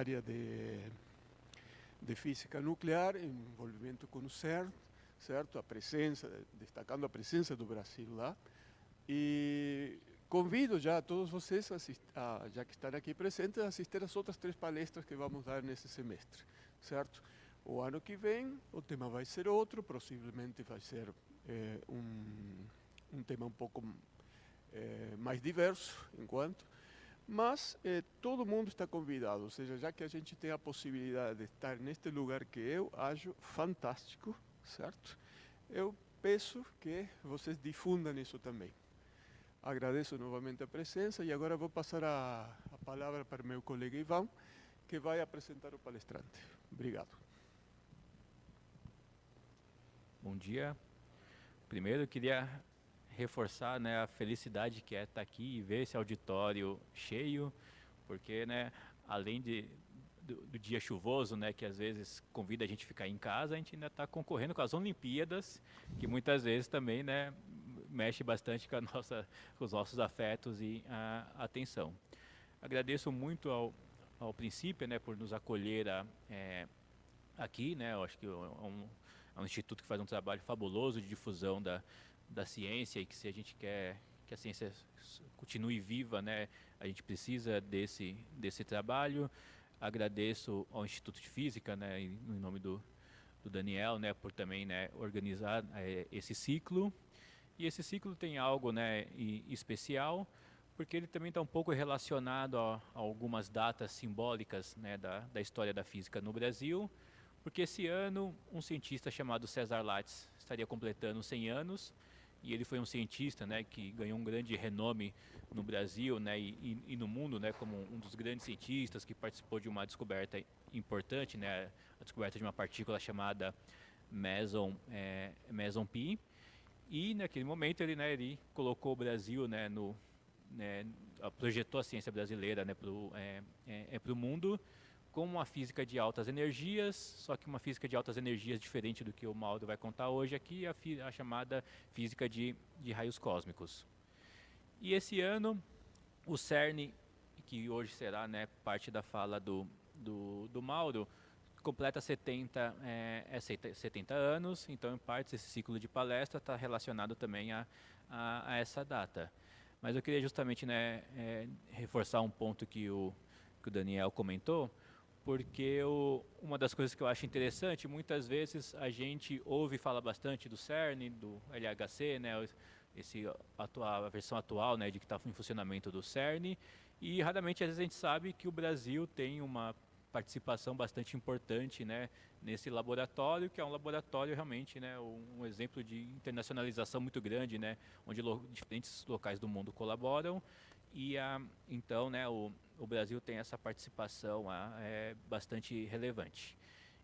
área de física nuclear, envolvimento com o CERN, certo? A presença, destacando a presença do Brasil lá. E convido já a todos vocês, já que estão aqui presentes, a assistir às outras 3 palestras que vamos dar nesse semestre, certo? O ano que vem, o tema vai ser outro, possivelmente vai ser um tema um pouco mais diverso, mas todo mundo está convidado, ou seja, já que a gente tem a possibilidade de estar neste lugar que eu acho fantástico, certo? Eu peço que vocês difundam isso também. Agradeço novamente a presença e agora vou passar a palavra para meu colega Ivan, que vai apresentar o palestrante. Obrigado. Bom dia. Primeiro eu queria reforçar, né, a felicidade que é estar aqui e ver esse auditório cheio, porque, né, além do dia chuvoso, né, que às vezes convida a gente a ficar em casa, a gente ainda está concorrendo com as Olimpíadas, que muitas vezes também, né, mexe bastante com com os nossos afetos e a atenção. Agradeço muito ao princípio, né, por nos acolher aqui, né, eu acho que é um instituto que faz um trabalho fabuloso de difusão da ciência e que se a gente quer que a ciência continue viva, né, a gente precisa desse trabalho. Agradeço ao Instituto de Física, né, em nome do Daniel, né, por também, né, organizar esse ciclo. E esse ciclo tem algo, né, especial, porque ele também está um pouco relacionado a algumas datas simbólicas, né, da história da física no Brasil, porque esse ano um cientista chamado Cesar Lattes estaria completando 100 anos, e ele foi um cientista, né, que ganhou um grande renome no Brasil, né, e no mundo, né, como um dos grandes cientistas que participou de uma descoberta importante, né, a descoberta de uma partícula chamada Meson Pi. E naquele momento ele, né, ele colocou o Brasil, né, projetou a ciência brasileira, né, para o mundo com uma física de altas energias, só que uma física de altas energias diferente do que o Mauro vai contar hoje aqui, a chamada física de raios cósmicos. E esse ano, o CERN, que hoje será, né, parte da fala do Mauro, completa 70 anos, então em parte esse ciclo de palestra está relacionado também a essa data. Mas eu queria justamente, né, reforçar um ponto que o Daniel comentou, porque uma das coisas que eu acho interessante, muitas vezes a gente ouve falar bastante do CERN, do LHC, né, a versão atual, né, de que está em funcionamento do CERN, e raramente às vezes a gente sabe que o Brasil tem uma participação bastante importante, né, nesse laboratório, que é um laboratório realmente, né, um exemplo de internacionalização muito grande, né, onde diferentes locais do mundo colaboram. E então, né, o Brasil tem essa participação bastante relevante.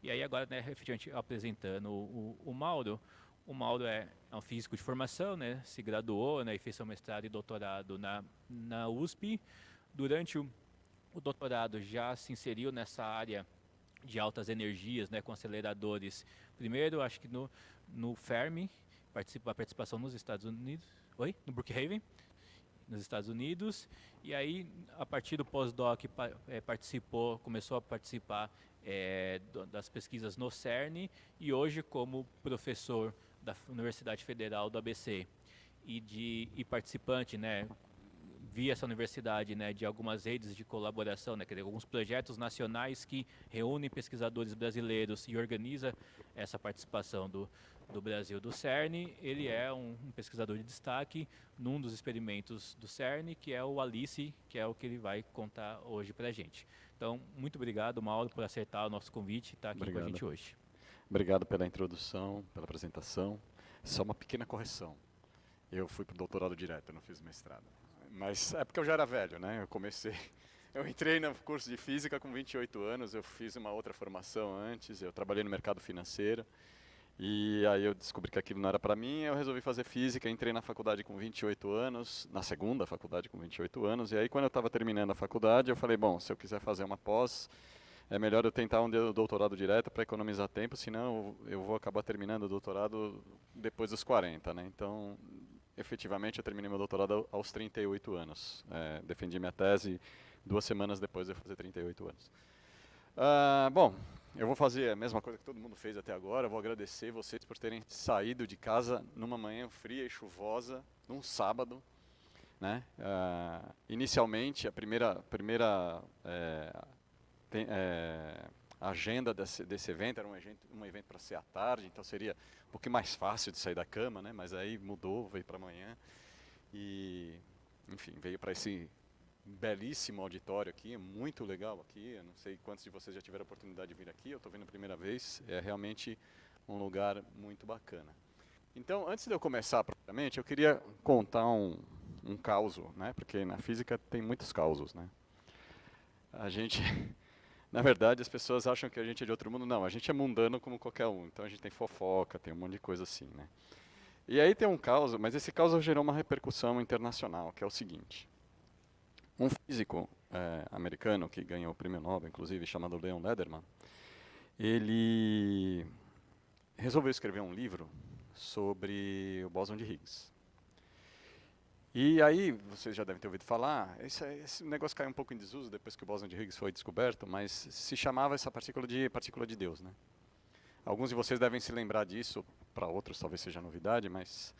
E aí agora, né, efetivamente apresentando o Mauro. O Mauro é um físico de formação, né, se graduou, né, e fez seu mestrado e doutorado na USP. Durante o doutorado já se inseriu nessa área de altas energias, né, com aceleradores. Primeiro, acho que no Fermi, a participação nos Estados Unidos, no Brookhaven, nos Estados Unidos, e aí a partir do pós-doc começou a participar das pesquisas no CERN, e hoje como professor da Universidade Federal do ABC e participante, né, via essa universidade, né, de algumas redes de colaboração, né, quer dizer, alguns projetos nacionais que reúnem pesquisadores brasileiros e organiza essa participação do Brasil do CERN. Ele é um pesquisador de destaque num dos experimentos do CERN, que é o ALICE, que é o que ele vai contar hoje para a gente. Então, muito obrigado, Mauro, por aceitar o nosso convite e estar aqui com a gente hoje. Obrigado pela introdução, pela apresentação. Só uma pequena correção. Eu fui para o doutorado direto, eu não fiz mestrado. Mas é porque eu já era velho, né? Eu entrei no curso de física com 28 anos, eu fiz uma outra formação antes, eu trabalhei no mercado financeiro. E aí eu descobri que aquilo não era para mim, eu resolvi fazer física, entrei na faculdade com 28 anos, na segunda faculdade com 28 anos, e aí quando eu estava terminando a faculdade, eu falei, bom, se eu quiser fazer uma pós, é melhor eu tentar um doutorado direto para economizar tempo, senão eu vou acabar terminando o doutorado depois dos 40, né? Então, efetivamente, eu terminei meu doutorado aos 38 anos. Defendi minha tese 2 semanas depois de eu fazer 38 anos. Bom, eu vou fazer a mesma coisa que todo mundo fez até agora. Eu vou agradecer vocês por terem saído de casa numa manhã fria e chuvosa, num sábado, né? Inicialmente, a primeira agenda desse evento era um evento para ser à tarde, então seria um pouquinho mais fácil de sair da cama, né? Mas aí mudou, veio para amanhã e, enfim, veio para esse belíssimo auditório aqui, é muito legal aqui. Eu não sei quantos de vocês já tiveram a oportunidade de vir aqui, eu estou vindo a primeira vez, é realmente um lugar muito bacana. Então, antes de eu começar propriamente, eu queria contar um causo, né? Porque na física tem muitos causos, né? A gente, na verdade, as pessoas acham que a gente é de outro mundo. Não, a gente é mundano como qualquer um, então a gente tem fofoca, tem um monte de coisa assim, né? E aí tem um caso, mas esse caso gerou uma repercussão internacional, que é o seguinte. Um físico americano que ganhou o prêmio Nobel, inclusive, chamado Leon Lederman, ele resolveu escrever um livro sobre o bóson de Higgs. E aí, vocês já devem ter ouvido falar, esse negócio caiu um pouco em desuso depois que o bóson de Higgs foi descoberto, mas se chamava essa partícula de Deus, né? Alguns de vocês devem se lembrar disso, para outros talvez seja novidade, mas...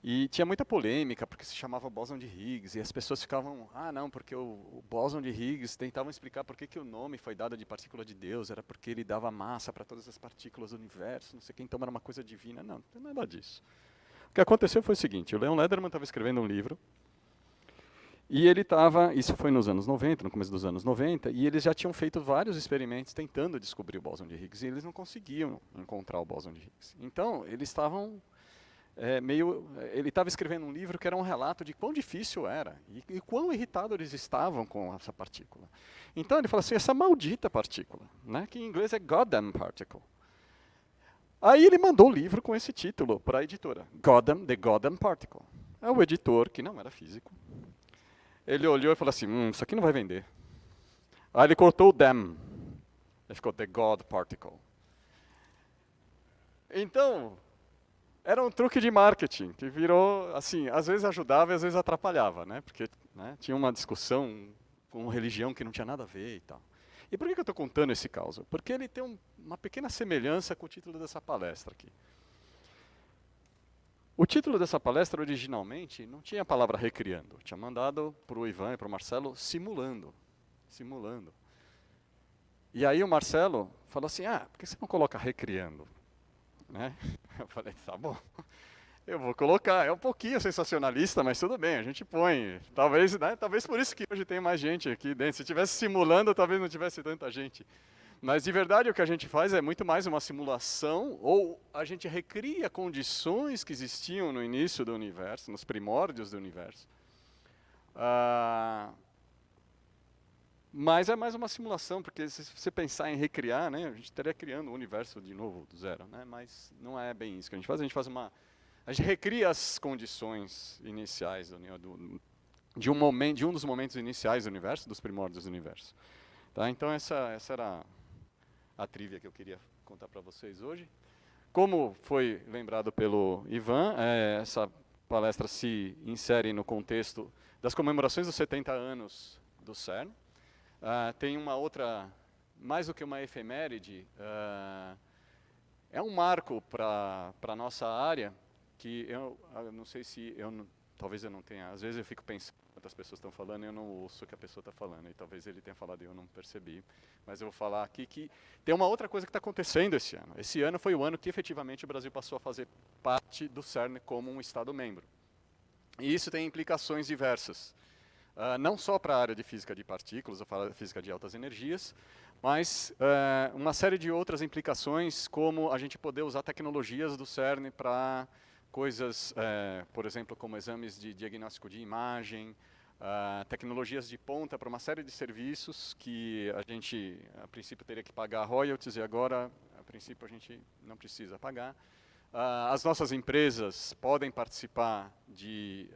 E tinha muita polêmica, porque se chamava bóson de Higgs, e as pessoas ficavam, não, porque o bóson de Higgs, tentavam explicar por que o nome foi dado de partícula de Deus, era porque ele dava massa para todas as partículas do universo, não sei o que, então era uma coisa divina. Não, não tem nada disso. O que aconteceu foi o seguinte, o Leon Lederman estava escrevendo um livro, e ele estava, isso foi nos anos 90, no começo dos anos 90, e eles já tinham feito vários experimentos tentando descobrir o bóson de Higgs, e eles não conseguiam encontrar o bóson de Higgs. Então, eles estavam... ele estava escrevendo um livro que era um relato de quão difícil era e quão irritados eles estavam com essa partícula. Então ele falou assim, essa maldita partícula, né, que em inglês é goddamn particle. Aí ele mandou o livro com esse título para a editora, The Goddamn Particle. Aí o editor, que não era físico, ele olhou e falou assim, isso aqui não vai vender. Aí ele cortou o damn, aí ficou The God Particle. Então... era um truque de marketing, que virou, assim, às vezes ajudava e às vezes atrapalhava, né? Porque tinha uma discussão com religião que não tinha nada a ver e tal. E por que eu estou contando esse caso? Porque ele tem uma pequena semelhança com o título dessa palestra aqui. O título dessa palestra, originalmente, não tinha a palavra recriando. Tinha mandado para o Ivan e para o Marcelo simulando. Simulando. E aí o Marcelo falou assim, por que você não coloca recriando? Né? Eu falei, tá bom, eu vou colocar, é um pouquinho sensacionalista, mas tudo bem, a gente põe, talvez, né, talvez por isso que hoje tem mais gente aqui dentro, se tivesse simulando, talvez não tivesse tanta gente, mas de verdade o que a gente faz é muito mais uma simulação, ou a gente recria condições que existiam no início do universo, nos primórdios do universo, mas é mais uma simulação, porque se você pensar em recriar, né, a gente estaria criando o universo de novo, do zero, né, mas não é bem isso que a gente faz a gente recria as condições iniciais de um dos momentos iniciais do universo, dos primórdios do universo. Tá? Então essa era a trivia que eu queria contar para vocês hoje. Como foi lembrado pelo Ivan, essa palestra se insere no contexto das comemorações dos 70 anos do CERN. Tem uma outra, mais do que uma efeméride, é um marco para a nossa área, que eu não sei se, talvez eu não tenha, às vezes eu fico pensando quantas pessoas estão falando e eu não ouço o que a pessoa está falando, e talvez ele tenha falado e eu não percebi, mas eu vou falar aqui que tem uma outra coisa que está acontecendo esse ano. Esse ano foi o ano que efetivamente o Brasil passou a fazer parte do CERN como um Estado-membro. E isso tem implicações diversas. Não só para a área de física de partículas, ou para a física de altas energias, mas uma série de outras implicações, como a gente poder usar tecnologias do CERN para coisas, por exemplo, como exames de diagnóstico de imagem, tecnologias de ponta para uma série de serviços que a gente, a princípio, teria que pagar royalties, e agora, a princípio, a gente não precisa pagar. As nossas empresas podem participar de...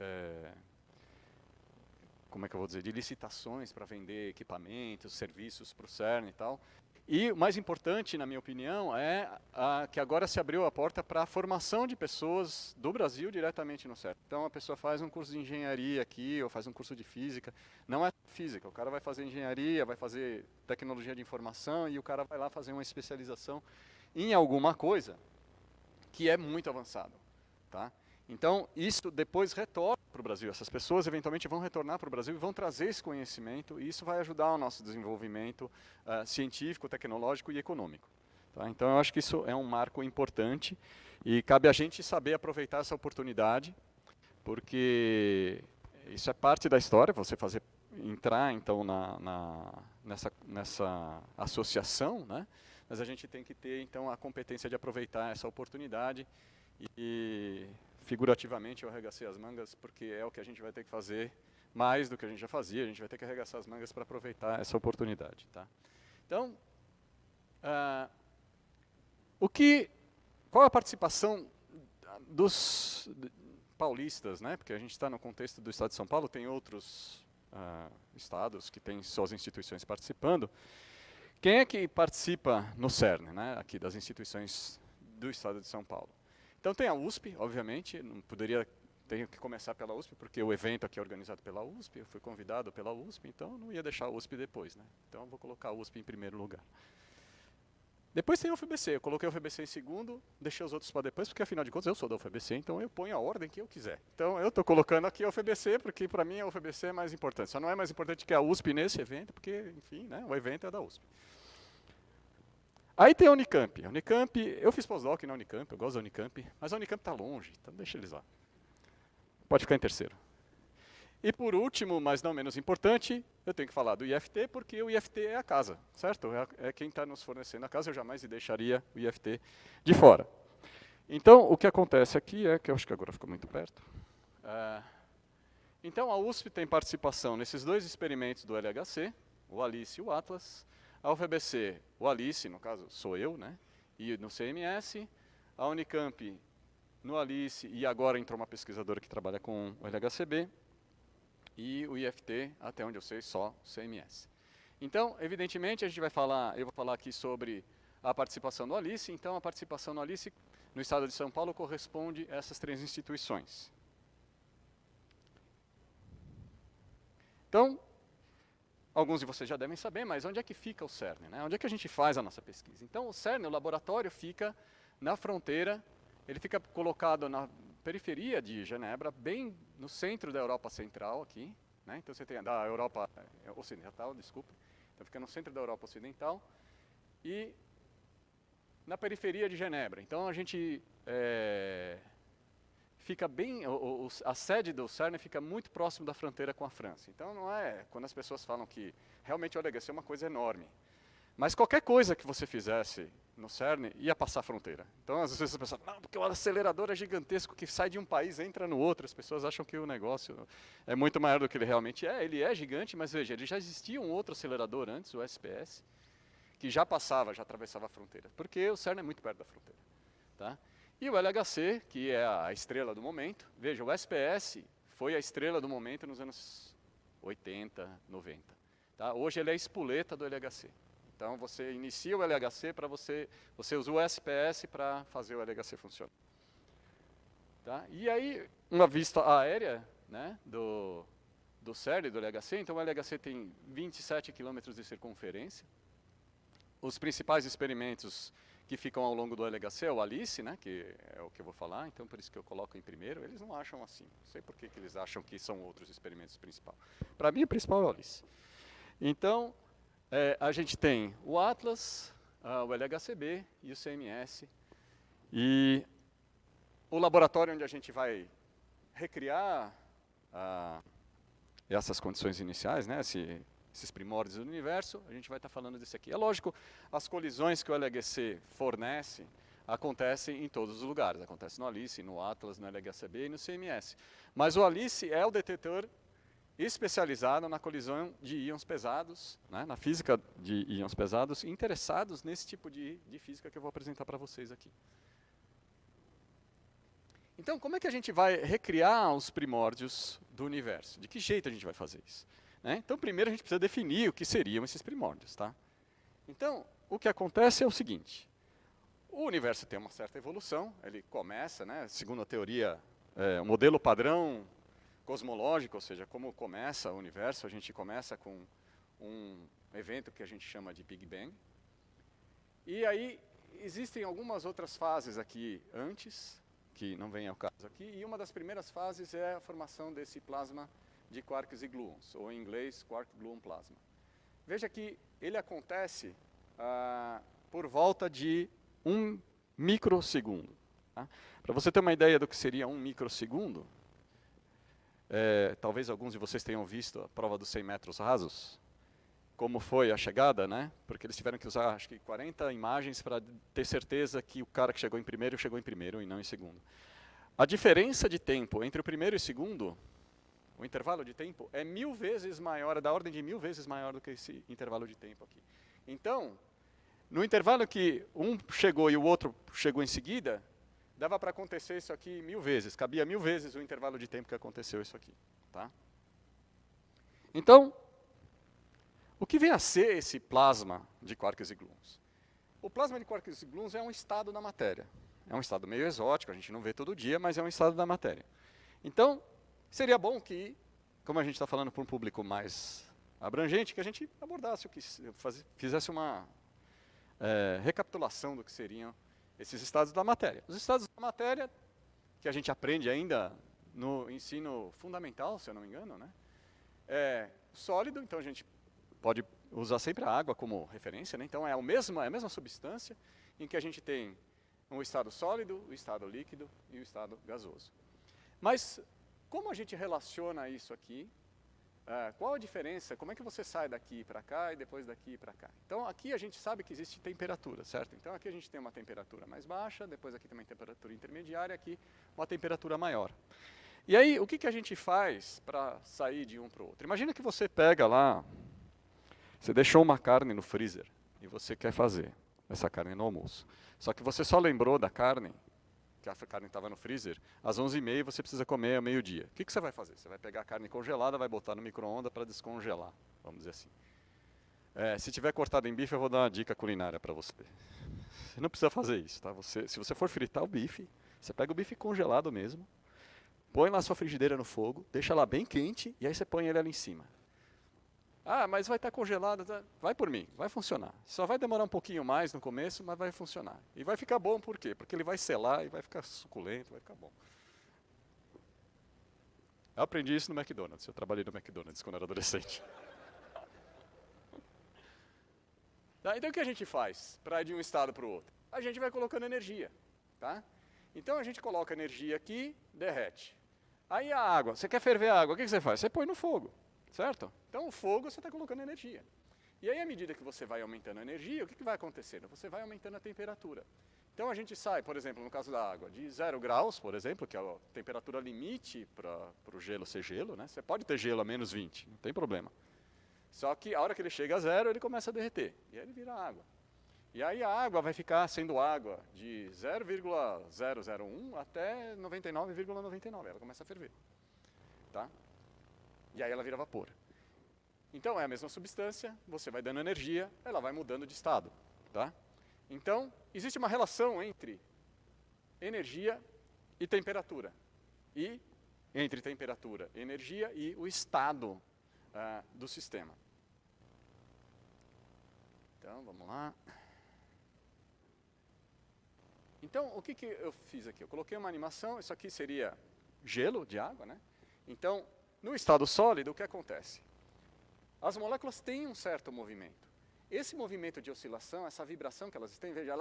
como é que eu vou dizer, de licitações para vender equipamentos, serviços para o CERN e tal. E o mais importante, na minha opinião, é que agora se abriu a porta para a formação de pessoas do Brasil diretamente no CERN. Então, a pessoa faz um curso de engenharia aqui, ou faz um curso de física. Não é física, o cara vai fazer engenharia, vai fazer tecnologia de informação, e o cara vai lá fazer uma especialização em alguma coisa que é muito avançado. Tá? Então, isso depois retorna para o Brasil. Essas pessoas, eventualmente, vão retornar para o Brasil e vão trazer esse conhecimento, e isso vai ajudar o nosso desenvolvimento científico, tecnológico e econômico. Tá? Então, eu acho que isso é um marco importante, e cabe a gente saber aproveitar essa oportunidade, porque isso é parte da história, você entrar, então, nessa associação, né? Mas a gente tem que ter, então, a competência de aproveitar essa oportunidade, e figurativamente eu arregacei as mangas, porque é o que a gente vai ter que fazer mais do que a gente já fazia, a gente vai ter que arregaçar as mangas para aproveitar essa oportunidade. Tá? Então, qual a participação dos paulistas, né? Porque a gente está no contexto do Estado de São Paulo, tem outros estados que têm suas instituições participando. Quem é que participa no CERN, né? Aqui das instituições do Estado de São Paulo? Então tem a USP, obviamente, tenho que começar pela USP, porque o evento aqui é organizado pela USP, eu fui convidado pela USP, então não ia deixar a USP depois, né? Então eu vou colocar a USP em primeiro lugar. Depois tem a UFBC, eu coloquei a UFBC em segundo, deixei os outros para depois, porque afinal de contas eu sou da UFBC, então eu ponho a ordem que eu quiser. Então eu estou colocando aqui a UFBC, porque para mim a UFBC é mais importante. Só não é mais importante que a USP nesse evento, porque, enfim, né, o evento é da USP. Aí tem a Unicamp. A Unicamp, eu fiz pós-doc na Unicamp, eu gosto da Unicamp, mas a Unicamp está longe, então deixa eles lá. Pode ficar em terceiro. E por último, mas não menos importante, eu tenho que falar do IFT, porque o IFT é a casa, certo? É quem está nos fornecendo a casa, eu jamais deixaria o IFT de fora. Então, o que acontece aqui é, que eu acho que agora ficou muito perto, então a USP tem participação nesses dois experimentos do LHC, o ALICE e o Atlas. A UFBC, o ALICE, no caso sou eu, né? E no CMS, a Unicamp no ALICE, e agora entrou uma pesquisadora que trabalha com o LHCb, e o IFT, até onde eu sei, só CMS. Então, evidentemente, eu vou falar aqui sobre a participação do ALICE. Então, a participação no ALICE, no estado de São Paulo, corresponde a essas três instituições. Então, alguns de vocês já devem saber, mas onde é que fica o CERN, né? Onde é que a gente faz a nossa pesquisa? Então, o CERN, o laboratório, fica na fronteira, ele fica colocado na periferia de Genebra, bem no centro da Europa Central aqui, né? Então você tem da Europa Ocidental, desculpa. Então fica no centro da Europa Ocidental e na periferia de Genebra. Então a gente fica bem, a sede do CERN fica muito próximo da fronteira com a França. Então não é, quando as pessoas falam que realmente o LHC é uma coisa enorme, mas qualquer coisa que você fizesse no CERN ia passar a fronteira. Então às vezes as pessoas falam, não, porque o acelerador é gigantesco, que sai de um país e entra no outro. As pessoas acham que o negócio é muito maior do que ele realmente é. Ele é gigante, mas veja, ele já existia um outro acelerador antes, o SPS, que já atravessava a fronteira, porque o CERN é muito perto da fronteira. Tá? E o LHC, que é a estrela do momento, veja, o SPS foi a estrela do momento nos anos 80, 90. Tá? Hoje ele é a espoleta do LHC. Então você inicia o LHC para você usa o SPS para fazer o LHC funcionar. Tá? E aí, uma vista aérea, né, do CERN, do LHC, então o LHC tem 27 quilômetros de circunferência. Os principais experimentos que ficam ao longo do LHC é o ALICE, né, que é o que eu vou falar, então por isso que eu coloco em primeiro. Eles não acham assim, não sei por que eles acham que são outros experimentos principais. Para mim, o principal é o ALICE. Então, a gente tem o Atlas, o LHCb e o CMS. E o laboratório onde a gente vai recriar essas condições iniciais, né, esses primórdios do universo, a gente vai estar falando desse aqui. É lógico, as colisões que o LHC fornece acontecem em todos os lugares. Acontece no ALICE, no Atlas, no LHCb e no CMS. Mas o ALICE é o detetor especializado na colisão de íons pesados, né, na física de íons pesados, interessados nesse tipo de física que eu vou apresentar para vocês aqui. Então, como é que a gente vai recriar os primórdios do universo? De que jeito a gente vai fazer isso? Né? Então, primeiro a gente precisa definir o que seriam esses primórdios. Tá? Então, o que acontece é o seguinte. O universo tem uma certa evolução, ele começa, né, segundo a teoria, o modelo padrão cosmológico, ou seja, como começa o universo, a gente começa com um evento que a gente chama de Big Bang. E aí existem algumas outras fases aqui antes, que não vem ao caso aqui, e uma das primeiras fases é a formação desse plasma de quarks e gluons, ou em inglês, quark-gluon plasma. Veja que ele acontece por volta de 1 microsegundo. Tá? Para você ter uma ideia do que seria 1 microsegundo, talvez alguns de vocês tenham visto a prova dos 100 metros rasos, como foi a chegada, né? Porque eles tiveram que usar, acho que 40 imagens para ter certeza que o cara que chegou em primeiro e não em segundo. A diferença de tempo entre o primeiro e o segundo, o intervalo de tempo, é 1000 vezes maior, é da ordem de 1000 vezes maior do que esse intervalo de tempo aqui. Então, no intervalo que um chegou e o outro chegou em seguida, dava para acontecer isso aqui 1000 vezes, cabia 1000 vezes o intervalo de tempo que aconteceu isso aqui. Tá? Então, o que vem a ser esse plasma de quarks e gluons? O plasma de quarks e gluons é um estado da matéria. É um estado meio exótico, a gente não vê todo dia, mas é um estado da matéria. Então, seria bom que, como a gente está falando para um público mais abrangente, que a gente abordasse, fizesse uma recapitulação do que seriam esses estados da matéria. Os estados da matéria, que a gente aprende ainda no ensino fundamental, se eu não me engano, né? É sólido, então a gente pode usar sempre a água como referência, né? Então é a mesma substância em que a gente tem um estado sólido, o estado líquido e o estado gasoso. Mas como a gente relaciona isso aqui? Qual a diferença? Como é que você sai daqui para cá e depois daqui para cá? Então aqui a gente sabe que existe temperatura, certo? Então aqui a gente tem uma temperatura mais baixa, depois aqui tem uma temperatura intermediária, aqui uma temperatura maior. E aí o que a gente faz para sair de um para o outro? Imagina que você pega lá, você deixou uma carne no freezer e você quer fazer essa carne no almoço. Só que você só lembrou da carne, que a carne estava no freezer, às 11h30 você precisa comer ao meio-dia. O que você vai fazer? Você vai pegar a carne congelada, vai botar no micro-ondas para descongelar, vamos dizer assim. Se tiver cortado em bife, eu vou dar uma dica culinária para você. Você não precisa fazer isso, tá? Se você for fritar o bife, você pega o bife congelado mesmo, põe lá a sua frigideira no fogo, deixa lá bem quente e aí você põe ele ali em cima. Ah, mas vai estar congelado. Vai por mim, vai funcionar. Só vai demorar um pouquinho mais no começo, mas vai funcionar. E vai ficar bom por quê? Porque ele vai selar e vai ficar suculento, vai ficar bom. Eu aprendi isso no McDonald's. Eu trabalhei no McDonald's quando era adolescente. Tá, então o que a gente faz para ir de um estado para o outro? A gente vai colocando energia. Tá? Então a gente coloca energia aqui, derrete. Aí a água, você quer ferver a água, o que você faz? Você põe no fogo. Certo? Então o fogo você está colocando energia. E aí à medida que você vai aumentando a energia, o que vai acontecendo? Você vai aumentando a temperatura. Então a gente sai, por exemplo, no caso da água, de 0 graus, por exemplo, que é a temperatura limite para o gelo ser gelo, né? Você pode ter gelo a menos 20, não tem problema. Só que a hora que ele chega a 0, ele começa a derreter, e aí ele vira água. E aí a água vai ficar sendo água de 0,001 até 99,99, ela começa a ferver. Tá? E aí ela vira vapor. Então é a mesma substância, você vai dando energia, ela vai mudando de estado. Tá? Então, existe uma relação entre energia e temperatura. E entre temperatura, energia e o estado do sistema. Então, vamos lá. Então, o que eu fiz aqui? Eu coloquei uma animação, isso aqui seria gelo de água, né? Então, no estado sólido, o que acontece? As moléculas têm um certo movimento. Esse movimento de oscilação, essa vibração que elas têm, veja,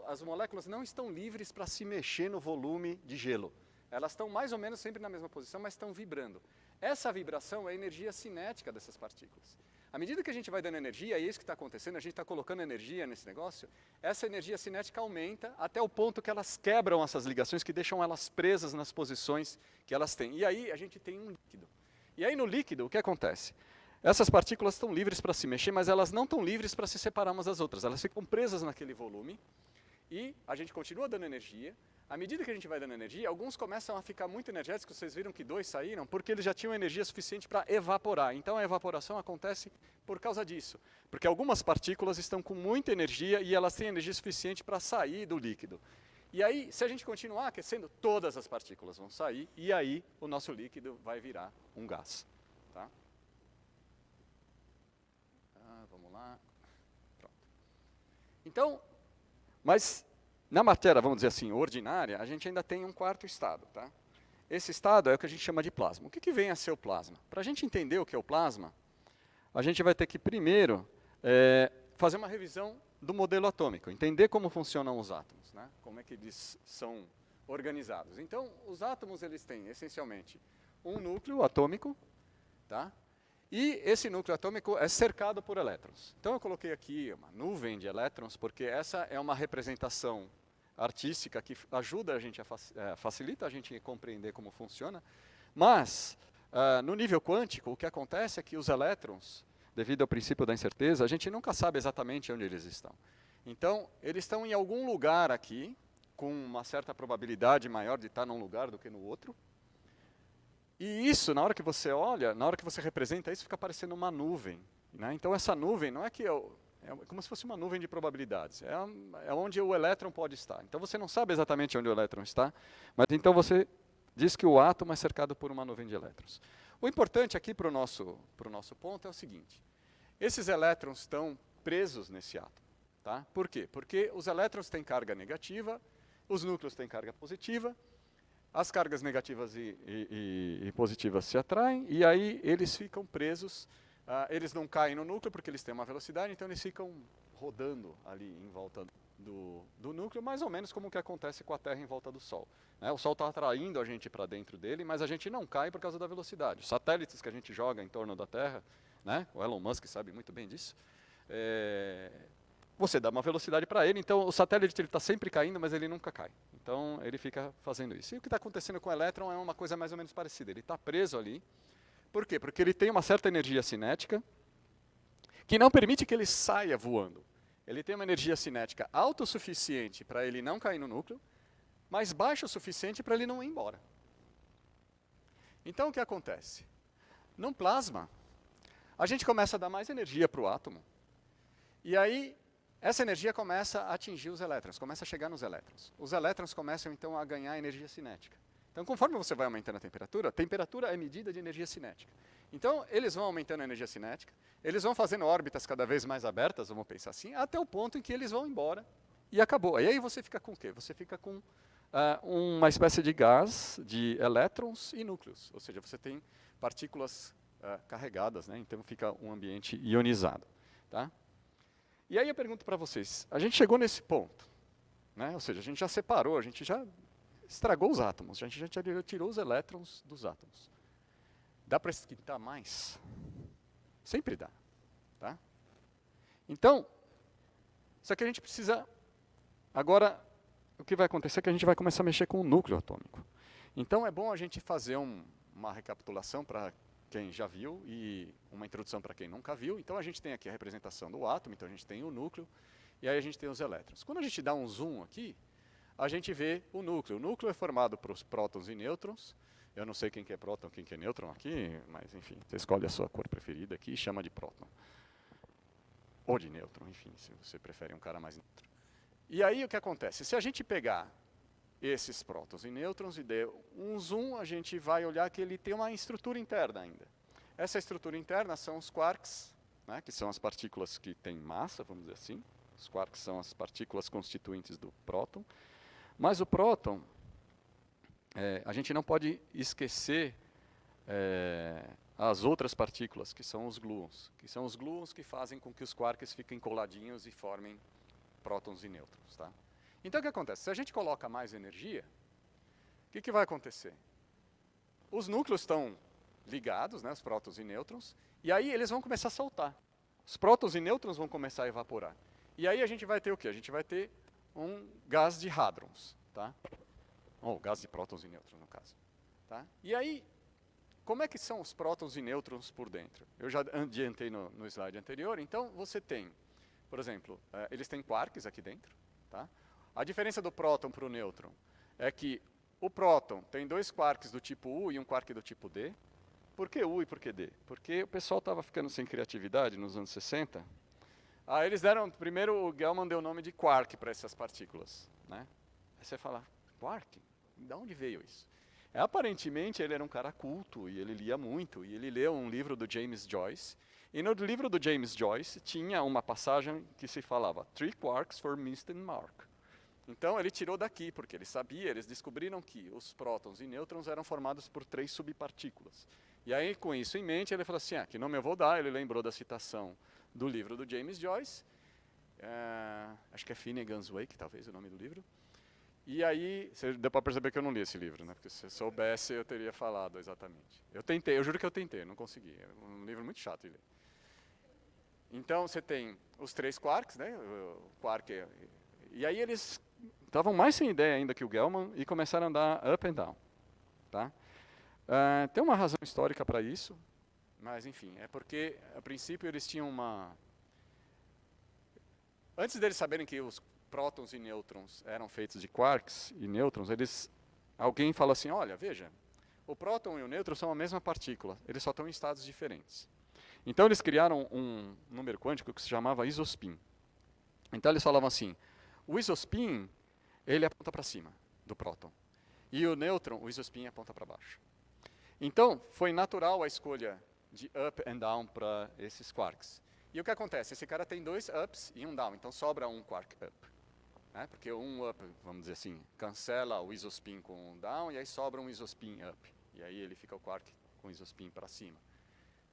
as moléculas não estão livres para se mexer no volume de gelo. Elas estão mais ou menos sempre na mesma posição, mas estão vibrando. Essa vibração é a energia cinética dessas partículas. À medida que a gente vai dando energia, e é isso que está acontecendo, a gente está colocando energia nesse negócio, essa energia cinética aumenta até o ponto que elas quebram essas ligações, que deixam elas presas nas posições que elas têm. E aí a gente tem um líquido. E aí no líquido, o que acontece? Essas partículas estão livres para se mexer, mas elas não estão livres para se separar umas das outras. Elas ficam presas naquele volume e a gente continua dando energia. À medida que a gente vai dando energia, alguns começam a ficar muito energéticos, vocês viram que 2 saíram, porque eles já tinham energia suficiente para evaporar. Então a evaporação acontece por causa disso. Porque algumas partículas estão com muita energia e elas têm energia suficiente para sair do líquido. E aí, se a gente continuar aquecendo, todas as partículas vão sair, e aí o nosso líquido vai virar um gás. Tá? Vamos lá. Pronto. Então, mas na matéria, vamos dizer assim, ordinária, a gente ainda tem um quarto estado. Tá? Esse estado é o que a gente chama de plasma. O que vem a ser o plasma? Para a gente entender o que é o plasma, a gente vai ter que primeiro fazer uma revisão do modelo atômico, entender como funcionam os átomos, né? Como é que eles são organizados. Então, os átomos eles têm essencialmente um núcleo atômico, tá? E esse núcleo atômico é cercado por elétrons. Então eu coloquei aqui uma nuvem de elétrons, porque essa é uma representação artística que ajuda a gente facilita a gente compreender como funciona. Mas no nível quântico, o que acontece é que os elétrons, devido ao princípio da incerteza, a gente nunca sabe exatamente onde eles estão. Então, eles estão em algum lugar aqui, com uma certa probabilidade maior de estar num lugar do que no outro. E isso, na hora que você olha, na hora que você representa isso, fica parecendo uma nuvem. Né? Então, essa nuvem não é que é como se fosse uma nuvem de probabilidades. É onde o elétron pode estar. Então, você não sabe exatamente onde o elétron está, mas então você diz que o átomo é cercado por uma nuvem de elétrons. O importante aqui para o nosso ponto é o seguinte. Esses elétrons estão presos nesse átomo. Tá? Por quê? Porque os elétrons têm carga negativa, os núcleos têm carga positiva, as cargas negativas e positivas se atraem, e aí eles ficam presos, eles não caem no núcleo porque eles têm uma velocidade, então eles ficam rodando ali em volta do núcleo, mais ou menos como o que acontece com a Terra em volta do Sol. Né? O Sol está atraindo a gente para dentro dele, mas a gente não cai por causa da velocidade. Os satélites que a gente joga em torno da Terra, né? O Elon Musk sabe muito bem disso, você dá uma velocidade para ele, então o satélite está sempre caindo, mas ele nunca cai. Então ele fica fazendo isso. E o que está acontecendo com o elétron é uma coisa mais ou menos parecida. Ele está preso ali. Por quê? Porque ele tem uma certa energia cinética que não permite que ele saia voando. Ele tem uma energia cinética autossuficiente para ele não cair no núcleo, mas baixa o suficiente para ele não ir embora. Então o que acontece? No plasma, a gente começa a dar mais energia para o átomo, e aí essa energia começa a atingir os elétrons, começa a chegar nos elétrons. Os elétrons começam então a ganhar energia cinética. Então conforme você vai aumentando a temperatura é medida de energia cinética. Então eles vão aumentando a energia cinética, eles vão fazendo órbitas cada vez mais abertas, vamos pensar assim, até o ponto em que eles vão embora e acabou. E aí você fica com o quê? Você fica com uma espécie de gás de elétrons e núcleos, ou seja, você tem partículas carregadas, né? Então fica um ambiente ionizado. Tá? E aí eu pergunto para vocês, a gente chegou nesse ponto, né? Ou seja, a gente já separou, a gente já estragou os átomos, a gente já tirou os elétrons dos átomos. Dá para esquentar mais? Sempre dá. Tá? Então, só que a gente precisa... Agora, o que vai acontecer é que a gente vai começar a mexer com o núcleo atômico. Então é bom a gente fazer uma recapitulação para quem já viu e uma introdução para quem nunca viu. Então a gente tem aqui a representação do átomo, então a gente tem o núcleo, e aí a gente tem os elétrons. Quando a gente dá um zoom aqui, a gente vê o núcleo. O núcleo é formado por prótons e nêutrons. Eu não sei quem que é próton, quem que é nêutron aqui, mas enfim, você escolhe a sua cor preferida aqui e chama de próton. Ou de nêutron, enfim, se você prefere um cara mais neutro. E aí o que acontece? Se a gente pegar esses prótons e nêutrons e der um zoom, a gente vai olhar que ele tem uma estrutura interna ainda. Essa estrutura interna são os quarks, né, que são as partículas que têm massa, vamos dizer assim. Os quarks são as partículas constituintes do próton. Mas o próton, a gente não pode esquecer as outras partículas, que são os gluons. Que são os gluons que fazem com que os quarks fiquem coladinhos e formem prótons e nêutrons. Tá? Então o que acontece? Se a gente coloca mais energia, o que vai acontecer? Os núcleos estão ligados, né, os prótons e nêutrons, e aí eles vão começar a soltar. Os prótons e nêutrons vão começar a evaporar. E aí a gente vai ter o quê? A gente vai ter um gás de hadrons. Tá? Ou gás de prótons e nêutrons, no caso. Tá? E aí, como é que são os prótons e nêutrons por dentro? Eu já adiantei no slide anterior, então você tem, por exemplo, eles têm quarks aqui dentro. Tá? A diferença do próton para o nêutron é que o próton tem 2 quarks do tipo U e um quark do tipo D. Por que U e por que D? Porque o pessoal estava ficando sem criatividade nos anos 60. Eles deram, primeiro o Gell-Mann deu o nome de quark para essas partículas, né? Aí você fala, quark? De onde veio isso? Aparentemente ele era um cara culto e ele lia muito, e ele leu um livro do James Joyce, e no livro do James Joyce tinha uma passagem que se falava 3 quarks for missed mark. Então ele tirou daqui, porque ele sabia, eles descobriram que os prótons e nêutrons eram formados por 3 subpartículas. E aí, com isso em mente, ele falou assim, que nome eu vou dar? Ele lembrou da citação do livro do James Joyce, acho que é Finnegan's Wake, talvez, o nome do livro. E aí, deu para perceber que eu não li esse livro, né? Porque se eu soubesse, eu teria falado exatamente. Eu tentei, eu juro que eu tentei, não consegui. É um livro muito chato de ler. Então, você tem os 3 quarks, né? O quark e aí eles estavam mais sem ideia ainda que o Gell-Mann e começaram a andar up and down. Tá? Tem uma razão histórica para isso, mas enfim, é porque, a princípio, eles tinham uma... Antes deles saberem que os prótons e nêutrons eram feitos de quarks e nêutrons, alguém fala assim, olha, veja, o próton e o nêutron são a mesma partícula, eles só estão em estados diferentes. Então eles criaram um número quântico que se chamava isospin. Então eles falavam assim, o isospin, ele aponta para cima do próton, e o nêutron, o isospin, aponta para baixo. Então foi natural a escolha de up and down para esses quarks. E o que acontece? Esse cara tem 2 ups e um down, então sobra um quark up. Né? Porque um up, vamos dizer assim, cancela o isospin com um down, e aí sobra um isospin up. E aí ele fica o quark com isospin para cima.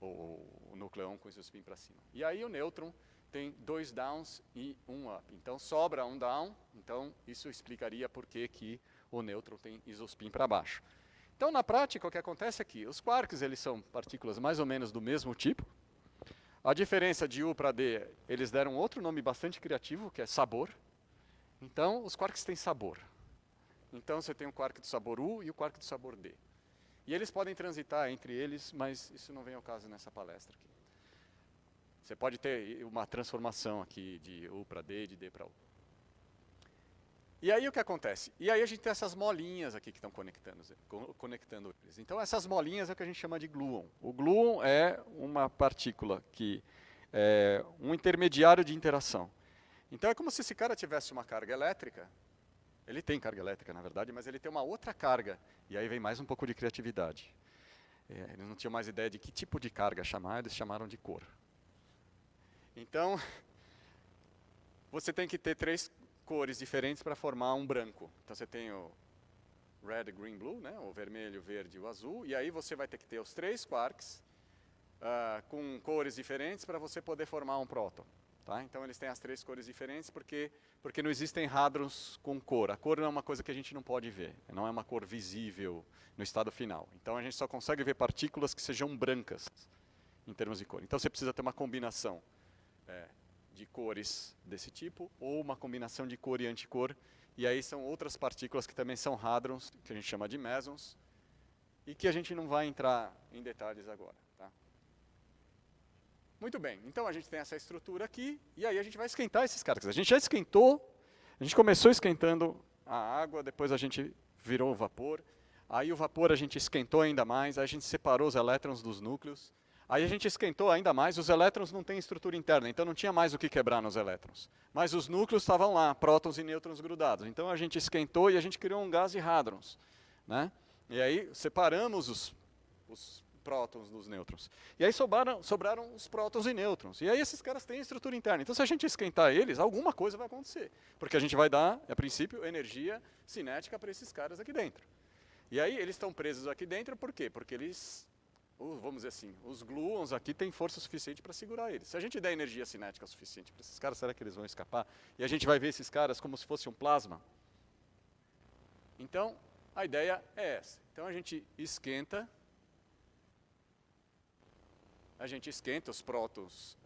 Ou o nucleon com isospin para cima. E aí o nêutron tem 2 downs e um up. Então sobra um down, então isso explicaria por que o nêutron tem isospin para baixo. Então na prática o que acontece é que os quarks eles são partículas mais ou menos do mesmo tipo. A diferença de U para D, eles deram outro nome bastante criativo, que é sabor. Então, os quarks têm sabor. Então, você tem o quark do sabor U e o quark do sabor D. E eles podem transitar entre eles, mas isso não vem ao caso nessa palestra aqui. Você pode ter uma transformação aqui de U para D, de D para U. E aí o que acontece? E aí a gente tem essas molinhas aqui que estão conectando eles. Então essas molinhas é o que a gente chama de gluon. O gluon é uma partícula que é um intermediário de interação. Então é como se esse cara tivesse uma carga elétrica. Ele tem carga elétrica, na verdade, mas ele tem uma outra carga. E aí vem mais um pouco de criatividade. Eles não tinham mais ideia de que tipo de carga chamar, eles chamaram de cor. Então, você tem que ter 3 cores diferentes para formar um branco. Então você tem o red, green, blue, né? O vermelho, verde e o azul. E aí você vai ter que ter os 3 quarks com cores diferentes para você poder formar um próton. Tá? Então eles têm as 3 cores diferentes porque não existem hadrons com cor. A cor não é uma coisa que a gente não pode ver. Não é uma cor visível no estado final. Então a gente só consegue ver partículas que sejam brancas em termos de cor. Então você precisa ter uma combinação de cores desse tipo, ou uma combinação de cor e anticor, e aí são outras partículas que também são hadrons, que a gente chama de mesons, e que a gente não vai entrar em detalhes agora. Tá? Muito bem, então a gente tem essa estrutura aqui, e aí a gente vai esquentar esses caras. A gente já esquentou, a gente começou esquentando a água, depois a gente virou o vapor, aí o vapor a gente esquentou ainda mais, aí a gente separou os elétrons dos núcleos. Aí a gente esquentou ainda mais, os elétrons não têm estrutura interna, então não tinha mais o que quebrar nos elétrons. Mas os núcleos estavam lá, prótons e nêutrons grudados. Então a gente esquentou e a gente criou um gás de hadrons. Né? E aí separamos os prótons dos nêutrons. E aí sobraram os prótons e nêutrons. E aí esses caras têm estrutura interna. Então se a gente esquentar eles, alguma coisa vai acontecer. Porque a gente vai dar, a princípio, energia cinética para esses caras aqui dentro. E aí eles estão presos aqui dentro por quê? Porque eles... vamos dizer assim, os gluons aqui têm força suficiente para segurar eles. Se a gente der energia cinética suficiente para esses caras, será que eles vão escapar? E a gente vai ver esses caras como se fosse um plasma? Então, a ideia é essa. Então a gente esquenta os prótons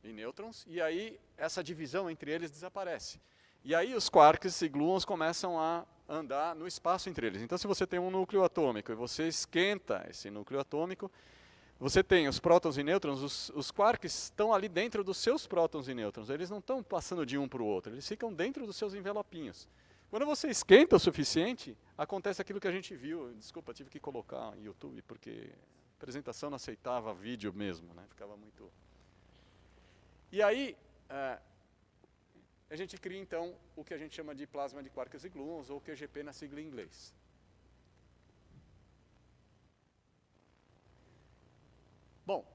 e nêutrons, e aí essa divisão entre eles desaparece. E aí os quarks e gluons começam a andar no espaço entre eles. Então se você tem um núcleo atômico e você esquenta esse núcleo atômico, você tem os prótons e nêutrons, os quarks estão ali dentro dos seus prótons e nêutrons, eles não estão passando de um para o outro, eles ficam dentro dos seus envelopinhos. Quando você esquenta o suficiente, acontece aquilo que a gente viu. Desculpa, tive que colocar no YouTube, porque a apresentação não aceitava vídeo mesmo, né? Ficava muito... E aí, a gente cria, então, o que a gente chama de plasma de quarks e gluons, ou QGP na sigla em inglês. Bom,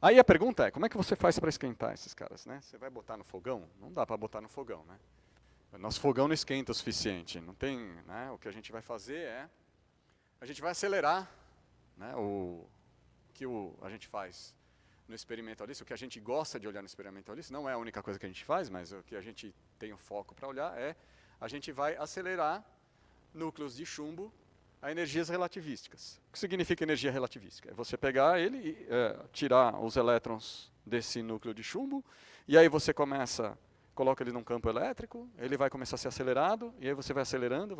aí a pergunta é, como é que você faz para esquentar esses caras, né? Você vai botar no fogão? Não dá para botar no fogão, né? Nosso fogão não esquenta o suficiente, não tem, né? O que a gente vai fazer é, a gente vai acelerar, né, o que a gente faz no experimentalista, o que a gente gosta de olhar no experimentalista, não é a única coisa que a gente faz, mas o que a gente tem o foco para olhar é, a gente vai acelerar núcleos de chumbo a energias relativísticas. O que significa energia relativística? É você pegar ele e tirar os elétrons desse núcleo de chumbo, e aí você coloca ele num campo elétrico, ele vai começar a ser acelerado, e aí você vai acelerando,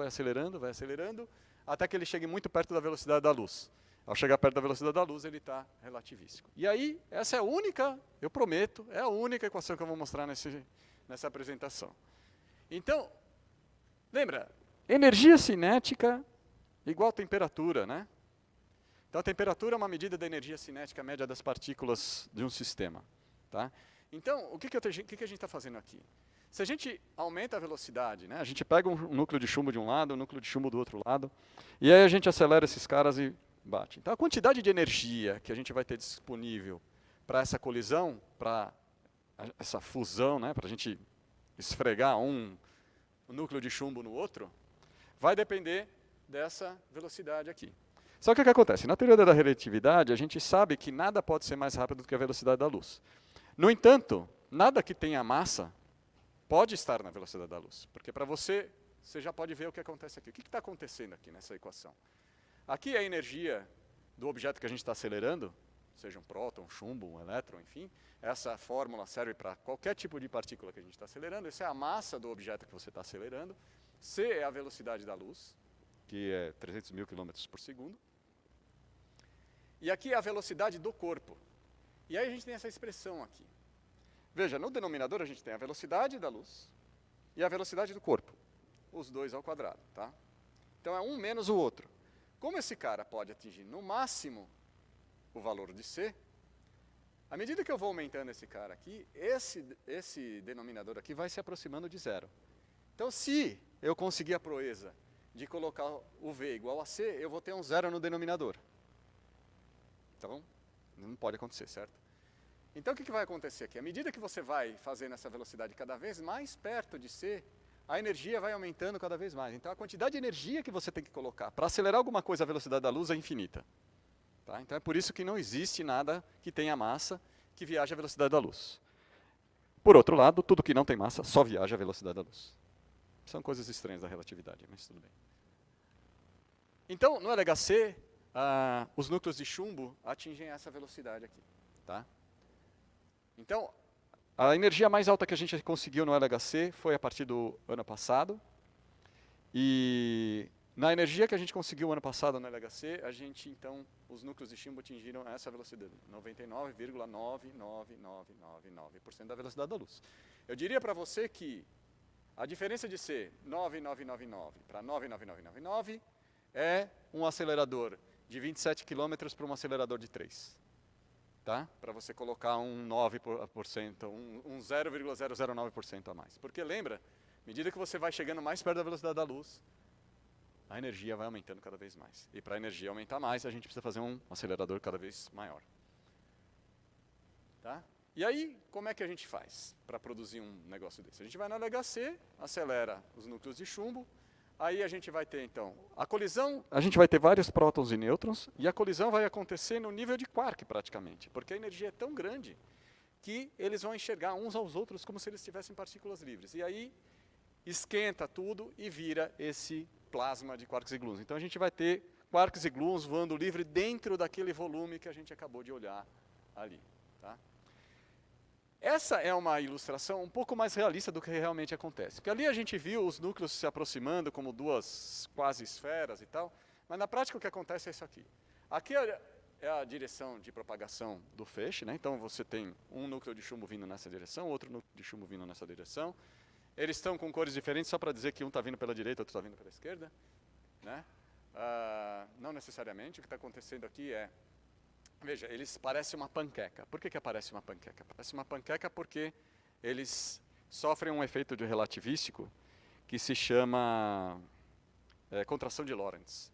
até que ele chegue muito perto da velocidade da luz. Ao chegar perto da velocidade da luz, ele está relativístico. E aí, essa é a única, eu prometo, é a única equação que eu vou mostrar nessa apresentação. Então, lembra, energia cinética igual temperatura, né? Então, a temperatura é uma medida da energia cinética média das partículas de um sistema. Tá? Então, o que a gente está fazendo aqui? Se a gente aumenta a velocidade, né, a gente pega um núcleo de chumbo de um lado, um núcleo de chumbo do outro lado, e aí a gente acelera esses caras e bate. Então, a quantidade de energia que a gente vai ter disponível para essa colisão, para essa fusão, né, para a gente esfregar um núcleo de chumbo no outro, vai depender dessa velocidade aqui. Só que o que acontece? Na teoria da relatividade, a gente sabe que nada pode ser mais rápido do que a velocidade da luz. No entanto, nada que tenha massa pode estar na velocidade da luz. Porque para você já pode ver o que acontece aqui. O que está acontecendo aqui nessa equação? Aqui é a energia do objeto que a gente está acelerando, seja um próton, um chumbo, um elétron, enfim. Essa fórmula serve para qualquer tipo de partícula que a gente está acelerando. Essa é a massa do objeto que você está acelerando. C é a velocidade da luz, que é 300 mil quilômetros por segundo. E aqui é a velocidade do corpo. E aí a gente tem essa expressão aqui. Veja, no denominador a gente tem a velocidade da luz e a velocidade do corpo. Os dois ao quadrado, tá? Então é um menos o outro. Como esse cara pode atingir no máximo o valor de C, à medida que eu vou aumentando esse cara aqui, esse denominador aqui vai se aproximando de zero. Então se eu conseguir a proeza de colocar o V igual a C, eu vou ter um zero no denominador. Então, não pode acontecer, certo? Então, o que vai acontecer aqui? À medida que você vai fazendo essa velocidade cada vez mais perto de C, a energia vai aumentando cada vez mais. Então, a quantidade de energia que você tem que colocar para acelerar alguma coisa, a velocidade da luz é infinita. Tá? Então, é por isso que não existe nada que tenha massa que viaje à velocidade da luz. Por outro lado, tudo que não tem massa só viaja à velocidade da luz. São coisas estranhas da relatividade, mas tudo bem. Então, no LHC, os núcleos de chumbo atingem essa velocidade aqui. Tá? Então, a energia mais alta que a gente conseguiu no LHC foi a partir do ano passado. E na energia que a gente conseguiu ano passado no LHC, então, os núcleos de chumbo atingiram essa velocidade, 99,99999% da velocidade da luz. Eu diria para você que a diferença de ser 9999 para 99999 é um acelerador de 27 km para um acelerador de 3. Tá? Para você colocar um 9%, um 0,009% a mais. Porque lembra, à medida que você vai chegando mais perto da velocidade da luz, a energia vai aumentando cada vez mais. E para a energia aumentar mais, a gente precisa fazer um acelerador cada vez maior. Tá? E aí, como é que a gente faz para produzir um negócio desse? A gente vai no LHC, acelera os núcleos de chumbo, aí a gente vai ter, então, a colisão, a gente vai ter vários prótons e nêutrons, e a colisão vai acontecer no nível de quark, praticamente, porque a energia é tão grande que eles vão enxergar uns aos outros como se eles tivessem partículas livres. E aí, esquenta tudo e vira esse plasma de quarks e gluons. Então, a gente vai ter quarks e gluons voando livre dentro daquele volume que a gente acabou de olhar ali. Tá? Essa é uma ilustração um pouco mais realista do que realmente acontece. Porque ali a gente viu os núcleos se aproximando como duas quase esferas e tal, mas na prática o que acontece é isso aqui. Aqui é a direção de propagação do feixe, né? Então você tem um núcleo de chumbo vindo nessa direção, outro núcleo de chumbo vindo nessa direção, Eles estão com cores diferentes, só para dizer que um está vindo pela direita, outro está vindo pela esquerda, né? Não necessariamente, o que está acontecendo aqui é, veja, eles parecem uma panqueca. Por que parece uma panqueca? Parece uma panqueca porque eles sofrem um efeito de relativístico que se chama contração de Lorentz.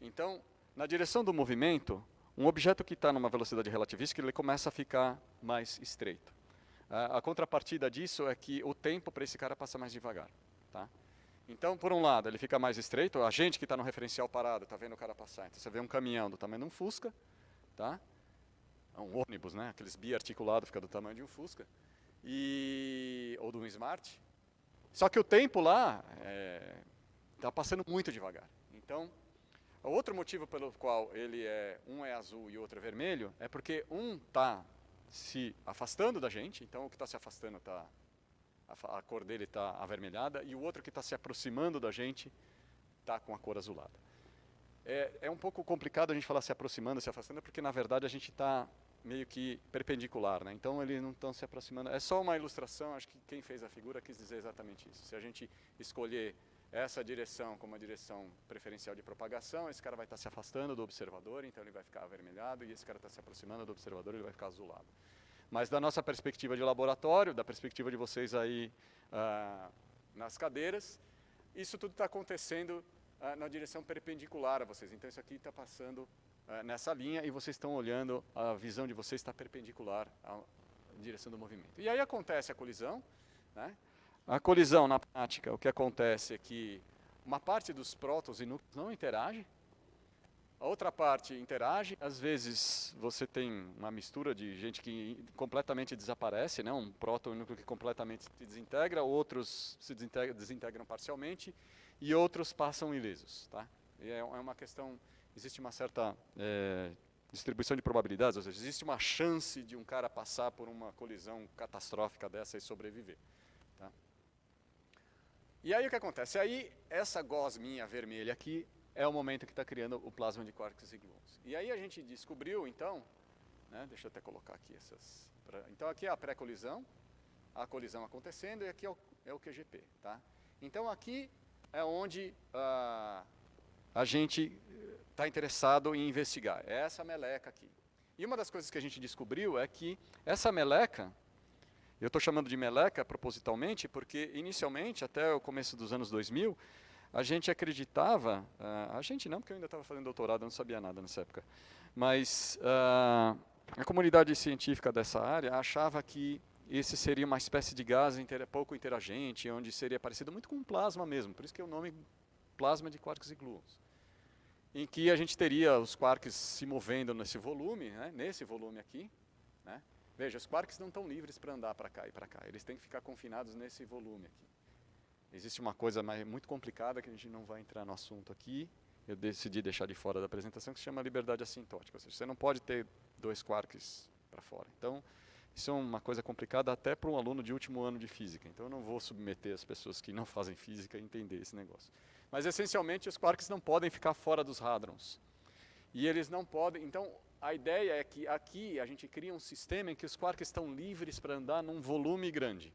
Então, na direção do movimento, um objeto que está numa velocidade relativística, ele começa a ficar mais estreito. A contrapartida disso é que o tempo para esse cara passa mais devagar. Tá? Então, por um lado, ele fica mais estreito, a gente que está no referencial parado, está vendo o cara passar. Então, você vê um caminhão do tamanho de um Fusca, tá? Um ônibus, né? Aqueles biarticulados, fica do tamanho de um Fusca, ou de um Smart. Só que o tempo lá está passando muito devagar. Então, o outro motivo pelo qual um é azul e o outro é vermelho, é porque um está se afastando da gente, então o que está se afastando a cor dele está avermelhada, e o outro que está se aproximando da gente está com a cor azulada. É um pouco complicado a gente falar se aproximando, se afastando, porque na verdade a gente está meio que perpendicular, né? Então eles não estão se aproximando. É só uma ilustração, acho que quem fez a figura quis dizer exatamente isso. Se a gente escolher essa direção como a direção preferencial de propagação, esse cara vai estar se afastando do observador, então ele vai ficar avermelhado, e esse cara está se aproximando do observador, ele vai ficar azulado. Mas da nossa perspectiva de laboratório, da perspectiva de vocês aí nas cadeiras, isso tudo está acontecendo na direção perpendicular a vocês. Então isso aqui está passando nessa linha e vocês estão olhando, a visão de vocês está perpendicular à direção do movimento. E aí acontece a colisão, né? A colisão, na prática, o que acontece é que uma parte dos prótons e núcleos não interage, a outra parte interage, às vezes você tem uma mistura de gente que completamente desaparece, né? Um próton e núcleo que completamente se desintegra, outros se desintegram parcialmente e outros passam ilesos. Tá? E é uma questão, existe uma certa distribuição de probabilidades, ou seja, existe uma chance de um cara passar por uma colisão catastrófica dessa e sobreviver. Tá? E aí o que acontece? Aí essa gosminha vermelha aqui é o momento que está criando o plasma de quarks e gluons. E aí a gente descobriu, então, né, deixa eu até colocar aqui essas... Então aqui é a pré-colisão, a colisão acontecendo, e aqui é o QGP. Tá? Então aqui é onde a gente está interessado em investigar, é essa meleca aqui. E uma das coisas que a gente descobriu é que essa meleca, eu estou chamando de meleca propositalmente, porque inicialmente, até o começo dos anos 2000, a gente acreditava, a gente não, porque eu ainda estava fazendo doutorado, eu não sabia nada nessa época, mas a comunidade científica dessa área achava que esse seria uma espécie de gás pouco interagente, onde seria parecido muito com um plasma mesmo, por isso que é o nome plasma de quarks e gluons, em que a gente teria os quarks se movendo nesse volume, né, nesse volume aqui, né. Veja, os quarks não estão livres para andar para cá e para cá, eles têm que ficar confinados nesse volume aqui. Existe uma coisa muito complicada que a gente não vai entrar no assunto aqui, eu decidi deixar de fora da apresentação, que se chama liberdade assintótica, ou seja, você não pode ter dois quarks para fora. Então, isso é uma coisa complicada até para um aluno de último ano de física, então eu não vou submeter as pessoas que não fazem física a entender esse negócio. Mas, essencialmente, os quarks não podem ficar fora dos hadrons. E eles não podem... Então, a ideia é que aqui a gente cria um sistema em que os quarks estão livres para andar num volume grande.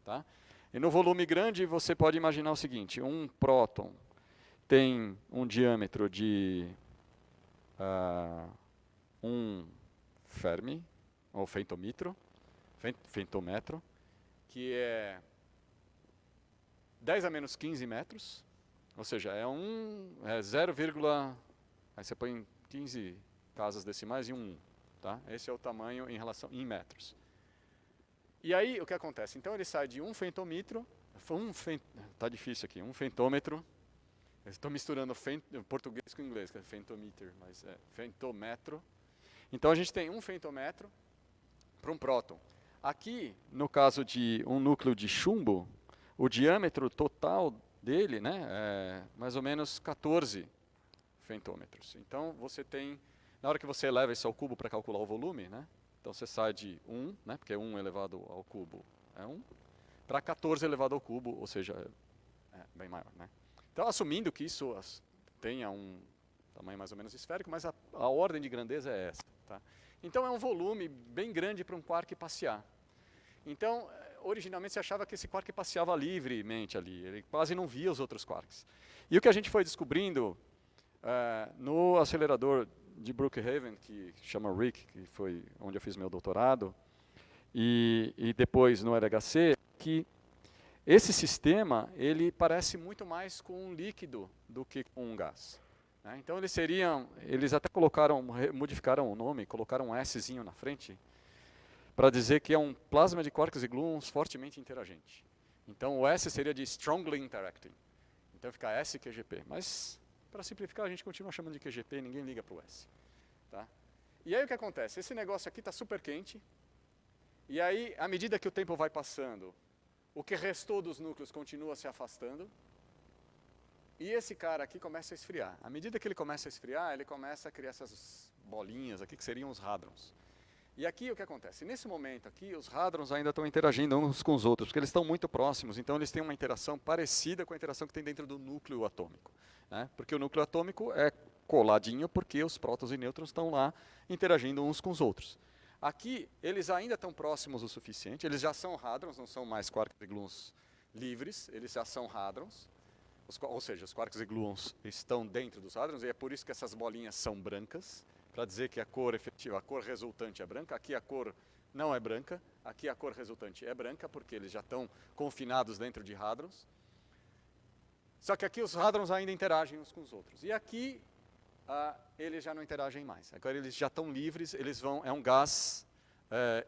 Tá? E no volume grande você pode imaginar o seguinte, um próton tem um diâmetro de 1 Fermi, ou femtómetro, que é 10 a menos 15 metros, ou seja, é 0, aí você põe 15 casas decimais e 1. Tá? Esse é o tamanho em metros. E aí, o que acontece? Então, ele sai de um femtómetro, tá difícil aqui, um femtômetro, eu estou misturando português com inglês, que é femtometer, mas é femtómetro. Então, a gente tem um femtómetro para um próton. Aqui, no caso de um núcleo de chumbo, o diâmetro total dele, né, é mais ou menos 14 femtômetros. Então, você tem, na hora que você eleva isso ao cubo para calcular o volume, né, então você sai de 1, né, porque 1 elevado ao cubo é 1, para 14 elevado ao cubo, ou seja, é bem maior. Né. Então, assumindo que isso tenha um tamanho mais ou menos esférico, mas a ordem de grandeza é essa. Tá. Então, é um volume bem grande para um quark passear. Então, originalmente se achava que esse quark passeava livremente ali, ele quase não via os outros quarks. E o que a gente foi descobrindo no acelerador de Brookhaven, que chama RHIC, que foi onde eu fiz meu doutorado, e depois no LHC, que esse sistema ele parece muito mais com um líquido do que com um gás. Né? Então eles até modificaram o nome, colocaram um Szinho na frente, para dizer que é um plasma de quarks e gluons fortemente interagente. Então o S seria de strongly interacting. Então fica SQGP. Mas, para simplificar, a gente continua chamando de QGP e ninguém liga para o S. Tá? E aí o que acontece? Esse negócio aqui está super quente. E aí, à medida que o tempo vai passando, o que restou dos núcleos continua se afastando. E esse cara aqui começa a esfriar. À medida que ele começa a esfriar, ele começa a criar essas bolinhas aqui, que seriam os hadrons. E aqui o que acontece? Nesse momento aqui, os hadrons ainda estão interagindo uns com os outros, porque eles estão muito próximos, então eles têm uma interação parecida com a interação que tem dentro do núcleo atômico. Né? Porque o núcleo atômico é coladinho porque os prótons e nêutrons estão lá interagindo uns com os outros. Aqui, eles ainda estão próximos o suficiente, eles já são hadrons, não são mais quarks e gluons livres, eles já são hadrons, ou seja, os quarks e gluons estão dentro dos hadrons, e é por isso que essas bolinhas são brancas, para dizer que a cor efetiva, a cor resultante é branca. Aqui a cor não é branca, aqui a cor resultante é branca, porque eles já estão confinados dentro de hadrons. Só que aqui os hadrons ainda interagem uns com os outros. E aqui eles já não interagem mais. Agora eles já estão livres, é um gás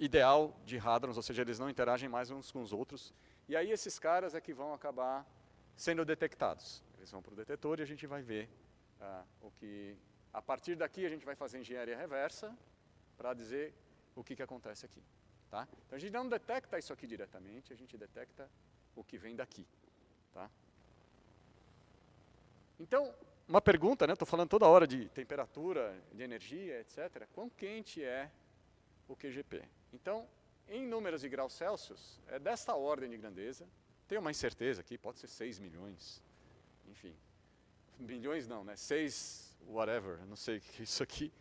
ideal de hadrons, ou seja, eles não interagem mais uns com os outros. E aí esses caras é que vão acabar sendo detectados. Eles vão para o detetor e a gente vai ver o que... A partir daqui a gente vai fazer engenharia reversa para dizer o que acontece aqui. Tá? Então a gente não detecta isso aqui diretamente, a gente detecta o que vem daqui. Tá? Então, uma pergunta, né? Estou falando toda hora de temperatura, de energia, etc. Quão quente é o QGP? Então, em números de graus Celsius, é desta ordem de grandeza. Tem uma incerteza aqui, pode ser 6 milhões. Enfim, milhões não, né? 6... whatever, não sei o que é isso aqui.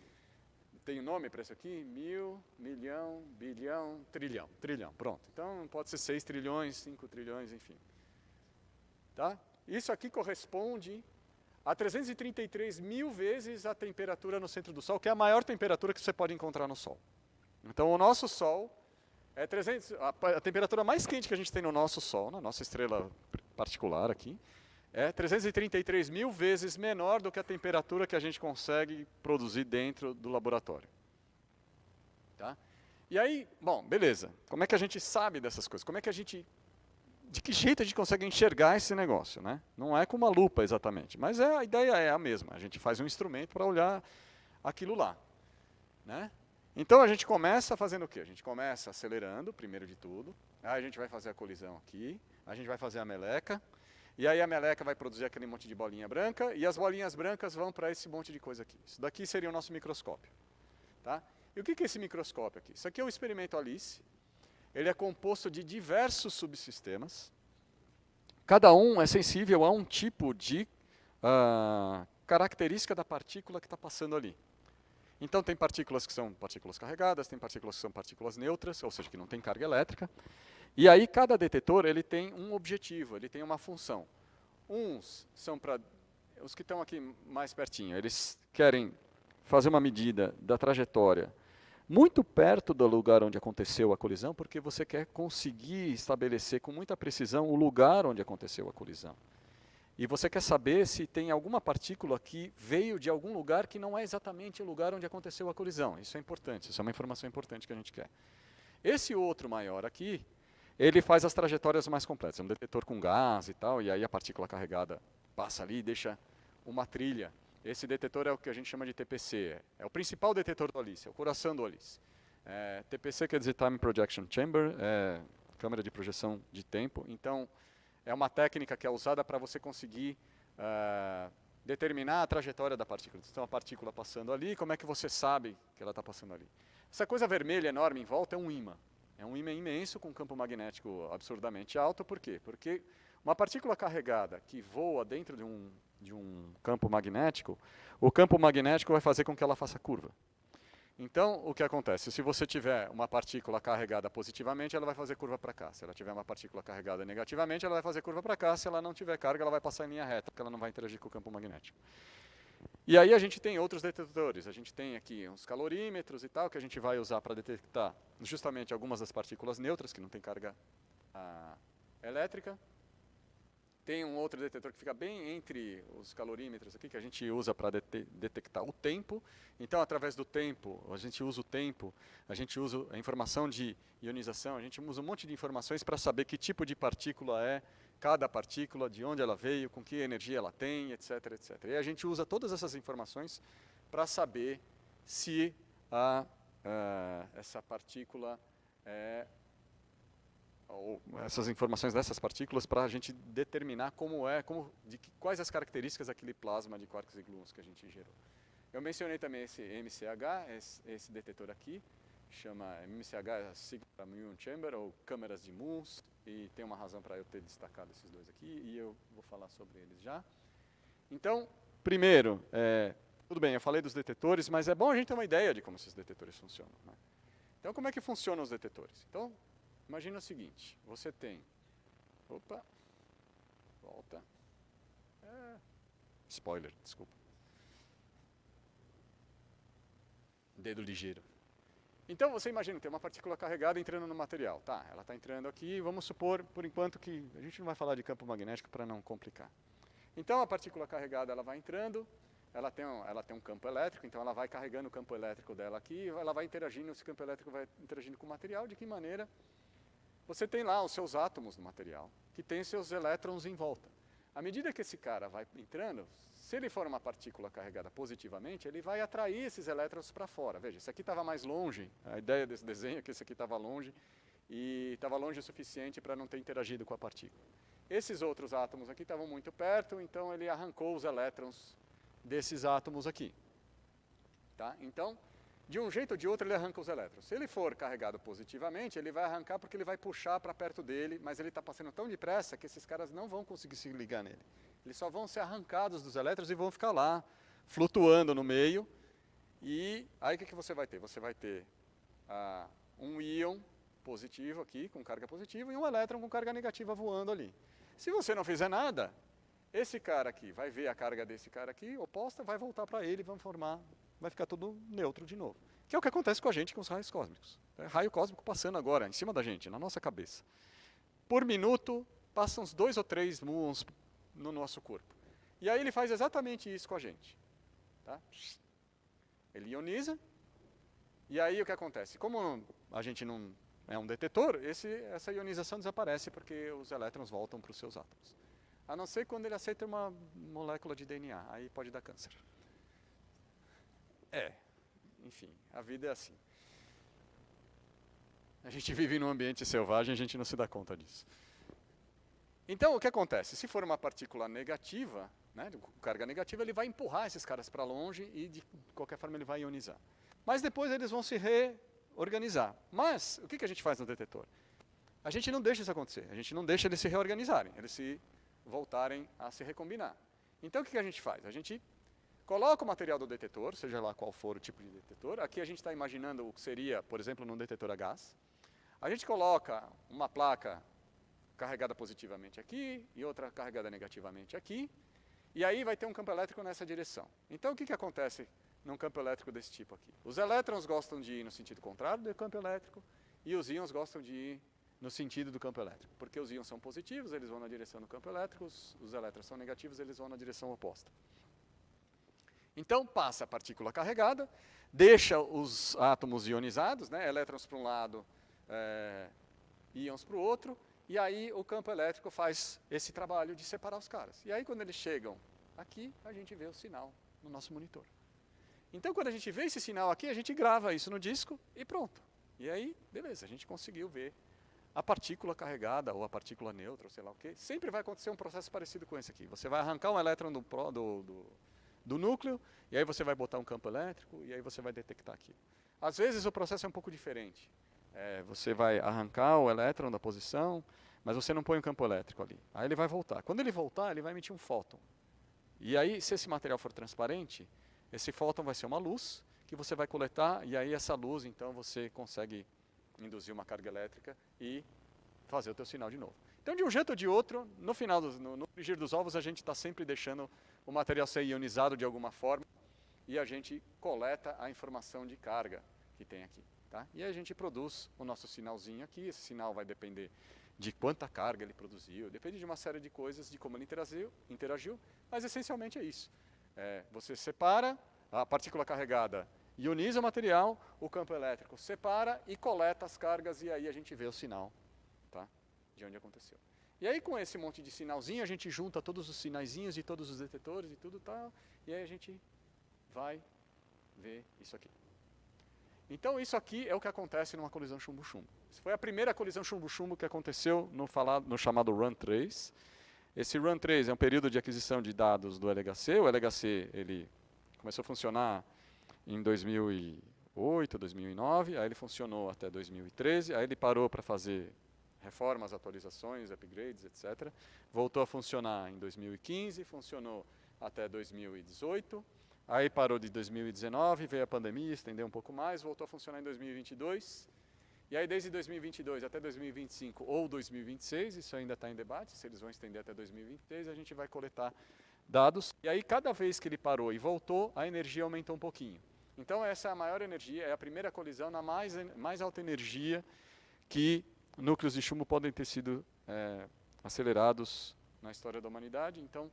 Tem nome para isso aqui? 1000, milhão, bilhão, trilhão. Trilhão, pronto. Então pode ser 6 trilhões, 5 trilhões, enfim. Tá? Isso aqui corresponde a 333 mil vezes a temperatura no centro do Sol, que é a maior temperatura que você pode encontrar no Sol. Então o nosso Sol é a temperatura mais quente que a gente tem no nosso Sol, na nossa estrela particular aqui, é 333 mil vezes menor do que a temperatura que a gente consegue produzir dentro do laboratório. Tá? E aí, bom, beleza. Como é que a gente sabe dessas coisas? De que jeito a gente consegue enxergar esse negócio? Né? Não é com uma lupa exatamente, mas a ideia é a mesma. A gente faz um instrumento para olhar aquilo lá. Né? Então a gente começa fazendo o quê? A gente começa acelerando, primeiro de tudo. Aí a gente vai fazer a colisão aqui, a gente vai fazer a meleca. E aí a meleca vai produzir aquele monte de bolinha branca, e as bolinhas brancas vão para esse monte de coisa aqui. Isso daqui seria o nosso microscópio. Tá? E o que é esse microscópio aqui? Isso aqui é o experimento Alice. Ele é composto de diversos subsistemas. Cada um é sensível a um tipo de característica da partícula que está passando ali. Então tem partículas que são partículas carregadas, tem partículas que são partículas neutras, ou seja, que não tem carga elétrica. E aí cada detetor ele tem um objetivo, ele tem uma função. Uns são para... Os que estão aqui mais pertinho, eles querem fazer uma medida da trajetória muito perto do lugar onde aconteceu a colisão, porque você quer conseguir estabelecer com muita precisão o lugar onde aconteceu a colisão. E você quer saber se tem alguma partícula que veio de algum lugar que não é exatamente o lugar onde aconteceu a colisão. Isso é importante, isso é uma informação importante que a gente quer. Esse outro maior aqui, ele faz as trajetórias mais completas. É um detetor com gás e tal, e aí a partícula carregada passa ali e deixa uma trilha. Esse detetor é o que a gente chama de TPC. É o principal detetor do Alice, é o coração do Alice. TPC quer dizer Time Projection Chamber, é câmera de projeção de tempo. Então, é uma técnica que é usada para você conseguir determinar a trajetória da partícula. Então, a partícula passando ali, como é que você sabe que ela está passando ali? Essa coisa vermelha enorme em volta é um ímã. É um ímã imenso com um campo magnético absurdamente alto. Por quê? Porque uma partícula carregada que voa dentro de um campo magnético, o campo magnético vai fazer com que ela faça curva. Então, o que acontece? Se você tiver uma partícula carregada positivamente, ela vai fazer curva para cá. Se ela tiver uma partícula carregada negativamente, ela vai fazer curva para cá. Se ela não tiver carga, ela vai passar em linha reta, porque ela não vai interagir com o campo magnético. E aí a gente tem outros detectores. A gente tem aqui uns calorímetros e tal, que a gente vai usar para detectar justamente algumas das partículas neutras, que não tem carga elétrica. Tem um outro detetor que fica bem entre os calorímetros aqui, que a gente usa para detectar o tempo. Então, através do tempo, a gente usa o tempo, a gente usa a informação de ionização, a gente usa um monte de informações para saber que tipo de partícula é cada partícula, de onde ela veio, com que energia ela tem, etc, etc. E a gente usa todas essas informações para saber se essa partícula ou essas informações dessas partículas para a gente determinar quais as características daquele plasma de quarks e gluons que a gente gerou. Eu mencionei também esse MCH, esse detetor aqui, chama MCH Sigma Muon Chamber, ou câmeras de muons, e tem uma razão para eu ter destacado esses dois aqui, e eu vou falar sobre eles já. Então, primeiro, tudo bem, eu falei dos detetores, mas é bom a gente ter uma ideia de como esses detetores funcionam, né? Então, como é que funcionam os detetores? Então, imagina o seguinte, você tem, volta, spoiler, desculpa, dedo ligeiro. Então você imagina, tem uma partícula carregada entrando no material, tá, ela está entrando aqui, vamos supor, por enquanto que, a gente não vai falar de campo magnético para não complicar. Então a partícula carregada, ela vai entrando, ela tem um campo elétrico, então ela vai carregando o campo elétrico dela aqui, ela vai interagindo, esse campo elétrico vai interagindo com o material, de que maneira? Você tem lá os seus átomos no material, que tem seus elétrons em volta. À medida que esse cara vai entrando, se ele for uma partícula carregada positivamente, ele vai atrair esses elétrons para fora. Veja, esse aqui estava mais longe, a ideia desse desenho é que esse aqui estava longe, e estava longe o suficiente para não ter interagido com a partícula. Esses outros átomos aqui estavam muito perto, então ele arrancou os elétrons desses átomos aqui. Tá? Então, de um jeito ou de outro, ele arranca os elétrons. Se ele for carregado positivamente, ele vai arrancar porque ele vai puxar para perto dele, mas ele está passando tão depressa que esses caras não vão conseguir se ligar nele. Eles só vão ser arrancados dos elétrons e vão ficar lá, flutuando no meio. E aí o que você vai ter? Você vai ter um íon positivo aqui, com carga positiva, e um elétron com carga negativa voando ali. Se você não fizer nada, esse cara aqui vai ver a carga desse cara aqui, oposta, vai voltar para ele e vai ficar tudo neutro de novo. Que é o que acontece com a gente com os raios cósmicos. É raio cósmico passando agora, em cima da gente, na nossa cabeça. Por minuto, passam uns 2 ou 3 muons no nosso corpo. E aí ele faz exatamente isso com a gente. Tá? Ele ioniza, e aí o que acontece? Como a gente não é um detetor, essa ionização desaparece porque os elétrons voltam para os seus átomos. A não ser quando ele aceita uma molécula de DNA, aí pode dar câncer. Enfim, a vida é assim. A gente vive num ambiente selvagem, a gente não se dá conta disso. Então, o que acontece? Se for uma partícula negativa, né, com carga negativa, ele vai empurrar esses caras para longe e, de qualquer forma, ele vai ionizar. Mas depois eles vão se reorganizar. Mas, o que a gente faz no detetor? A gente não deixa isso acontecer, a gente não deixa eles se reorganizarem, eles se voltarem a se recombinar. Então, o que a gente faz? A gente coloca o material do detetor, seja lá qual for o tipo de detetor. Aqui a gente está imaginando o que seria, por exemplo, num detetor a gás. A gente coloca uma placa carregada positivamente aqui e outra carregada negativamente aqui. E aí vai ter um campo elétrico nessa direção. Então o que acontece num campo elétrico desse tipo aqui? Os elétrons gostam de ir no sentido contrário do campo elétrico e os íons gostam de ir no sentido do campo elétrico. Porque os íons são positivos, eles vão na direção do campo elétrico, os elétrons são negativos, eles vão na direção oposta. Então passa a partícula carregada, deixa os átomos ionizados, né, elétrons para um lado, íons para o outro, e aí o campo elétrico faz esse trabalho de separar os caras. E aí quando eles chegam aqui, a gente vê o sinal no nosso monitor. Então quando a gente vê esse sinal aqui, a gente grava isso no disco e pronto. E aí, beleza, a gente conseguiu ver a partícula carregada ou a partícula neutra, ou sei lá o quê. Sempre vai acontecer um processo parecido com esse aqui. Você vai arrancar um elétron do núcleo, e aí você vai botar um campo elétrico, e aí você vai detectar aquilo. Às vezes o processo é um pouco diferente. Você vai arrancar o elétron da posição, mas você não põe um campo elétrico ali. Aí ele vai voltar. Quando ele voltar, ele vai emitir um fóton. E aí, se esse material for transparente, esse fóton vai ser uma luz, que você vai coletar, e aí essa luz, então, você consegue induzir uma carga elétrica e fazer o teu sinal de novo. Então, de um jeito ou de outro, no final, no frigir dos ovos, a gente está sempre deixando o material ser ionizado de alguma forma e a gente coleta a informação de carga que tem aqui. Tá? E aí a gente produz o nosso sinalzinho aqui, esse sinal vai depender de quanta carga ele produziu, depende de uma série de coisas, de como ele interagiu, mas essencialmente é isso. Você separa a partícula carregada, ioniza o material, o campo elétrico separa e coleta as cargas, e aí a gente vê o sinal, tá? De onde aconteceu. E aí com esse monte de sinalzinho, a gente junta todos os sinaizinhos e todos os detetores e tudo tal, e aí a gente vai ver isso aqui. Então isso aqui é o que acontece numa colisão chumbo-chumbo. Essa foi a primeira colisão chumbo-chumbo que aconteceu no chamado Run 3. Esse Run 3 é um período de aquisição de dados do LHC. O LHC ele começou a funcionar em 2008, 2009, aí ele funcionou até 2013, aí ele parou para fazer reformas, atualizações, upgrades, etc. Voltou a funcionar em 2015, funcionou até 2018. Aí parou de 2019, veio a pandemia, estendeu um pouco mais, voltou a funcionar em 2022. E aí desde 2022 até 2025 ou 2026, isso ainda está em debate, se eles vão estender até 2026, a gente vai coletar dados. E aí cada vez que ele parou e voltou, a energia aumentou um pouquinho. Então essa é a maior energia, é a primeira colisão na mais alta energia que núcleos de chumbo podem ter sido acelerados na história da humanidade. Então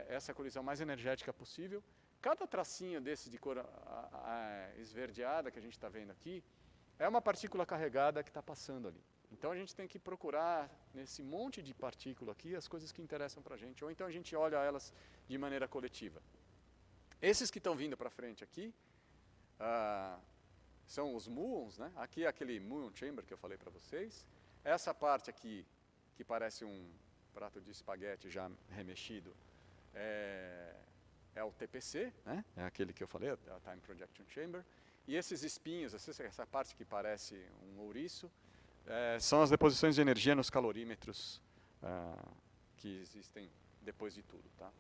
essa é a colisão mais energética possível. Cada tracinho desse de cor esverdeada que a gente está vendo aqui é uma partícula carregada que está passando ali. Então a gente tem que procurar nesse monte de partícula aqui as coisas que interessam para a gente, ou então a gente olha elas de maneira coletiva. Esses que estão vindo para frente aqui são os muons, né? Aqui é aquele muon chamber que eu falei para vocês. Essa parte aqui, que parece um prato de espaguete já remexido, é o TPC, né? É aquele que eu falei, a Time Projection Chamber. E esses espinhos, essa parte que parece um ouriço, são as deposições de energia nos calorímetros que existem depois de tudo. Tá?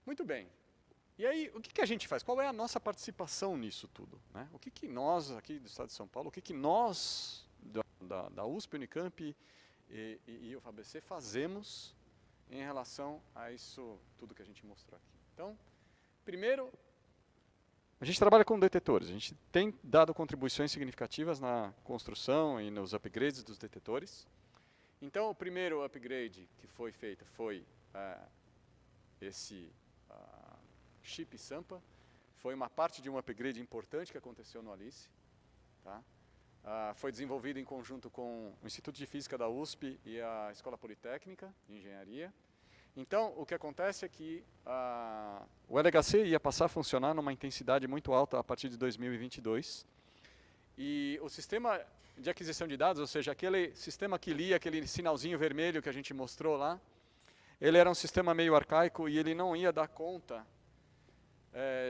Muito bem. E aí, o que a gente faz? Qual é a nossa participação nisso tudo? Né? O que nós, aqui do Estado de São Paulo, o que nós, da USP, Unicamp e UFABC, fazemos em relação a isso tudo que a gente mostrou aqui? Então, primeiro, a gente trabalha com detetores. A gente tem dado contribuições significativas na construção e nos upgrades dos detetores. Então, o primeiro upgrade que foi feito foi esse chip Sampa. Foi uma parte de um upgrade importante que aconteceu no ALICE. Tá? Foi desenvolvido em conjunto com o Instituto de Física da USP e a Escola Politécnica de Engenharia. Então, o que acontece é que o LHC ia passar a funcionar numa intensidade muito alta a partir de 2022. E o sistema de aquisição de dados, ou seja, aquele sistema que lia aquele sinalzinho vermelho que a gente mostrou lá, ele era um sistema meio arcaico e ele não ia dar conta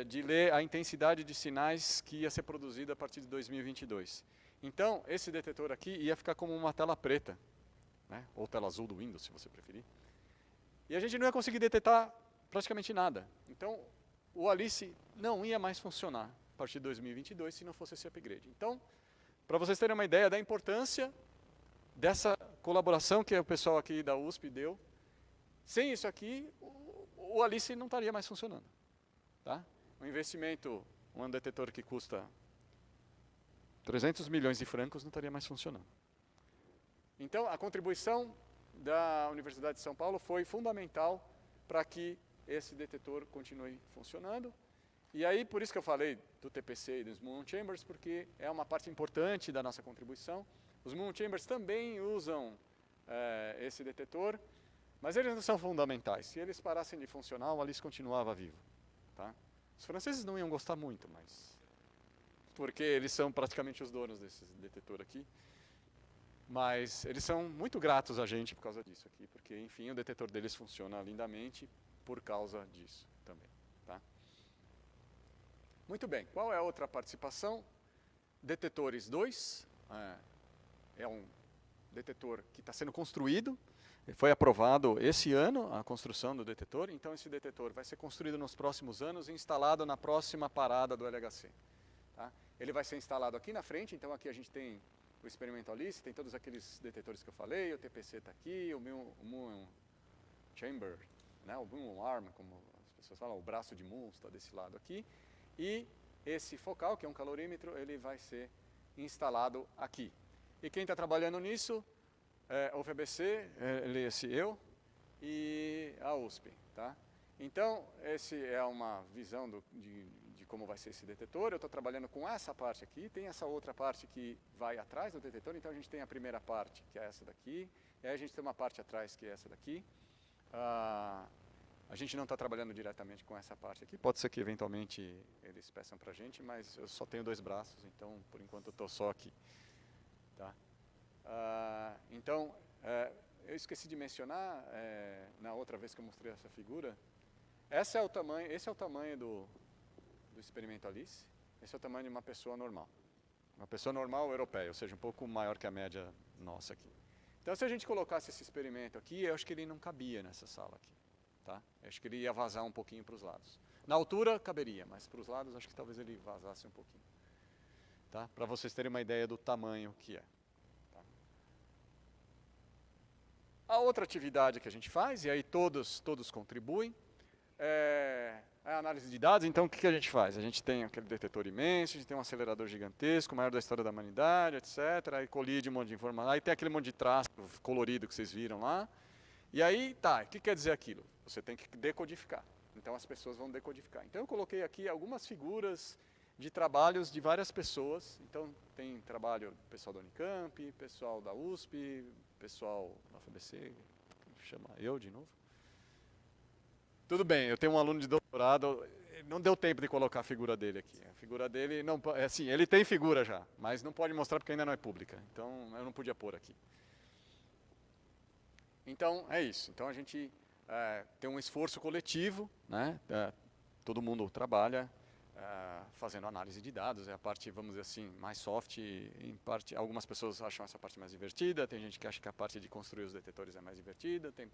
de ler a intensidade de sinais que ia ser produzida a partir de 2022. Então, esse detetor aqui ia ficar como uma tela preta, né? Ou tela azul do Windows, se você preferir. E a gente não ia conseguir detectar praticamente nada. Então, o ALICE não ia mais funcionar a partir de 2022 se não fosse esse upgrade. Então, para vocês terem uma ideia da importância dessa colaboração que o pessoal aqui da USP deu, sem isso aqui, o ALICE não estaria mais funcionando. Tá? Um investimento, um detetor que custa 300 milhões de francos não estaria mais funcionando. Então, a contribuição da Universidade de São Paulo foi fundamental para que esse detetor continue funcionando. E aí, por isso que eu falei do TPC e dos Muon Chambers, porque é uma parte importante da nossa contribuição. Os Muon Chambers também usam esse detetor, mas eles não são fundamentais. Se eles parassem de funcionar, o ALICE continuava vivo. Tá? Os franceses não iam gostar muito, mas porque eles são praticamente os donos desse detetor aqui. Mas eles são muito gratos a gente por causa disso aqui, porque, enfim, o detetor deles funciona lindamente por causa disso também. Tá? Muito bem, qual é a outra participação? Detetores 2, é um detetor que está sendo construído. Foi aprovado esse ano a construção do detetor, então esse detetor vai ser construído nos próximos anos e instalado na próxima parada do LHC. Tá? Ele vai ser instalado aqui na frente, então aqui a gente tem o experimento Alice, tem todos aqueles detetores que eu falei, o TPC está aqui, o Moon Chamber, né, o Moon Arm, como as pessoas falam, o braço de Moon está desse lado aqui, e esse focal, que é um calorímetro, ele vai ser instalado aqui. E quem está trabalhando nisso é o UFABC, eu e a USP. Tá? Então, essa é uma visão de como vai ser esse detetor. Eu estou trabalhando com essa parte aqui, tem essa outra parte que vai atrás do detetor, então a gente tem a primeira parte, que é essa daqui, e aí a gente tem uma parte atrás, que é essa daqui. A gente não está trabalhando diretamente com essa parte aqui, pode ser que eventualmente eles peçam para a gente, mas eu só tenho 2 braços, então por enquanto eu estou só aqui. Tá? Então, eu esqueci de mencionar, na outra vez que eu mostrei essa figura, esse é o tamanho do experimento Alice, esse é o tamanho de uma pessoa normal. Uma pessoa normal europeia, ou seja, um pouco maior que a média nossa aqui. Então, se a gente colocasse esse experimento aqui, eu acho que ele não cabia nessa sala aqui. Tá? Eu acho que ele ia vazar um pouquinho para os lados. Na altura, caberia, mas para os lados, acho que talvez ele vazasse um pouquinho. Tá? Para vocês terem uma ideia do tamanho que é. A outra atividade que a gente faz, e aí todos contribuem, é a análise de dados. Então, o que a gente faz? A gente tem aquele detetor imenso, a gente tem um acelerador gigantesco, maior da história da humanidade, etc. Aí colide um monte de informação, aí tem aquele monte de traço colorido que vocês viram lá. E aí, tá, o que quer dizer aquilo? Você tem que decodificar. Então, as pessoas vão decodificar. Então, eu coloquei aqui algumas figuras de trabalhos de várias pessoas. Então, tem trabalho do pessoal da Unicamp, pessoal da USP, pessoal da UFABC, chama eu de novo. Tudo bem, eu tenho um aluno de doutorado, não deu tempo de colocar a figura dele aqui. A figura dele, não, assim, ele tem figura já, mas não pode mostrar porque ainda não é pública. Então, eu não podia pôr aqui. Então, é isso. Então, a gente tem um esforço coletivo, né? Todo mundo trabalha fazendo análise de dados, é a parte, vamos dizer assim, mais soft. Em parte, algumas pessoas acham essa parte mais divertida, tem gente que acha que a parte de construir os detetores é mais divertida, tem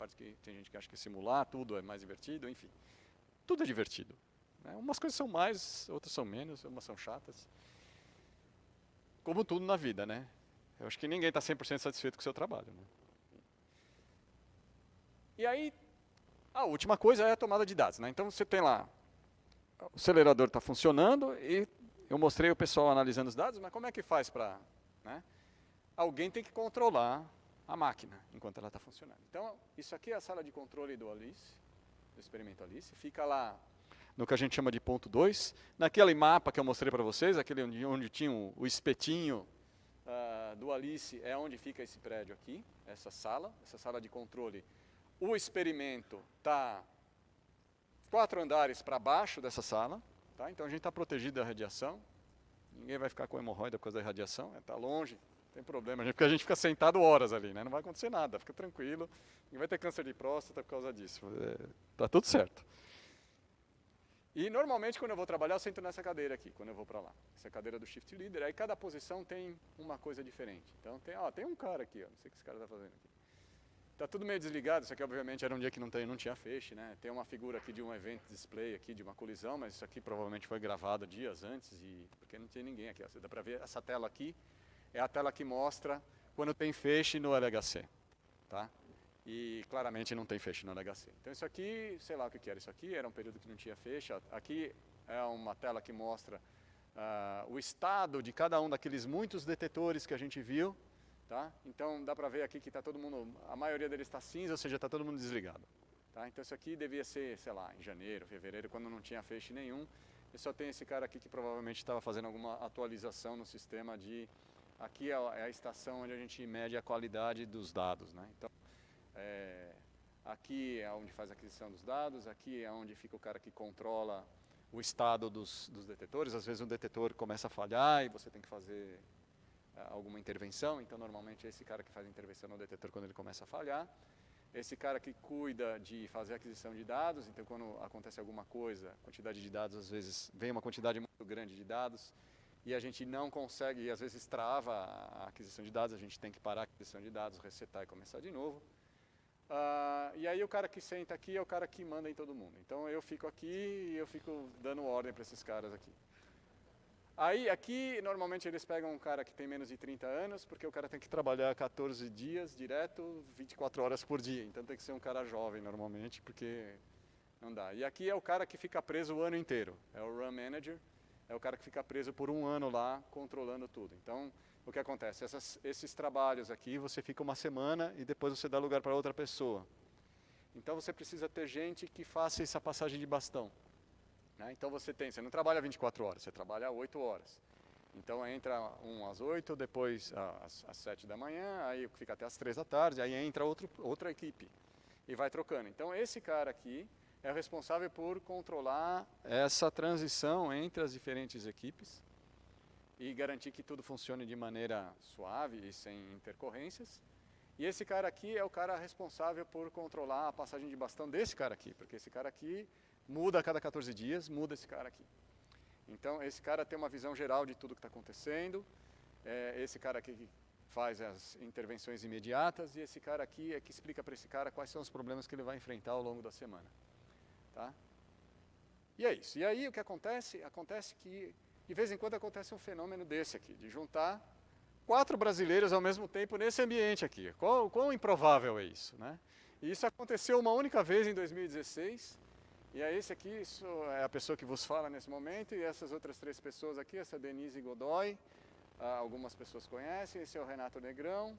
gente que acha que simular tudo é mais divertido, enfim. Tudo é divertido. Né? Umas coisas são mais, outras são menos, umas são chatas. Como tudo na vida, né? Eu acho que ninguém está 100% satisfeito com o seu trabalho. Né? E aí, a última coisa é a tomada de dados. Né? Então, você tem lá, o acelerador está funcionando e eu mostrei o pessoal analisando os dados, mas como é que faz para... Né? Alguém tem que controlar a máquina enquanto ela está funcionando. Então, isso aqui é a sala de controle do Alice, do experimento Alice, fica lá no que a gente chama de ponto 2, naquele mapa que eu mostrei para vocês, aquele onde tinha o espetinho do Alice, é onde fica esse prédio aqui, essa sala de controle. O experimento está 4 andares para baixo dessa sala, tá? Então a gente está protegido da radiação, ninguém vai ficar com hemorroida por causa da radiação, está longe, não tem problema, porque a gente fica sentado horas ali, né? Não vai acontecer nada, fica tranquilo, ninguém vai ter câncer de próstata por causa disso, está tudo certo. E normalmente quando eu vou trabalhar eu sento nessa cadeira aqui, quando eu vou para lá, essa cadeira do Shift Leader, aí cada posição tem uma coisa diferente. Então tem um cara aqui, ó, não sei o que esse cara está fazendo aqui. Está tudo meio desligado, isso aqui obviamente era um dia que não tinha feixe, né? Tem uma figura aqui de um event display aqui, de uma colisão, mas isso aqui provavelmente foi gravado dias antes, porque não tinha ninguém aqui. Ó. Você dá para ver, essa tela aqui é a tela que mostra quando tem feixe no LHC, tá? E claramente não tem feixe no LHC. Então isso aqui, sei lá o que era isso aqui, era um período que não tinha feixe. Aqui é uma tela que mostra o estado de cada um daqueles muitos detetores que a gente viu. Tá? Então dá para ver aqui que está todo mundo, a maioria deles está cinza, ou seja, está todo mundo desligado. Tá? Então isso aqui devia ser, sei lá, em janeiro, fevereiro, quando não tinha feixe nenhum. E só tem esse cara aqui que provavelmente estava fazendo alguma atualização no sistema de... Aqui é a estação onde a gente mede a qualidade dos dados. Né? Então, aqui é onde faz a aquisição dos dados, aqui é onde fica o cara que controla o estado dos detetores. Às vezes o detetor começa a falhar e você tem que fazer... alguma intervenção, então normalmente é esse cara que faz a intervenção no detetor quando ele começa a falhar. Esse cara que cuida de fazer a aquisição de dados, então quando acontece alguma coisa, a quantidade de dados, às vezes vem uma quantidade muito grande de dados e a gente não consegue, e às vezes trava a aquisição de dados, a gente tem que parar a aquisição de dados, resetar e começar de novo. E aí o cara que senta aqui é o cara que manda em todo mundo. Então eu fico aqui e eu fico dando ordem para esses caras aqui. Aí aqui normalmente eles pegam um cara que tem menos de 30 anos, porque o cara tem que trabalhar 14 dias direto, 24 horas por dia. Então tem que ser um cara jovem normalmente, porque não dá. E aqui é o cara que fica preso o ano inteiro. É o Run Manager, é o cara que fica preso por um ano lá, controlando tudo. Então o que acontece? Esses trabalhos aqui, você fica uma semana e depois você dá lugar para outra pessoa. Então você precisa ter gente que faça essa passagem de bastão. Então você não trabalha 24 horas, você trabalha 8 horas. Então entra um às 8, depois às 7 da manhã, aí fica até às 3 da tarde, aí entra outra equipe e vai trocando. Então esse cara aqui é o responsável por controlar essa transição entre as diferentes equipes e garantir que tudo funcione de maneira suave e sem intercorrências. E esse cara aqui é o cara responsável por controlar a passagem de bastão desse cara aqui, porque esse cara aqui muda a cada 14 dias, muda esse cara aqui. Então, esse cara tem uma visão geral de tudo que está acontecendo, esse cara aqui faz as intervenções imediatas, e esse cara aqui é que explica para esse cara quais são os problemas que ele vai enfrentar ao longo da semana. Tá? E é isso. E aí o que acontece? Acontece que, de vez em quando, acontece um fenômeno desse aqui, de juntar 4 brasileiros ao mesmo tempo nesse ambiente aqui. Quão improvável é isso, né? E isso aconteceu uma única vez em 2016, e é esse aqui, isso é a pessoa que vos fala nesse momento, e essas outras 3 pessoas aqui, essa Denise Godoy, algumas pessoas conhecem, esse é o Renato Negrão,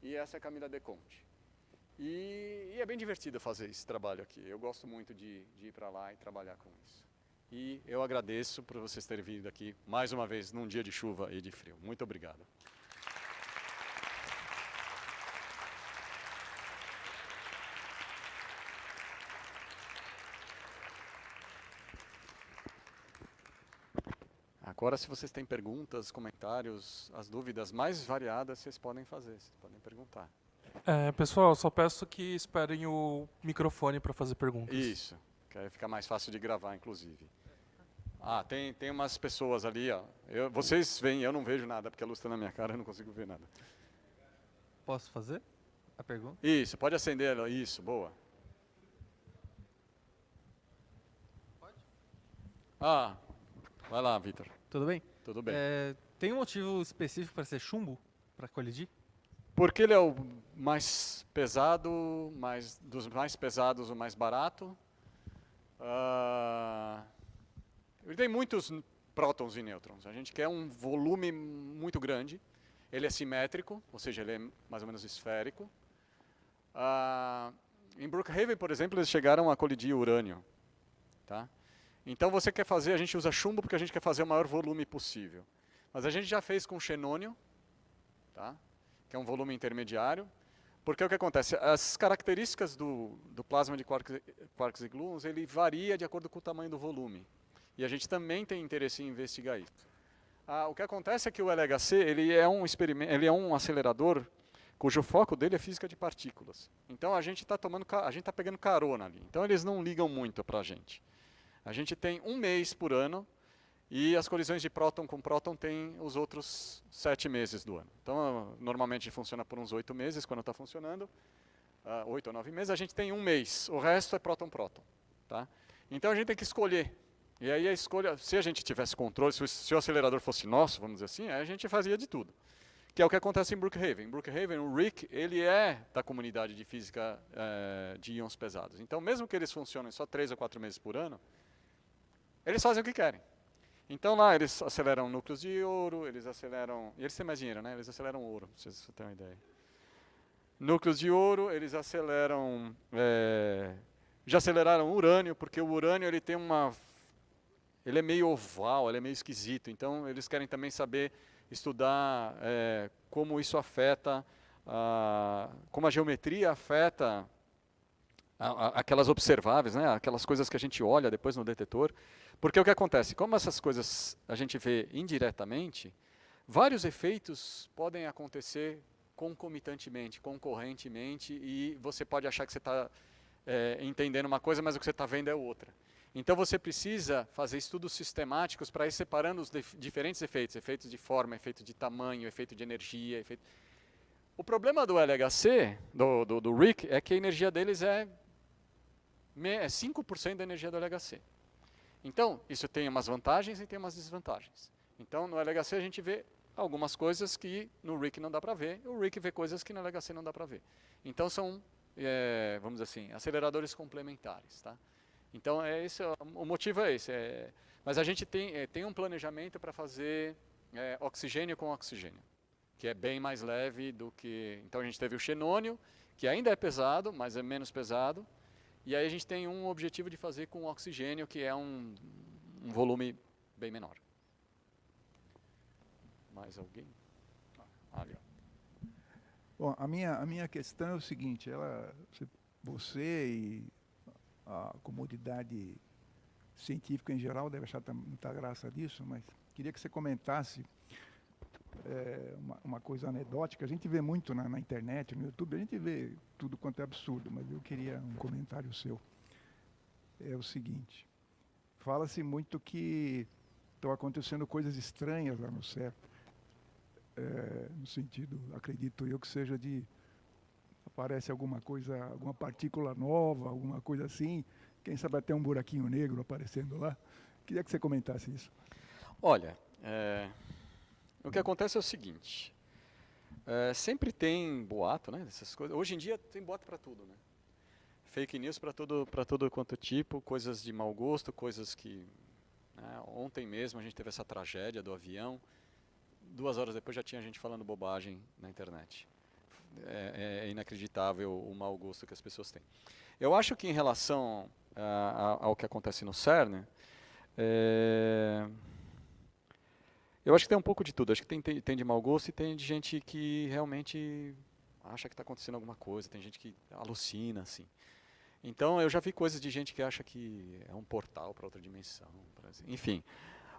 e essa é a Camila Deconte. E é bem divertido fazer esse trabalho aqui, eu gosto muito de ir para lá e trabalhar com isso. E eu agradeço por vocês terem vindo aqui, mais uma vez, num dia de chuva e de frio. Muito obrigado. Agora, se vocês têm perguntas, comentários, as dúvidas mais variadas, vocês podem fazer, vocês podem perguntar. Pessoal, só peço que esperem o microfone para fazer perguntas. Isso, que aí fica mais fácil de gravar, inclusive. Tem umas pessoas ali, ó. Vocês veem, eu não vejo nada, porque a luz está na minha cara, eu não consigo ver nada. Posso fazer a pergunta? Isso, pode acender ela, isso, boa. Pode? Vai lá, Vitor. Tudo bem? Tudo bem. Tem um motivo específico para ser chumbo? Para colidir? Porque ele é o mais pesado, dos mais pesados o mais barato. Ele tem muitos prótons e nêutrons. A gente quer um volume muito grande. Ele é simétrico, ou seja, ele é mais ou menos esférico. Em Brookhaven, por exemplo, eles chegaram a colidir urânio. Tá? Então você quer fazer, a gente usa chumbo porque a gente quer fazer o maior volume possível. Mas a gente já fez com xenônio, tá? Que é um volume intermediário. Porque o que acontece? As características do plasma de quarks e gluons, ele varia de acordo com o tamanho do volume. E a gente também tem interesse em investigar isso. O que acontece é que o LHC, ele é um acelerador cujo foco dele é física de partículas. Então a gente está pegando carona ali. Então eles não ligam muito para a gente. A gente tem 1 mês por ano e as colisões de próton com próton tem os outros 7 meses do ano. Então normalmente funciona por uns 8 meses quando está funcionando. 8 ou 9 meses, a gente tem 1 mês. O resto é próton-próton. Tá? Então a gente tem que escolher. E aí a escolha, se a gente tivesse controle, se o acelerador fosse nosso, vamos dizer assim, aí a gente fazia de tudo. Que é o que acontece em Brookhaven. Em Brookhaven, o Rick, ele é da comunidade de física de íons pesados. Então, mesmo que eles funcionem só 3 ou 4 meses por ano, eles fazem o que querem. Então, lá, eles aceleram núcleos de ouro, eles aceleram... E eles têm mais dinheiro, né? Eles aceleram ouro, pra vocês terem uma ideia. Núcleos de ouro, eles aceleram... já aceleraram urânio, porque o urânio, ele tem uma... Ele é meio oval, ele é meio esquisito. Então, eles querem também saber, estudar como isso afeta, como a geometria afeta aquelas observáveis, né? Aquelas coisas que a gente olha depois no detetor. Porque o que acontece? Como essas coisas a gente vê indiretamente, vários efeitos podem acontecer concomitantemente, concorrentemente, e você pode achar que você está entendendo uma coisa, mas o que você está vendo é outra. Então você precisa fazer estudos sistemáticos para ir separando os diferentes efeitos, efeitos de forma, efeito de tamanho, efeito de energia, O problema do LHC, do RIC, é que a energia deles é 5% da energia do LHC. Então, isso tem umas vantagens e tem umas desvantagens. Então, no LHC a gente vê algumas coisas que no RIC não dá para ver, e o RIC vê coisas que no LHC não dá para ver. Então, são, vamos dizer assim, aceleradores complementares. Tá? Então, o motivo é esse. Mas a gente tem um planejamento para fazer oxigênio com oxigênio, que é bem mais leve do que... Então, a gente teve o xenônio, que ainda é pesado, mas é menos pesado. E aí a gente tem um objetivo de fazer com oxigênio, que é um volume bem menor. Mais alguém? Ali. Bom, a minha questão é o seguinte, você e a comunidade científica em geral deve achar muita graça disso, mas queria que você comentasse uma coisa anedótica. A gente vê muito na internet, no YouTube, a gente vê tudo quanto é absurdo, mas eu queria um comentário seu. É o seguinte, fala-se muito que estão acontecendo coisas estranhas lá no céu, no sentido, acredito eu, que seja aparece alguma coisa, alguma partícula nova, alguma coisa assim, quem sabe até um buraquinho negro aparecendo lá. Queria que você comentasse isso. Olha, o que acontece é o seguinte, sempre tem boato, né, dessas coisas. Hoje em dia tem boato para tudo, né? Fake news para todo quanto tipo, coisas de mau gosto, coisas que... Né, ontem mesmo a gente teve essa tragédia do avião, 2 horas depois já tinha gente falando bobagem na internet. É inacreditável o mau gosto que as pessoas têm. Eu acho que em relação ao que acontece no CERN, eu acho que tem um pouco de tudo. Acho que tem de mau gosto e tem de gente que realmente acha que está acontecendo alguma coisa. Tem gente que alucina, assim. Então, eu já vi coisas de gente que acha que é um portal para outra dimensão. Enfim.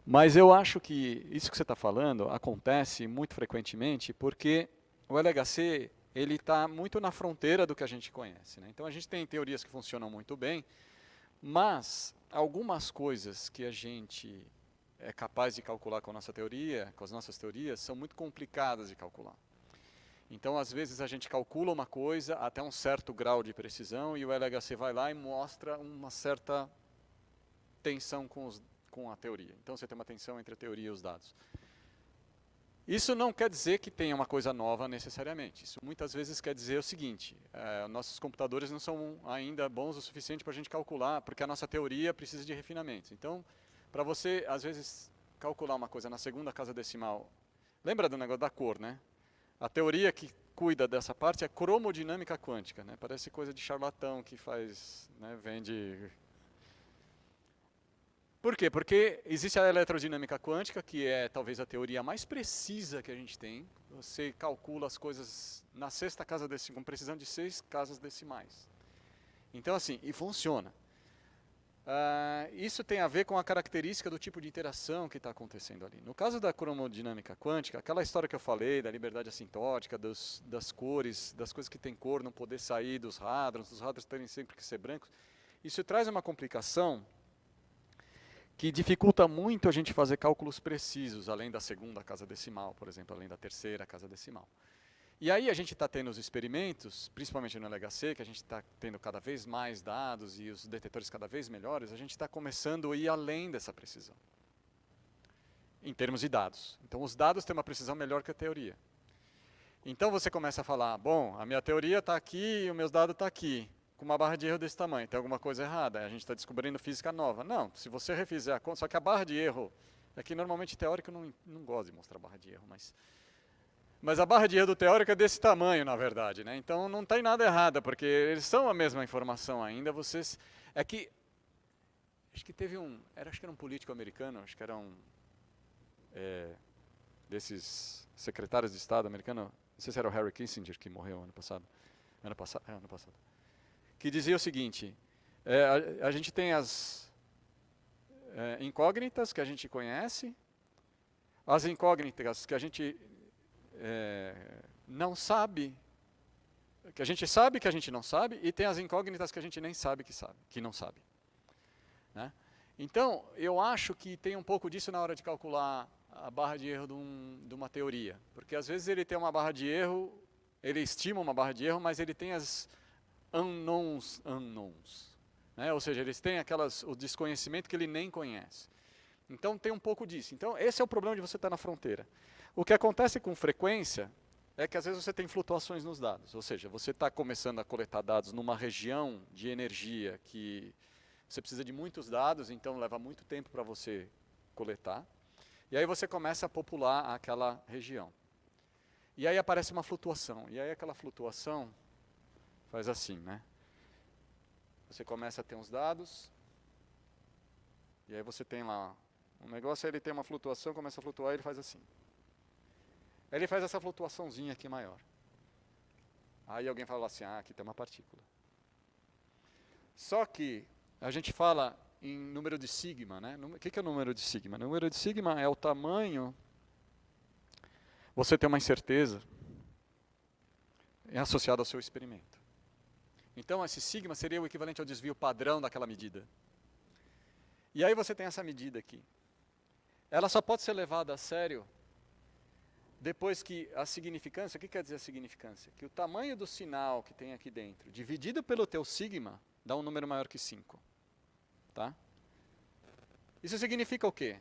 Mas eu acho que isso que você está falando acontece muito frequentemente porque o LHC ele está muito na fronteira do que a gente conhece. Né? Então, a gente tem teorias que funcionam muito bem, mas algumas coisas que a gente é capaz de calcular com a nossa teoria, com as nossas teorias, são muito complicadas de calcular. Então, às vezes, a gente calcula uma coisa até um certo grau de precisão e o LHC vai lá e mostra uma certa tensão com a teoria. Então, você tem uma tensão entre a teoria e os dados. Isso não quer dizer que tenha uma coisa nova necessariamente. Isso muitas vezes quer dizer o seguinte, nossos computadores não são ainda bons o suficiente para a gente calcular, porque a nossa teoria precisa de refinamentos. Então, para você, às vezes, calcular uma coisa na segunda casa decimal, lembra do negócio da cor, né? A teoria que cuida dessa parte é cromodinâmica quântica, né? Parece coisa de charlatão que faz, né, vende... Por quê? Porque existe a eletrodinâmica quântica, que é talvez a teoria mais precisa que a gente tem. Você calcula as coisas na 6ª casa decimal, com precisão de 6 casas decimais. Então, assim, e funciona. Isso tem a ver com a característica do tipo de interação que está acontecendo ali. No caso da cromodinâmica quântica, aquela história que eu falei da liberdade assintótica, das cores, das coisas que têm cor não poder sair dos hadrons, os hadrons terem sempre que ser brancos, isso traz uma complicação que dificulta muito a gente fazer cálculos precisos, além da 2ª casa decimal, por exemplo, além da 3ª casa decimal. E aí a gente está tendo os experimentos, principalmente no LHC, que a gente está tendo cada vez mais dados e os detetores cada vez melhores, a gente está começando a ir além dessa precisão, em termos de dados. Então os dados têm uma precisão melhor que a teoria. Então você começa a falar, bom, a minha teoria está aqui e os meus dados estão aqui, com uma barra de erro desse tamanho, tem alguma coisa errada, a gente está descobrindo física nova. Não, se você refizer a conta, só que a barra de erro, é que normalmente teórico não gosta de mostrar barra de erro, mas a barra de erro do teórico é desse tamanho, na verdade, né? Então não tem nada errado, porque eles são a mesma informação ainda. É que acho que teve acho que era um político americano, acho que era desses secretários de Estado americano, não sei se era o Harry Kissinger que morreu ano passado, que dizia o seguinte: a gente tem as incógnitas que a gente conhece, as incógnitas que a gente não sabe, que a gente sabe que a gente não sabe, e tem as incógnitas que a gente nem sabe que não sabe. Né? Então, eu acho que tem um pouco disso na hora de calcular a barra de erro de uma teoria, porque às vezes ele tem uma barra de erro ele estima uma barra de erro, mas ele tem as unknowns, né? Ou seja, eles têm o desconhecimento que ele nem conhece. Então tem um pouco disso. Então esse é o problema de você estar na fronteira. O que acontece com frequência é que às vezes você tem flutuações nos dados, ou seja, você está começando a coletar dados numa região de energia que você precisa de muitos dados, então leva muito tempo para você coletar, e aí você começa a popular aquela região. E aí aparece uma flutuação, e aí aquela flutuação faz assim, né? Você começa a ter uns dados, e aí você tem lá um negócio, aí ele tem uma flutuação, começa a flutuar, e ele faz assim. Aí ele faz essa flutuaçãozinha aqui maior. Aí alguém fala assim, aqui tem uma partícula. Só que a gente fala em número de sigma, né? O que é o número de sigma? O número de sigma é o tamanho, você tem uma incerteza, é associado ao seu experimento. Então esse sigma seria o equivalente ao desvio padrão daquela medida. E aí você tem essa medida aqui. Ela só pode ser levada a sério depois que a significância, o que quer dizer a significância? Que o tamanho do sinal que tem aqui dentro, dividido pelo teu sigma, dá um número maior que 5. Tá? Isso significa o quê?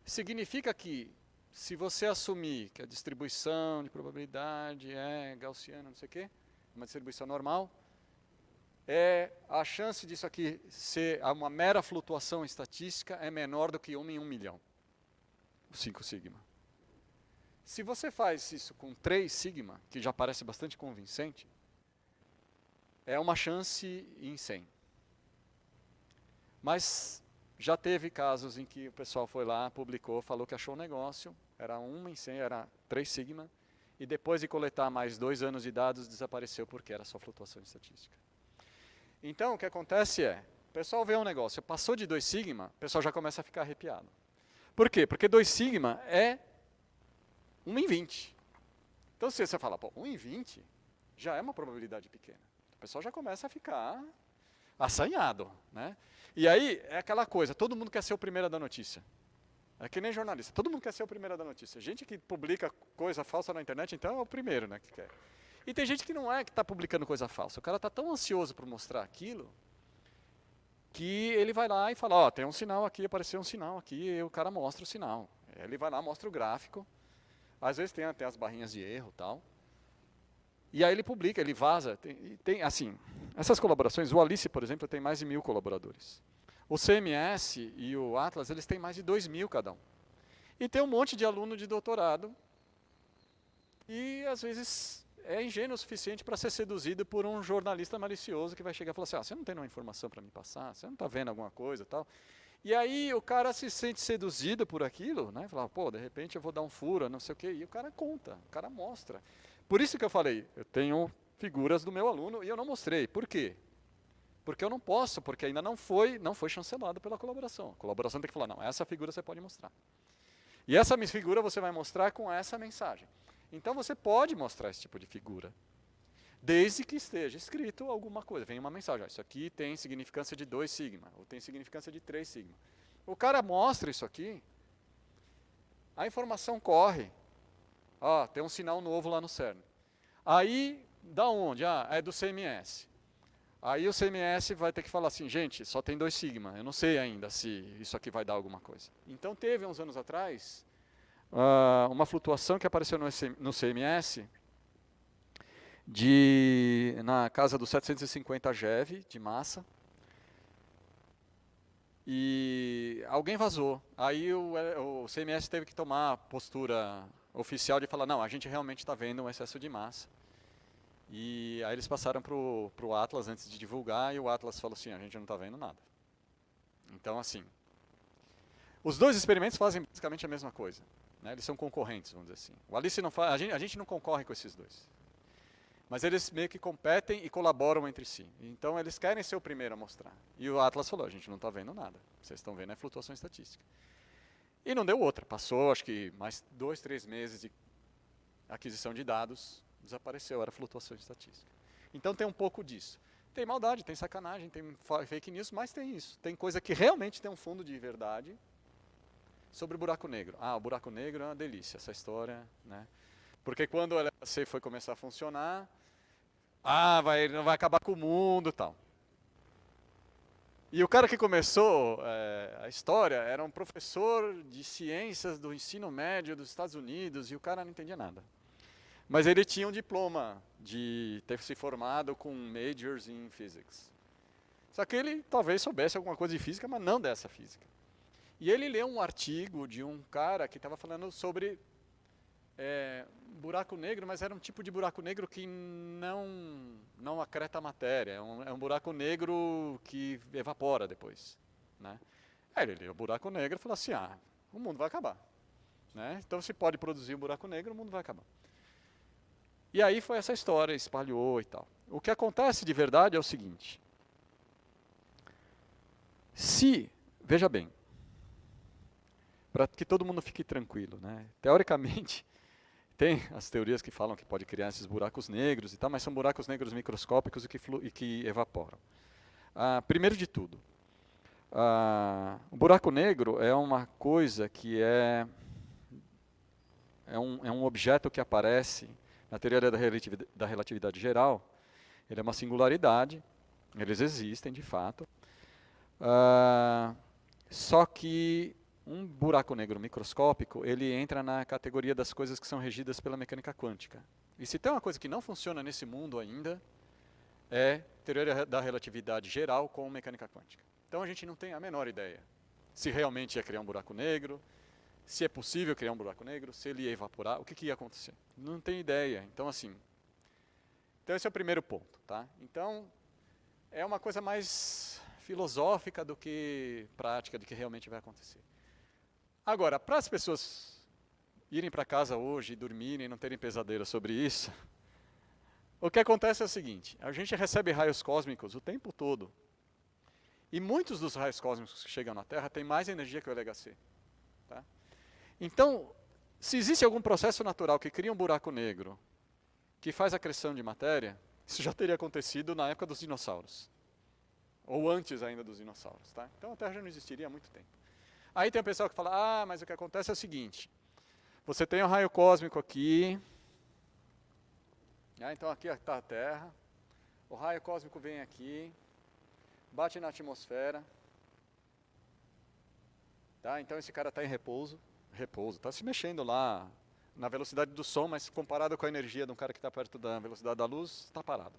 Significa que, se você assumir que a distribuição de probabilidade é gaussiana, não sei o quê, uma distribuição normal, a chance disso aqui ser uma mera flutuação estatística é menor do que 1 em 1 milhão. O 5 sigma. Se você faz isso com 3 sigma, que já parece bastante convincente, é uma chance em 100. Mas já teve casos em que o pessoal foi lá, publicou, falou que achou um negócio, era 1 em 100, era 3 sigma, e depois de coletar mais 2 anos de dados, desapareceu porque era só flutuação estatística. Então, o que acontece o pessoal vê um negócio, passou de 2 sigma, o pessoal já começa a ficar arrepiado. Por quê? Porque 2 sigma é 1 em 20. Então, se você fala, 1 em 20 já é uma probabilidade pequena. O pessoal já começa a ficar assanhado, né? E aí, é aquela coisa, todo mundo quer ser o primeiro da notícia. É que nem jornalista, todo mundo quer ser o primeiro da notícia. Gente que publica coisa falsa na internet, então é o primeiro, né, que quer. E tem gente que não é que está publicando coisa falsa. O cara está tão ansioso por mostrar aquilo, que ele vai lá e fala, tem um sinal aqui, apareceu um sinal aqui, e o cara mostra o sinal. Ele vai lá, mostra o gráfico. Às vezes tem até as barrinhas de erro e tal. E aí ele publica, ele vaza. Tem assim, essas colaborações, o Alice, por exemplo, tem mais de 1.000 colaboradores. O CMS e o Atlas, eles têm mais de 2.000 cada um. E tem um monte de aluno de doutorado. E às vezes é ingênuo o suficiente para ser seduzido por um jornalista malicioso que vai chegar e falar assim, você não tem nenhuma informação para me passar? Você não está vendo alguma coisa e tal? E aí o cara se sente seduzido por aquilo, né? Fala, de repente eu vou dar um furo, não sei o quê. E o cara conta, o cara mostra. Por isso que eu falei, eu tenho figuras do meu aluno e eu não mostrei. Por quê? Porque eu não posso, porque ainda não foi chancelado pela colaboração. A colaboração tem que falar, não, essa figura você pode mostrar. E essa figura você vai mostrar com essa mensagem. Então você pode mostrar esse tipo de figura, desde que esteja escrito alguma coisa. Vem uma mensagem, isso aqui tem significância de 2 sigma, ou tem significância de 3 sigma. O cara mostra isso aqui, a informação corre. Tem um sinal novo lá no CERN. Aí, da onde? É do CMS. Aí o CMS vai ter que falar assim, gente, só tem 2 sigma, eu não sei ainda se isso aqui vai dar alguma coisa. Então teve, uns anos atrás, uma flutuação que apareceu no CMS, na casa dos 750 GeV de massa, e alguém vazou. Aí o CMS teve que tomar a postura oficial de falar, não, a gente realmente está vendo um excesso de massa. E aí eles passaram para o Atlas antes de divulgar, e o Atlas falou assim, a gente não está vendo nada. Então, assim, os 2 experimentos fazem basicamente a mesma coisa, né? Eles são concorrentes, vamos dizer assim. O Alice não faz, a gente não concorre com esses 2. Mas eles meio que competem e colaboram entre si. Então eles querem ser o primeiro a mostrar. E o Atlas falou, a gente não está vendo nada. Vocês estão vendo flutuação estatística. E não deu outra. Passou, acho que mais 2, 3 meses de aquisição de dados, desapareceu, era flutuação estatística. Então tem um pouco disso. Tem maldade, tem sacanagem, tem fake news, mas tem isso. Tem coisa que realmente tem um fundo de verdade sobre o buraco negro. O buraco negro é uma delícia, essa história, né? Porque quando o LHC foi começar a funcionar, não vai acabar com o mundo e tal. E o cara que começou a história era um professor de ciências do ensino médio dos Estados Unidos, e o cara não entendia nada. Mas ele tinha um diploma de ter se formado com majors em physics. Só que ele talvez soubesse alguma coisa de física, mas não dessa física. E ele leu um artigo de um cara que estava falando sobre buraco negro, mas era um tipo de buraco negro que não acreta a matéria. É um buraco negro que evapora depois. Né? Aí ele leu o buraco negro e falou assim, o mundo vai acabar. Né? Então se pode produzir um buraco negro, o mundo vai acabar. E aí foi essa história, espalhou e tal. O que acontece de verdade é o seguinte. Veja bem, para que todo mundo fique tranquilo, né? Teoricamente, tem as teorias que falam que pode criar esses buracos negros e tal, mas são buracos negros microscópicos e que evaporam. Primeiro de tudo, o buraco negro é uma coisa que é um objeto que aparece na teoria da relatividade geral. Ele é uma singularidade, eles existem de fato, só que um buraco negro microscópico, ele entra na categoria das coisas que são regidas pela mecânica quântica. E se tem uma coisa que não funciona nesse mundo ainda, é teoria da relatividade geral com mecânica quântica. Então a gente não tem a menor ideia se realmente ia criar um buraco negro, se é possível criar um buraco negro, se ele ia evaporar, o que ia acontecer. Não tem ideia. Então esse é o primeiro ponto. Tá? Então, é uma coisa mais filosófica do que prática, do que realmente vai acontecer. Agora, para as pessoas irem para casa hoje e dormirem e não terem pesadelo sobre isso, o que acontece é o seguinte, a gente recebe raios cósmicos o tempo todo, e muitos dos raios cósmicos que chegam na Terra têm mais energia que o LHC. Tá? Então, se existe algum processo natural que cria um buraco negro, que faz acreção de matéria, isso já teria acontecido na época dos dinossauros. Ou antes ainda dos dinossauros. Tá? Então a Terra já não existiria há muito tempo. Aí tem o pessoal que fala, mas o que acontece é o seguinte, você tem um raio cósmico aqui, então aqui está a Terra, o raio cósmico vem aqui, bate na atmosfera, tá? Então esse cara está em repouso, está se mexendo lá na velocidade do som, mas comparado com a energia de um cara que está perto da velocidade da luz, está parado.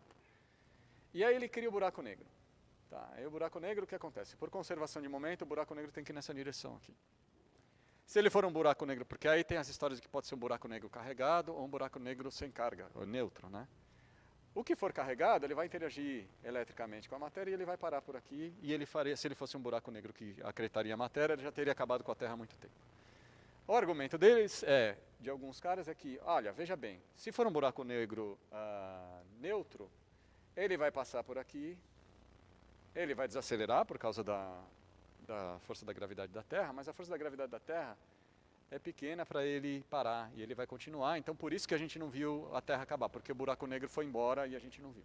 E aí ele cria o buraco negro. Tá, aí o buraco negro, o que acontece? Por conservação de momento, o buraco negro tem que ir nessa direção aqui. Se ele for um buraco negro, porque aí tem as histórias de que pode ser um buraco negro carregado ou um buraco negro sem carga, ou neutro, né? O que for carregado, ele vai interagir eletricamente com a matéria e ele vai parar por aqui, e ele faria, se ele fosse um buraco negro que acretaria a matéria, ele já teria acabado com a Terra há muito tempo. O argumento deles de alguns caras, é que, olha, veja bem, se for um buraco negro neutro, ele vai passar por aqui, ele vai desacelerar por causa da força da gravidade da Terra, mas a força da gravidade da Terra é pequena para ele parar, e ele vai continuar. Então, por isso que a gente não viu a Terra acabar, porque o buraco negro foi embora e a gente não viu.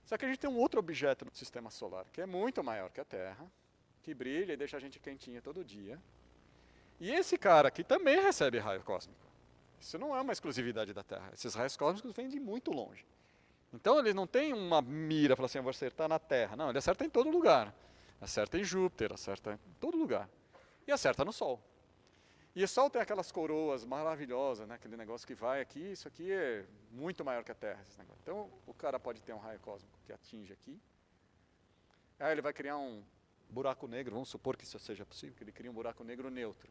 Só que a gente tem um outro objeto no sistema solar, que é muito maior que a Terra, que brilha e deixa a gente quentinha todo dia. E esse cara aqui também recebe raio cósmico. Isso não é uma exclusividade da Terra. Esses raios cósmicos vêm de muito longe. Então ele não tem uma mira, fala assim, eu vou acertar na Terra. Não, ele acerta em todo lugar. Acerta em Júpiter, acerta em todo lugar. E acerta no Sol. E o Sol tem aquelas coroas maravilhosas, né? Aquele negócio que vai aqui, isso aqui é muito maior que a Terra. Esse negócio. Então o cara pode ter um raio cósmico que atinge aqui. Aí ele vai criar um buraco negro, vamos supor que isso seja possível, que ele cria um buraco negro neutro.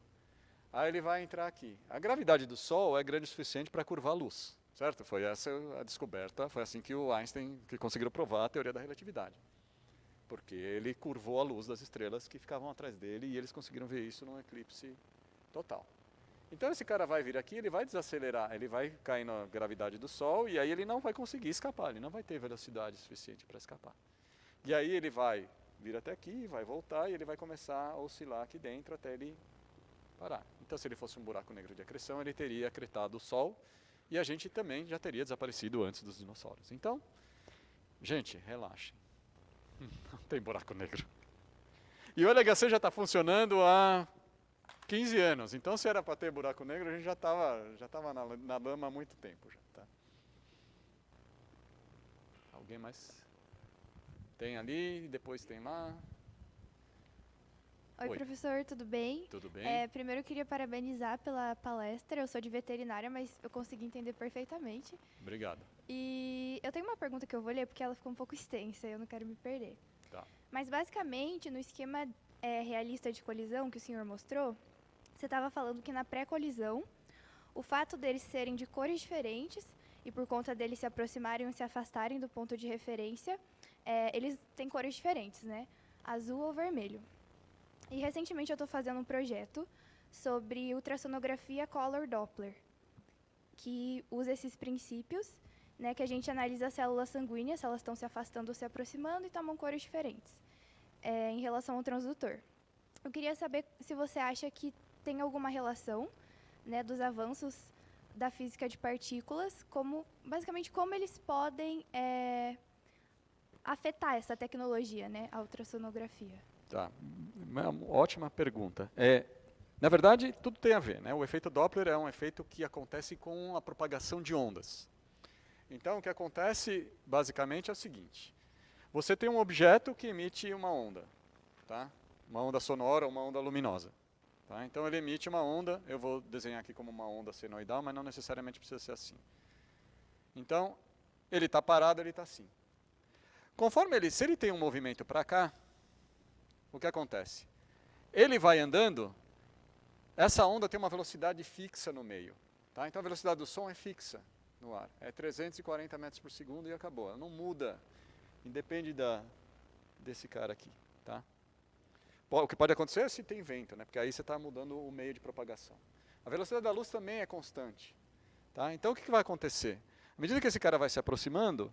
Aí ele vai entrar aqui. A gravidade do Sol é grande o suficiente para curvar a luz. Certo? Foi essa a descoberta, foi assim que o Einstein conseguiu provar a teoria da relatividade. Porque ele curvou a luz das estrelas que ficavam atrás dele e eles conseguiram ver isso num eclipse total. Então esse cara vai vir aqui, ele vai desacelerar, ele vai cair na gravidade do Sol e aí ele não vai conseguir escapar, ele não vai ter velocidade suficiente para escapar. E aí ele vai vir até aqui, vai voltar e ele vai começar a oscilar aqui dentro até ele parar. Então se ele fosse um buraco negro de acreção, ele teria acretado o Sol, e a gente também já teria desaparecido antes dos dinossauros. Então, gente, relaxem. Não tem buraco negro. E o LHC já está funcionando há 15 anos. Então, se era para ter buraco negro, a gente já estava na lama há muito tempo. Já, tá? Alguém mais? Tem ali, depois tem lá. Oi, Oi. professor, tudo bem? Tudo bem? Primeiro eu queria parabenizar pela palestra. Eu sou de veterinária, mas eu consegui entender perfeitamente. Obrigado. E eu tenho uma pergunta que eu vou ler porque ela ficou um pouco extensa e eu não quero me perder. Tá. Mas basicamente, no esquema realista de colisão que o senhor mostrou, você estava falando que na pré-colisão, o fato deles serem de cores diferentes e por conta deles se aproximarem ou se afastarem do ponto de referência, eles têm cores diferentes, né? Azul ou vermelho. E recentemente eu estou fazendo um projeto sobre ultrassonografia Color Doppler, que usa esses princípios, né, que a gente analisa as células sanguíneas, se elas estão se afastando ou se aproximando e tomam cores diferentes, em relação ao transdutor. Eu queria saber se você acha que tem alguma relação, né, dos avanços da física de partículas, basicamente como eles podem afetar essa tecnologia, né, a ultrassonografia. Tá, uma ótima pergunta. Na verdade, tudo tem a ver, né? O efeito Doppler é um efeito que acontece com a propagação de ondas. Então, o que acontece, basicamente, é o seguinte. Você tem um objeto que emite uma onda, tá? Uma onda sonora ou uma onda luminosa. Tá? Então, ele emite uma onda, eu vou desenhar aqui como uma onda senoidal, mas não necessariamente precisa ser assim. Então, ele está parado, ele está assim. Se ele tem um movimento para cá, o que acontece? Ele vai andando, essa onda tem uma velocidade fixa no meio. Tá? Então a velocidade do som é fixa no ar. É 340 metros por segundo e acabou. Ela não muda, independe desse cara aqui. Tá? O que pode acontecer é se tem vento, né? Porque aí você está mudando o meio de propagação. A velocidade da luz também é constante. Tá? Então o que vai acontecer? À medida que esse cara vai se aproximando,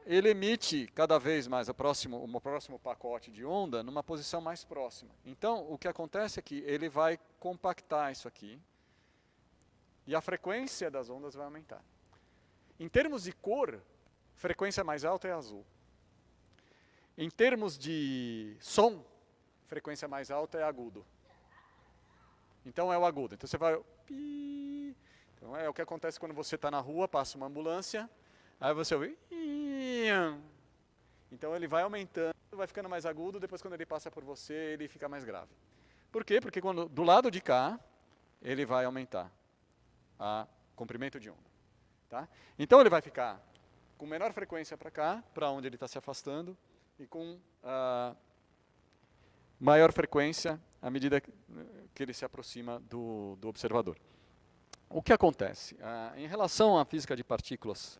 ele emite cada vez mais o próximo pacote de onda numa posição mais próxima. Então, o que acontece é que ele vai compactar isso aqui e a frequência das ondas vai aumentar. Em termos de cor, frequência mais alta é azul. Em termos de som, frequência mais alta é agudo. Então, é o agudo. Então, você vai... Então, é o que acontece quando você está na rua, passa uma ambulância... Aí você ouve... Então ele vai aumentando, vai ficando mais agudo, depois quando ele passa por você, ele fica mais grave. Por quê? Porque do lado de cá, ele vai aumentar o comprimento de onda. Tá? Então ele vai ficar com menor frequência para cá, para onde ele está se afastando, e com maior frequência à medida que ele se aproxima do observador. O que acontece? Em relação à física de partículas...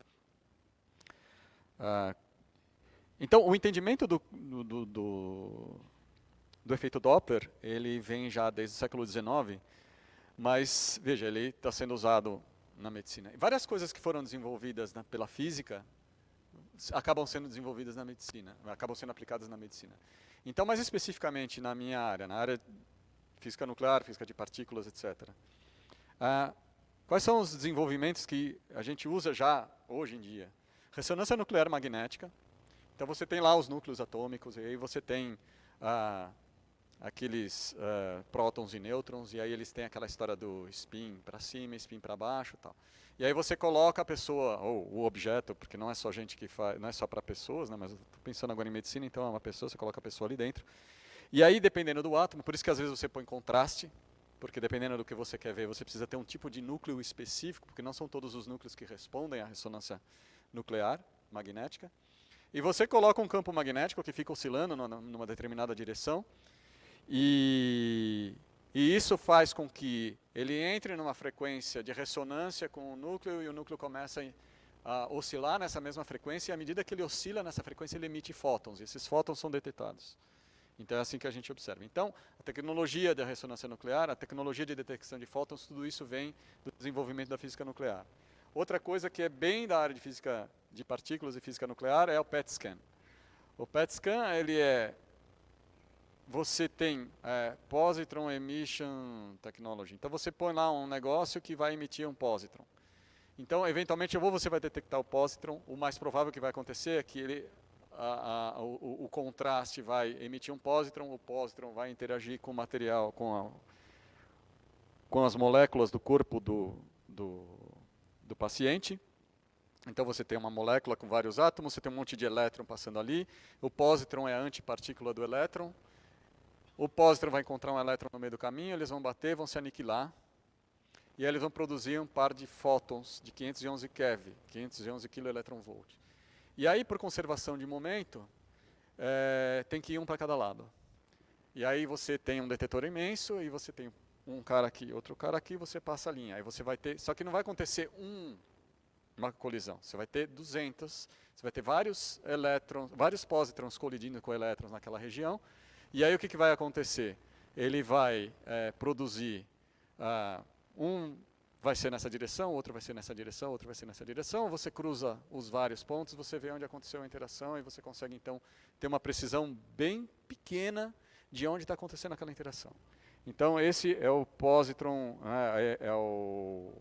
Então, o entendimento do efeito Doppler, ele vem já desde o século XIX, mas, veja, ele está sendo usado na medicina. Várias coisas que foram desenvolvidas pela física acabam sendo desenvolvidas na medicina, acabam sendo aplicadas na medicina. Então, mais especificamente na minha área, na área de física nuclear, física de partículas, etc. Quais são os desenvolvimentos que a gente usa já hoje em dia? Ressonância nuclear magnética. Então você tem lá os núcleos atômicos, e aí você tem aqueles prótons e nêutrons, e aí eles têm aquela história do spin para cima, spin para baixo, tal. E aí você coloca a pessoa, ou o objeto, porque não é só gente que faz, não é só para pessoas, né, mas eu estou pensando agora em medicina, então é uma pessoa, você coloca a pessoa ali dentro. E aí, dependendo do átomo, por isso que às vezes você põe contraste, porque dependendo do que você quer ver, você precisa ter um tipo de núcleo específico, porque não são todos os núcleos que respondem à ressonância nuclear, magnética, e você coloca um campo magnético que fica oscilando numa determinada direção, e isso faz com que ele entre numa frequência de ressonância com o núcleo, e o núcleo começa a oscilar nessa mesma frequência, e à medida que ele oscila nessa frequência, ele emite fótons, e esses fótons são detectados. Então é assim que a gente observa. Então, a tecnologia da ressonância nuclear, a tecnologia de detecção de fótons, tudo isso vem do desenvolvimento da física nuclear. Outra coisa que é bem da área de física de partículas e física nuclear é o PET scan. O PET scan, você tem positron emission technology. Então você põe lá um negócio que vai emitir um positron. Então, eventualmente, você vai detectar o positron. O mais provável que vai acontecer é que o contraste vai emitir um pósitron, o pósitron vai interagir com o material, com as moléculas do corpo do paciente. Então você tem uma molécula com vários átomos, você tem um monte de elétron passando ali, o pósitron é a antipartícula do elétron, o pósitron vai encontrar um elétron no meio do caminho, eles vão bater, vão se aniquilar, e aí eles vão produzir um par de fótons de 511 keV, 511 kV. E aí, por conservação de momento, tem que ir um para cada lado. E aí você tem um detetor imenso, e você tem um cara aqui, outro cara aqui, você passa a linha. Aí você vai ter, só que não vai acontecer uma colisão, você vai ter 200, você vai ter vários elétrons, vários pósitrons colidindo com elétrons naquela região, e aí o que vai acontecer? Ele vai produzir, um vai ser nessa direção, outro vai ser nessa direção, outro vai ser nessa direção, você cruza os vários pontos, você vê onde aconteceu a interação, e você consegue então ter uma precisão bem pequena de onde está acontecendo aquela interação. Então esse é o positron, é o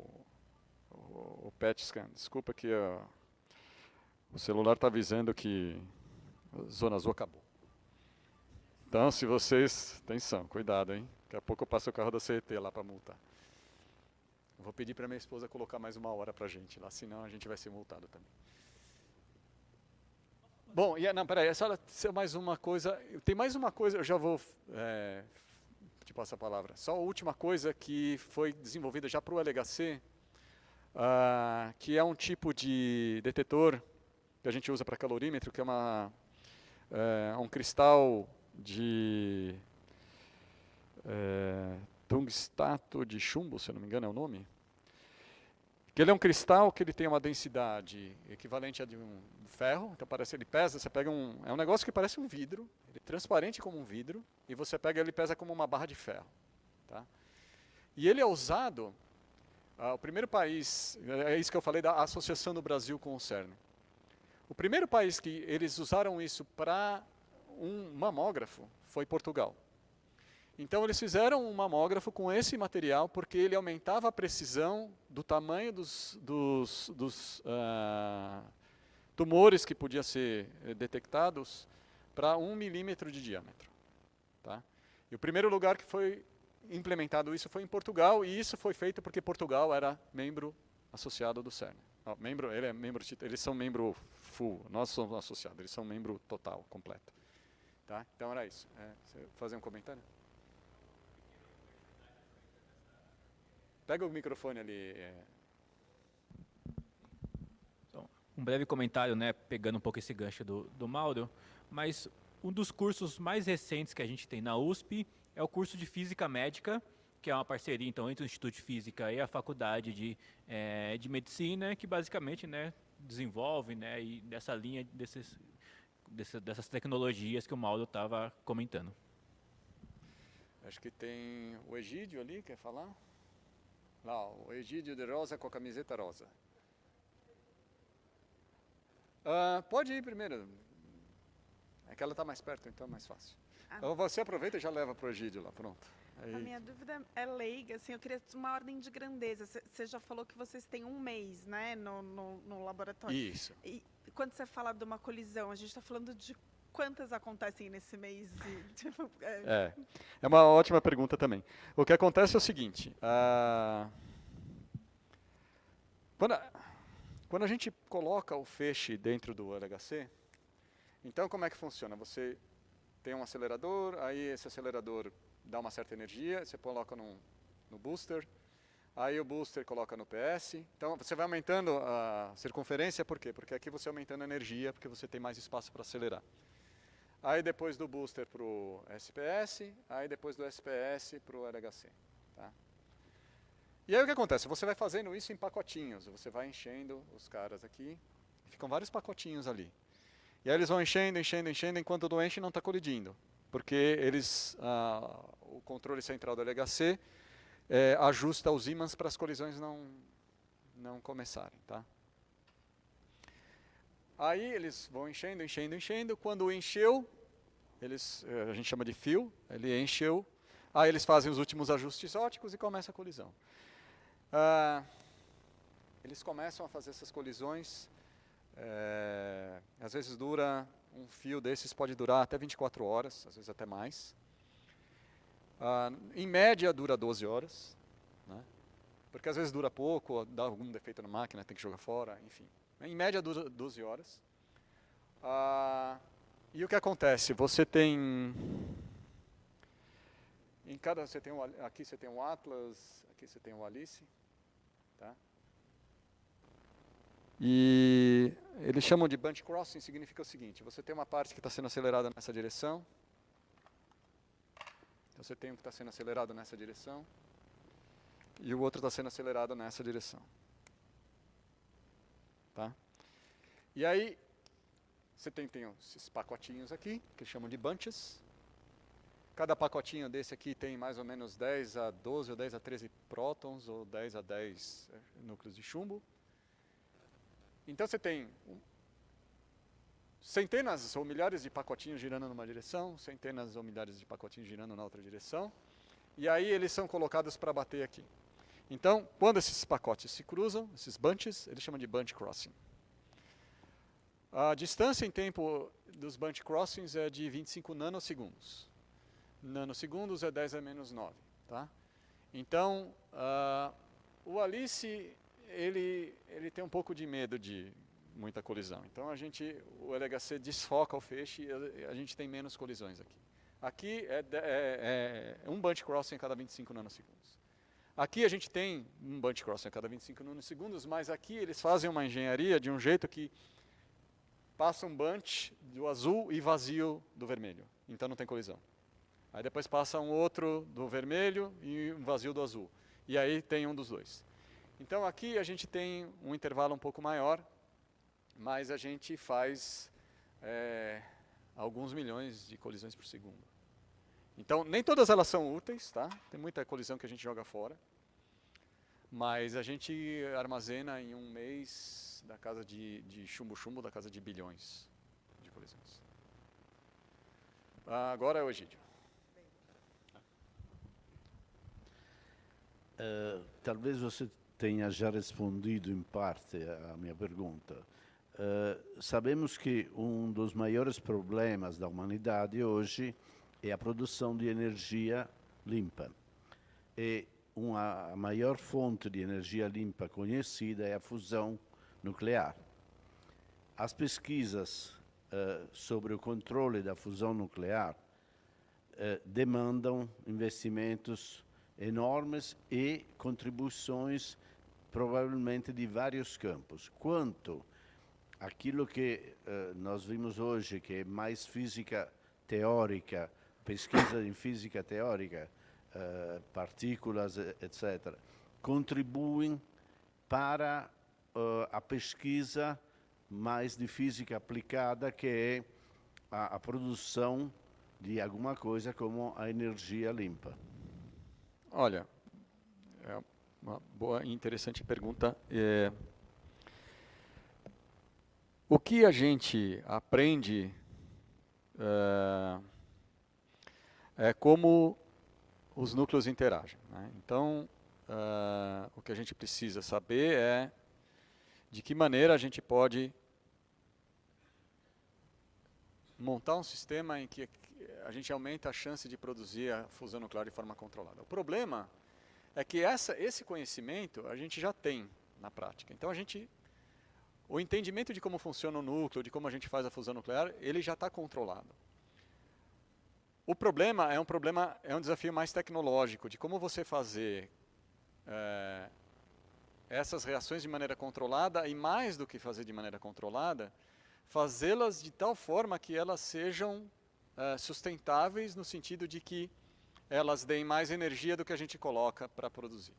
PET scan. Desculpa que o celular está avisando que a zona azul acabou. Então, se vocês... Atenção, cuidado, hein? Daqui a pouco eu passo o carro da CET lá para multar. Eu vou pedir para minha esposa colocar mais 1 hora para a gente lá, senão a gente vai ser multado também. Bom, não, peraí, só mais uma coisa. Tem mais uma coisa, eu já vou te passar a palavra. Só a última coisa que foi desenvolvida já para o LHC, que é um tipo de detetor que a gente usa para calorímetro, que é um cristal de tungstato de chumbo, se eu não me engano é o nome. Que ele é um cristal que ele tem uma densidade equivalente a de um ferro, então ele pesa, você pega é um negócio que parece um vidro, ele é transparente como um vidro, e você pega ele pesa como uma barra de ferro. Tá? E ele é usado, o primeiro país, é isso que eu falei da associação do Brasil com o CERN. O primeiro país que eles usaram isso para um mamógrafo foi Portugal. Então eles fizeram um mamógrafo com esse material porque ele aumentava a precisão do tamanho dos tumores que podiam ser detectados para 1 milímetro de diâmetro. Tá? E o primeiro lugar que foi implementado isso foi em Portugal, e isso foi feito porque Portugal era membro associado do CERN. Eles são membro full, nós somos associados, eles são membro total, completo. Tá? Então era isso. Você fazer um comentário? Pega o microfone ali. Então, um breve comentário, né, pegando um pouco esse gancho do Mauro, mas um dos cursos mais recentes que a gente tem na USP é o curso de Física Médica, que é uma parceria então entre o Instituto de Física e a Faculdade de Medicina, que basicamente, né, desenvolve, né, e dessa linha dessas tecnologias que o Mauro estava comentando. Acho que tem o Egídio ali, quer falar? Lá, o Egídio de rosa com a camiseta rosa. Pode ir primeiro. É que ela está mais perto, então é mais fácil. Você aproveita e já leva para o Egídio lá, pronto. Aí. A minha dúvida é leiga, assim, eu queria uma ordem de grandeza. Você já falou que vocês têm 1 mês, né, no laboratório. Isso. E quando você fala de uma colisão, a gente está falando de quantas acontecem nesse mês? É uma ótima pergunta também. O que acontece é o seguinte, quando a gente coloca o feixe dentro do LHC, então como é que funciona? Você tem um acelerador, aí esse acelerador dá uma certa energia, você coloca no booster, aí o booster coloca no PS, então você vai aumentando a circunferência, por quê? Porque aqui você aumentando a energia, porque você tem mais espaço para acelerar. Aí depois do booster para o SPS, aí depois do SPS para o LHC. Tá? E aí o que acontece? Você vai fazendo isso em pacotinhos, você vai enchendo os caras aqui, ficam vários pacotinhos ali. E aí eles vão enchendo, enquanto não enche não está colidindo. Porque o controle central do LHC ajusta os ímãs para as colisões não começarem. Tá? Aí eles vão enchendo, quando encheu, a gente chama de fill, ele encheu, aí eles fazem os últimos ajustes ópticos e começa a colisão. Eles começam a fazer essas colisões, às vezes dura um fio desses pode durar até 24 horas, às vezes até mais. Em média dura 12 horas, né? Porque às vezes dura pouco, dá algum defeito na máquina, tem que jogar fora, enfim. Em média dura 12 horas. E o que acontece? Você tem... aqui você tem um Atlas, aqui você tem um Alice. Tá? E eles chamam de bunch crossing, significa o seguinte: você tem uma parte que está sendo acelerada nessa direção. Você tem um que está sendo acelerado nessa direção. E o outro está sendo acelerado nessa direção. Tá? E aí, você tem esses pacotinhos aqui, que chamam de bunches. Cada pacotinho desse aqui tem mais ou menos 10 a 12 ou 10 a 13 prótons, ou 10 a 10 núcleos de chumbo. Então você tem centenas ou milhares de pacotinhos girando numa direção, centenas ou milhares de pacotinhos girando na outra direção, e aí eles são colocados para bater aqui. Então, quando esses pacotes se cruzam, esses bunches, eles chamam de bunch crossing. A distância em tempo dos bunch crossings é de 25 nanosegundos. Nanosegundos é 10 a menos 9. Tá? Então, o Alice, ele tem um pouco de medo de muita colisão. Então, o LHC desfoca o feixe e a gente tem menos colisões aqui. Aqui é um bunch crossing a cada 25 nanosegundos. Aqui a gente tem um bunch crossing a cada 25 nanosegundos, mas aqui eles fazem uma engenharia de um jeito que passa um bunch do azul e vazio do vermelho. Então não tem colisão. Aí depois passa um outro do vermelho e um vazio do azul. E aí tem um dos dois. Então aqui a gente tem um intervalo um pouco maior, mas a gente faz alguns milhões de colisões por segundo. Então nem todas elas são úteis, tá? Tem muita colisão que a gente joga fora. Mas a gente armazena em um mês da casa de chumbo-chumbo, da casa de bilhões de colisões. Agora é o Egídio. Talvez você tenha já respondido em parte à minha pergunta. Sabemos que um dos maiores problemas da humanidade hoje é a produção de energia limpa. E a maior fonte de energia limpa conhecida é a fusão nuclear. As pesquisas sobre o controle da fusão nuclear demandam investimentos enormes e contribuições provavelmente de vários campos. Quanto aquilo que nós vimos hoje, que é mais física teórica, pesquisa em física teórica, partículas, etc., contribuem para a pesquisa mais de física aplicada, que é a produção de alguma coisa como a energia limpa? Olha, é uma boa e interessante pergunta. O que a gente aprende é como os núcleos interagem, né? Então, o que a gente precisa saber é de que maneira a gente pode montar um sistema em que a gente aumenta a chance de produzir a fusão nuclear de forma controlada. O problema é que esse conhecimento a gente já tem na prática. Então, o entendimento de como funciona o núcleo, de como a gente faz a fusão nuclear, ele já está controlado. O problema é um desafio mais tecnológico, de como você fazer essas reações de maneira controlada, e mais do que fazer de maneira controlada, fazê-las de tal forma que elas sejam sustentáveis, no sentido de que elas deem mais energia do que a gente coloca para produzir.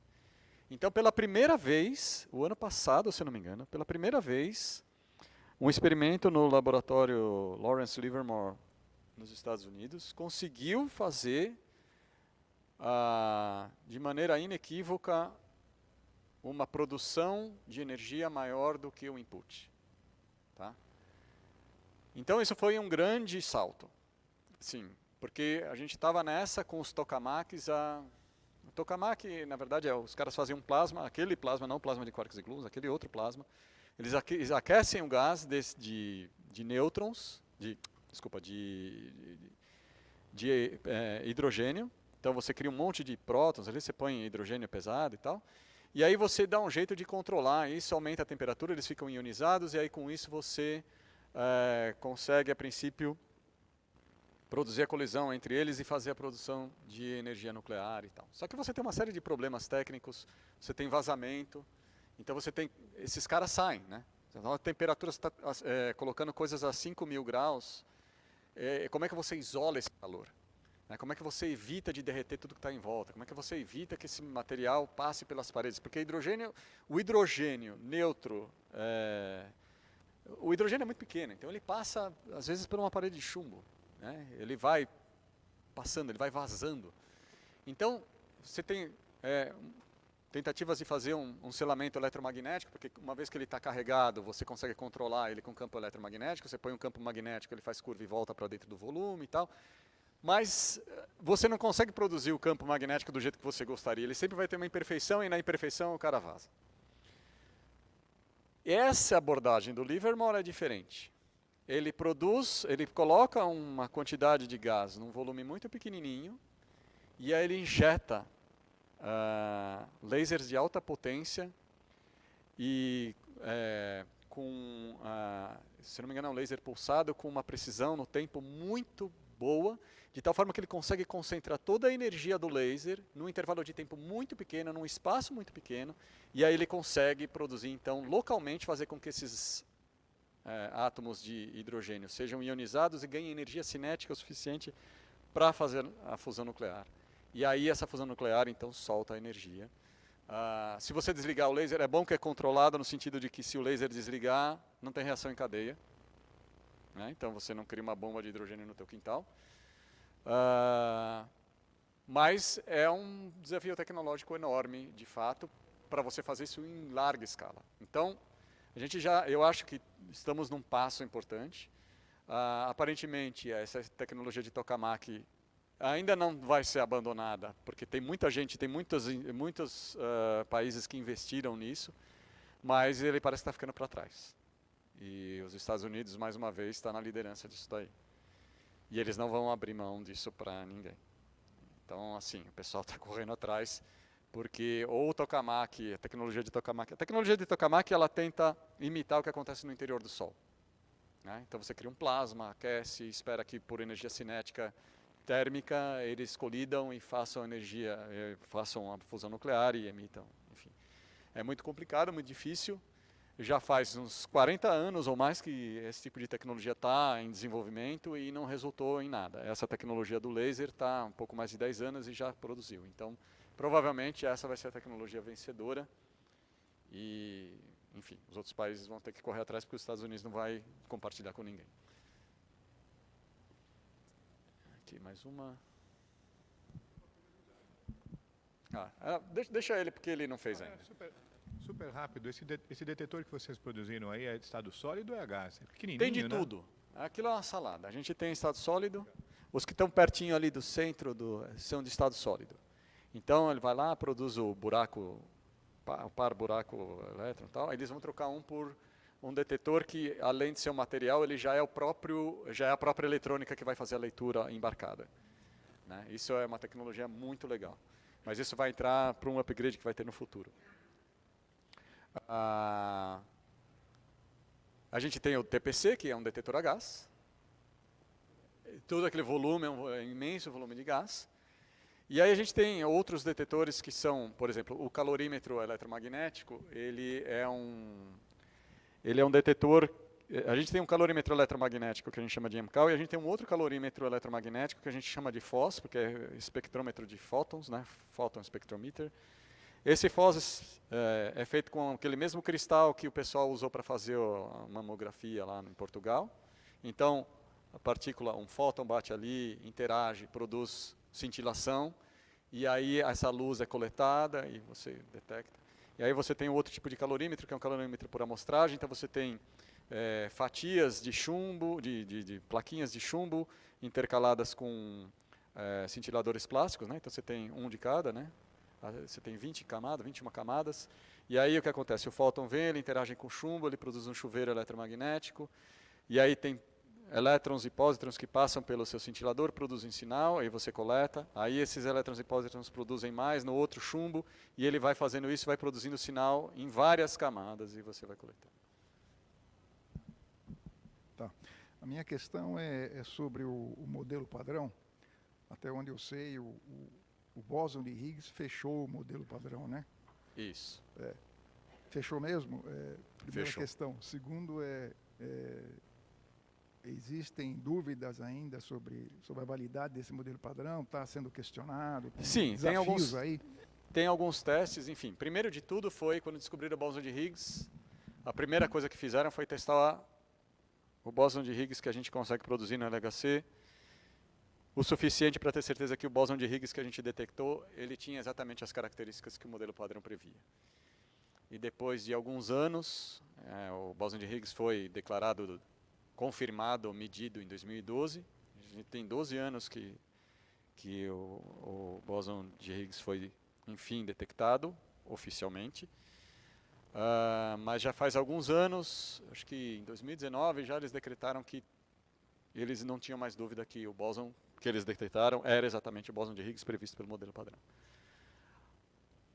Então, pela primeira vez, o ano passado, se não me engano, pela primeira vez, um experimento no laboratório Lawrence Livermore, nos Estados Unidos, conseguiu fazer, de maneira inequívoca, uma produção de energia maior do que o input. Tá? Então, isso foi um grande salto. Sim, porque a gente estava nessa com os tokamaks. O tokamak, na verdade, os caras faziam um plasma, aquele plasma, não o plasma de quarks e gluons, aquele outro plasma. Eles aquecem o gás de nêutrons, hidrogênio. Então você cria um monte de prótons, ali você põe hidrogênio pesado e tal. E aí você dá um jeito de controlar, isso aumenta a temperatura, eles ficam ionizados, e aí com isso você consegue, a princípio, produzir a colisão entre eles e fazer a produção de energia nuclear e tal. Só que você tem uma série de problemas técnicos, você tem vazamento, então você tem, esses caras saem, né? Então a temperatura está colocando coisas a 5.000 graus, como é que você isola esse calor? Como é que você evita de derreter tudo que está em volta? Como é que você evita que esse material passe pelas paredes? Porque o hidrogênio neutro, o hidrogênio é muito pequeno, então ele passa, às vezes, por uma parede de chumbo. Né? Ele vai passando, ele vai vazando. Então, você tem tentativas de fazer um selamento eletromagnético, porque uma vez que ele está carregado, você consegue controlar ele com campo eletromagnético, você põe um campo magnético, ele faz curva e volta para dentro do volume e tal. Mas você não consegue produzir o campo magnético do jeito que você gostaria. Ele sempre vai ter uma imperfeição e na imperfeição o cara vaza. Essa abordagem do Livermore é diferente. Ele coloca uma quantidade de gás num volume muito pequenininho e aí ele injeta lasers de alta potência e se não me engano é um laser pulsado com uma precisão no tempo muito boa, de tal forma que ele consegue concentrar toda a energia do laser num intervalo de tempo muito pequeno, num espaço muito pequeno, e aí ele consegue produzir, então, localmente, fazer com que esses átomos de hidrogênio sejam ionizados e ganhem energia cinética o suficiente para fazer a fusão nuclear. E aí essa fusão nuclear, então, solta a energia. Se você desligar o laser, é bom que é controlado no sentido de que se o laser desligar, não tem reação em cadeia. Né? Então você não cria uma bomba de hidrogênio no teu quintal. Mas é um desafio tecnológico enorme, de fato, para você fazer isso em larga escala. Então, eu acho que estamos num passo importante. Aparentemente, essa tecnologia de tokamak ainda não vai ser abandonada, porque tem muita gente, tem muitos países que investiram nisso, mas ele parece que está ficando para trás. E os Estados Unidos, mais uma vez, está na liderança disso daí. E eles não vão abrir mão disso para ninguém. Então, assim, o pessoal está correndo atrás, porque o tokamak, a tecnologia de tokamak, ela tenta imitar o que acontece no interior do Sol. Né? Então você cria um plasma, aquece, espera que por energia cinética térmica eles colidam e façam a fusão nuclear e emitam. Enfim, é muito complicado, muito difícil. Já faz uns 40 anos ou mais que esse tipo de tecnologia está em desenvolvimento e não resultou em nada. Essa tecnologia do laser está um pouco mais de 10 anos e já produziu. Então, provavelmente essa vai ser a tecnologia vencedora e, enfim, os outros países vão ter que correr atrás porque os Estados Unidos não vai compartilhar com ninguém. Aqui, mais uma. Deixa ele porque ele não fez ainda. Super rápido. Esse detetor que vocês produziram aí é de estado sólido ou é gás? É pequenininho, tem de tudo. Aquilo é uma salada. A gente tem estado sólido. Os que estão pertinho ali do centro são de estado sólido. Então ele vai lá, produz o par buraco elétron e tal. Eles vão trocar um por um detetor que, além de ser um material, ele já é a própria eletrônica que vai fazer a leitura embarcada. Né? Isso é uma tecnologia muito legal. Mas isso vai entrar para um upgrade que vai ter no futuro. A gente tem o TPC, que é um detetor a gás. Todo aquele volume é um imenso volume de gás. E aí a gente tem outros detetores que são, por exemplo, o calorímetro eletromagnético, ele é um detetor. A gente tem um calorímetro eletromagnético que a gente chama de MCAL e a gente tem um outro calorímetro eletromagnético que a gente chama de FOS, porque é espectrômetro de fótons, né? Photon Spectrometer. Esse FOS é feito com aquele mesmo cristal que o pessoal usou para fazer a mamografia lá em Portugal. Então, a partícula, um fóton bate ali, interage, produz cintilação, e aí essa luz é coletada e você detecta. E aí você tem outro tipo de calorímetro, que é um calorímetro por amostragem, então você tem fatias de chumbo, de plaquinhas de chumbo intercaladas com cintiladores plásticos, né? Então você tem um de cada, né? Você tem 21 camadas, e aí o que acontece? O fóton vem, ele interage com o chumbo, ele produz um chuveiro eletromagnético, e aí tem elétrons e pósitrons que passam pelo seu cintilador, produzem sinal, aí você coleta, aí esses elétrons e pósitrons produzem mais no outro chumbo, e ele vai fazendo isso, vai produzindo sinal em várias camadas, e você vai coletando. Tá. A minha questão é sobre o modelo padrão. Até onde eu sei, o bóson de Higgs fechou o modelo padrão, né? Isso. Fechou mesmo? Primeira Fechou. questão. Segundo, existem dúvidas ainda sobre a validade desse modelo padrão? Está sendo questionado? Sim, desafios aí? Tem alguns testes, enfim. Primeiro de tudo foi quando descobriram o bóson de Higgs, a primeira coisa que fizeram foi testar o bóson de Higgs que a gente consegue produzir no LHC, o suficiente para ter certeza que o bóson de Higgs que a gente detectou, ele tinha exatamente as características que o modelo padrão previa. E depois de alguns anos, o bóson de Higgs foi declarado, confirmado, medido em 2012. A gente tem 12 anos que o bóson de Higgs foi, enfim, detectado oficialmente. Mas já faz alguns anos, acho que em 2019, já eles decretaram que eles não tinham mais dúvida que o bóson que eles detectaram era exatamente o bóson de Higgs previsto pelo modelo padrão.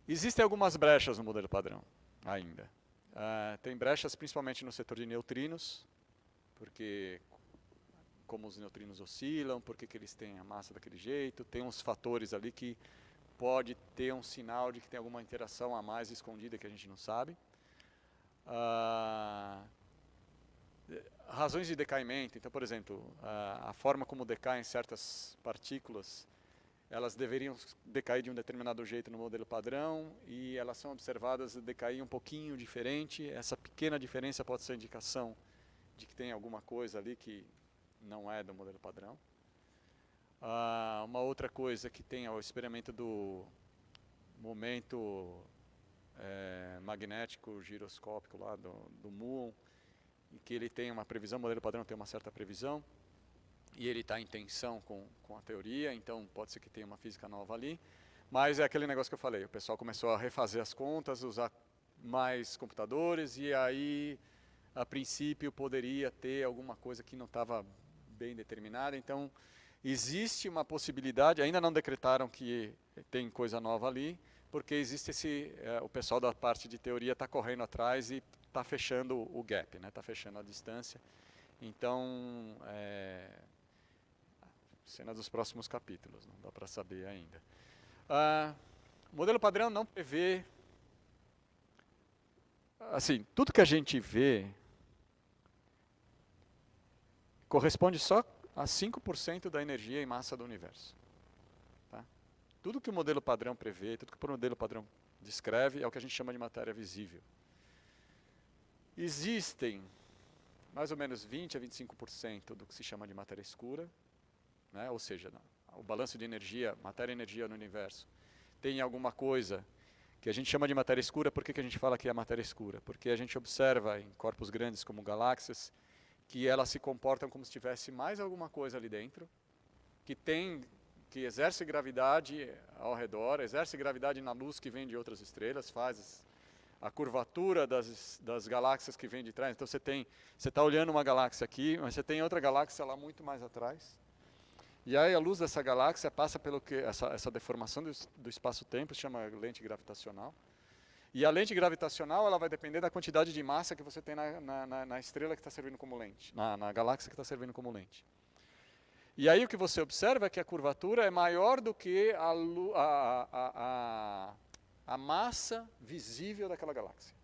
Existem algumas brechas no modelo padrão ainda. Tem brechas principalmente no setor de neutrinos, porque como os neutrinos oscilam, por que eles têm a massa daquele jeito, tem uns fatores ali que pode ter um sinal de que tem alguma interação a mais escondida que a gente não sabe. Razões de decaimento, então, por exemplo, a forma como decaem certas partículas, elas deveriam decair de um determinado jeito no modelo padrão e elas são observadas a decair um pouquinho diferente. Essa pequena diferença pode ser indicação de que tem alguma coisa ali que não é do modelo padrão. Uma outra coisa que tem é o experimento do momento magnético giroscópico lá do muon, em que ele tem uma previsão, o modelo padrão tem uma certa previsão, e ele está em tensão com a teoria, então pode ser que tenha uma física nova ali, mas é aquele negócio que eu falei, o pessoal começou a refazer as contas, usar mais computadores, e aí, a princípio, poderia ter alguma coisa que não estava bem determinada, então existe uma possibilidade, ainda não decretaram que tem coisa nova ali, porque existe o pessoal da parte de teoria está correndo atrás e está fechando o gap, está fechando a distância. Então, cena dos próximos capítulos, não dá para saber ainda. O modelo padrão não prevê, assim, tudo que a gente vê corresponde só a 5% da energia e massa do universo. Tá? Tudo que o modelo padrão prevê, tudo que o modelo padrão descreve é o que a gente chama de matéria visível. Existem mais ou menos 20 a 25% do que se chama de matéria escura, né? Ou seja, o balanço de energia, matéria e energia no universo, tem alguma coisa que a gente chama de matéria escura. Por que a gente fala que é matéria escura? Porque a gente observa em corpos grandes como galáxias que elas se comportam como se tivesse mais alguma coisa ali dentro, que exerce gravidade ao redor, exerce gravidade na luz que vem de outras estrelas, faz a curvatura das galáxias que vem de trás. Então você está olhando uma galáxia aqui, mas você tem outra galáxia lá muito mais atrás. E aí a luz dessa galáxia passa pelo que essa deformação do espaço-tempo, se chama lente gravitacional. E a lente gravitacional ela vai depender da quantidade de massa que você tem na estrela que está servindo como lente, na galáxia que está servindo como lente. E aí o que você observa é que a curvatura é maior do que a massa visível daquela galáxia.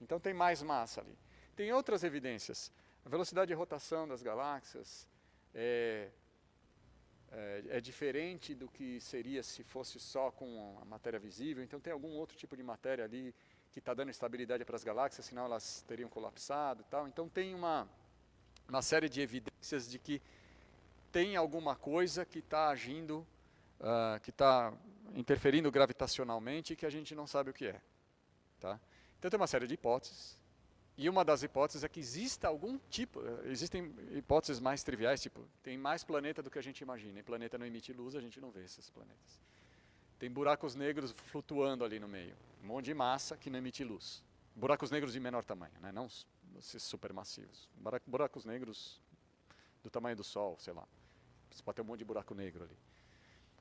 Então tem mais massa ali. Tem outras evidências. A velocidade de rotação das galáxias é diferente do que seria se fosse só com a matéria visível. Então tem algum outro tipo de matéria ali que está dando estabilidade para as galáxias, senão elas teriam colapsado e tal. Então tem uma série de evidências de que tem alguma coisa que está agindo, que está interferindo gravitacionalmente e que a gente não sabe o que é. Tá? Então tem uma série de hipóteses. E uma das hipóteses é que exista algum tipo, existem hipóteses mais triviais, tipo, tem mais planeta do que a gente imagina. E planeta não emite luz, a gente não vê esses planetas. Tem buracos negros flutuando ali no meio. Um monte de massa que não emite luz. Buracos negros de menor tamanho, né? Não esses supermassivos. Buracos negros do tamanho do Sol, sei lá. Você pode ter um monte de buraco negro ali.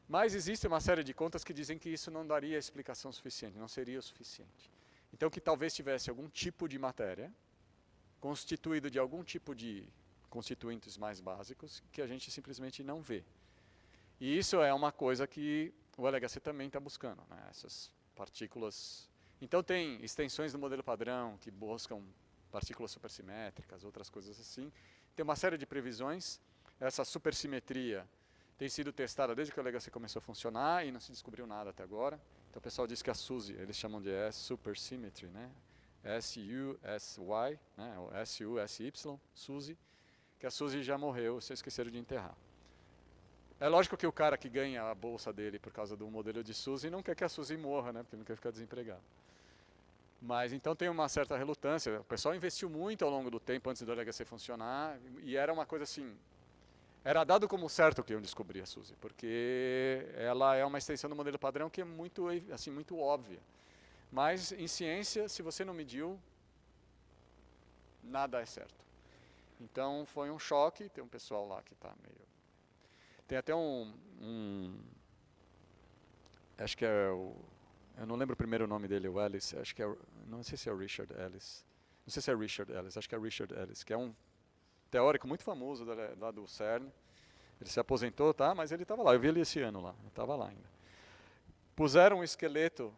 Mas existe uma série de contas que dizem que isso não daria explicação suficiente, não seria o suficiente. Então que talvez tivesse algum tipo de matéria, constituído de algum tipo de constituintes mais básicos, que a gente simplesmente não vê. E isso é uma coisa que o LHC também está buscando, né? Essas partículas. Então tem extensões do modelo padrão que buscam partículas supersimétricas, outras coisas assim. Tem uma série de previsões. Essa supersimetria tem sido testada desde que o LHC começou a funcionar e não se descobriu nada até agora. Então o pessoal diz que a SUSY, eles chamam de supersymmetry, né? S-U-S-Y, né? Ou S-U-S-Y, SUSY, que a SUSY já morreu, vocês esqueceram de enterrar. É lógico que o cara que ganha a bolsa dele por causa do modelo de SUSY não quer que a SUSY morra, né? Porque não quer ficar desempregado. Mas então tem uma certa relutância. O pessoal investiu muito ao longo do tempo antes do LHC funcionar e era uma coisa assim, era dado como certo que iam descobrir a SUSY, porque ela é uma extensão do modelo padrão que é muito, assim, muito óbvia. Mas em ciência, se você não mediu, nada é certo. Então foi um choque, tem um pessoal lá que está meio... Tem até acho que é o... Eu não lembro o primeiro nome dele, o Ellis, acho que é... Não sei se é o Richard Ellis. Não sei se é Richard Ellis, acho que é Richard Ellis, que é um teórico muito famoso lá do CERN. Ele se aposentou, tá? Mas ele estava lá, eu vi ele esse ano lá, estava lá ainda. Puseram um esqueleto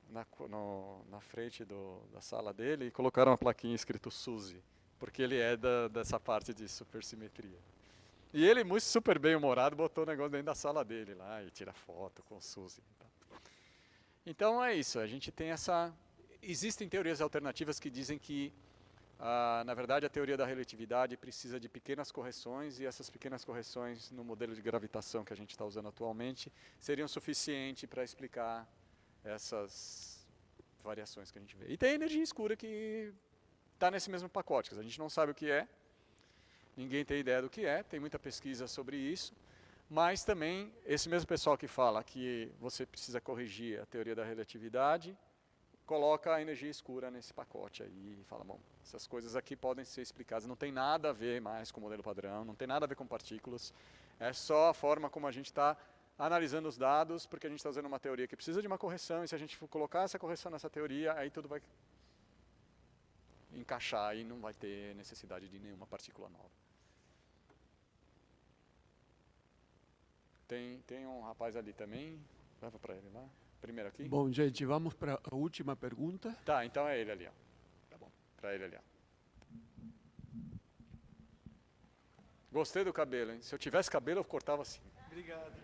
na frente da sala dele e colocaram uma plaquinha escrito SUSY, porque ele é dessa parte de supersimetria. E ele, muito super bem humorado, botou o negócio dentro da sala dele lá e tira foto com o SUSY. Então é isso, a gente tem essa... Existem teorias alternativas que dizem que, na verdade, a teoria da relatividade precisa de pequenas correções e essas pequenas correções no modelo de gravitação que a gente está usando atualmente seriam suficientes para explicar essas variações que a gente vê. E tem a energia escura que está nesse mesmo pacote, que a gente não sabe o que é, ninguém tem ideia do que é, tem muita pesquisa sobre isso, mas também esse mesmo pessoal que fala que você precisa corrigir a teoria da relatividade, coloca a energia escura nesse pacote aí e fala, bom, essas coisas aqui podem ser explicadas, não tem nada a ver mais com o modelo padrão, não tem nada a ver com partículas, é só a forma como a gente está analisando os dados, porque a gente está usando uma teoria que precisa de uma correção, e se a gente for colocar essa correção nessa teoria, aí tudo vai encaixar e não vai ter necessidade de nenhuma partícula nova. Tem um rapaz ali também, leva para ele lá. Primeiro aqui. Bom, gente, vamos para a última pergunta. Tá, então é ele ali, ó. Tá bom, para ele ali, ó. Gostei do cabelo, hein? Se eu tivesse cabelo, eu cortava assim. Obrigado.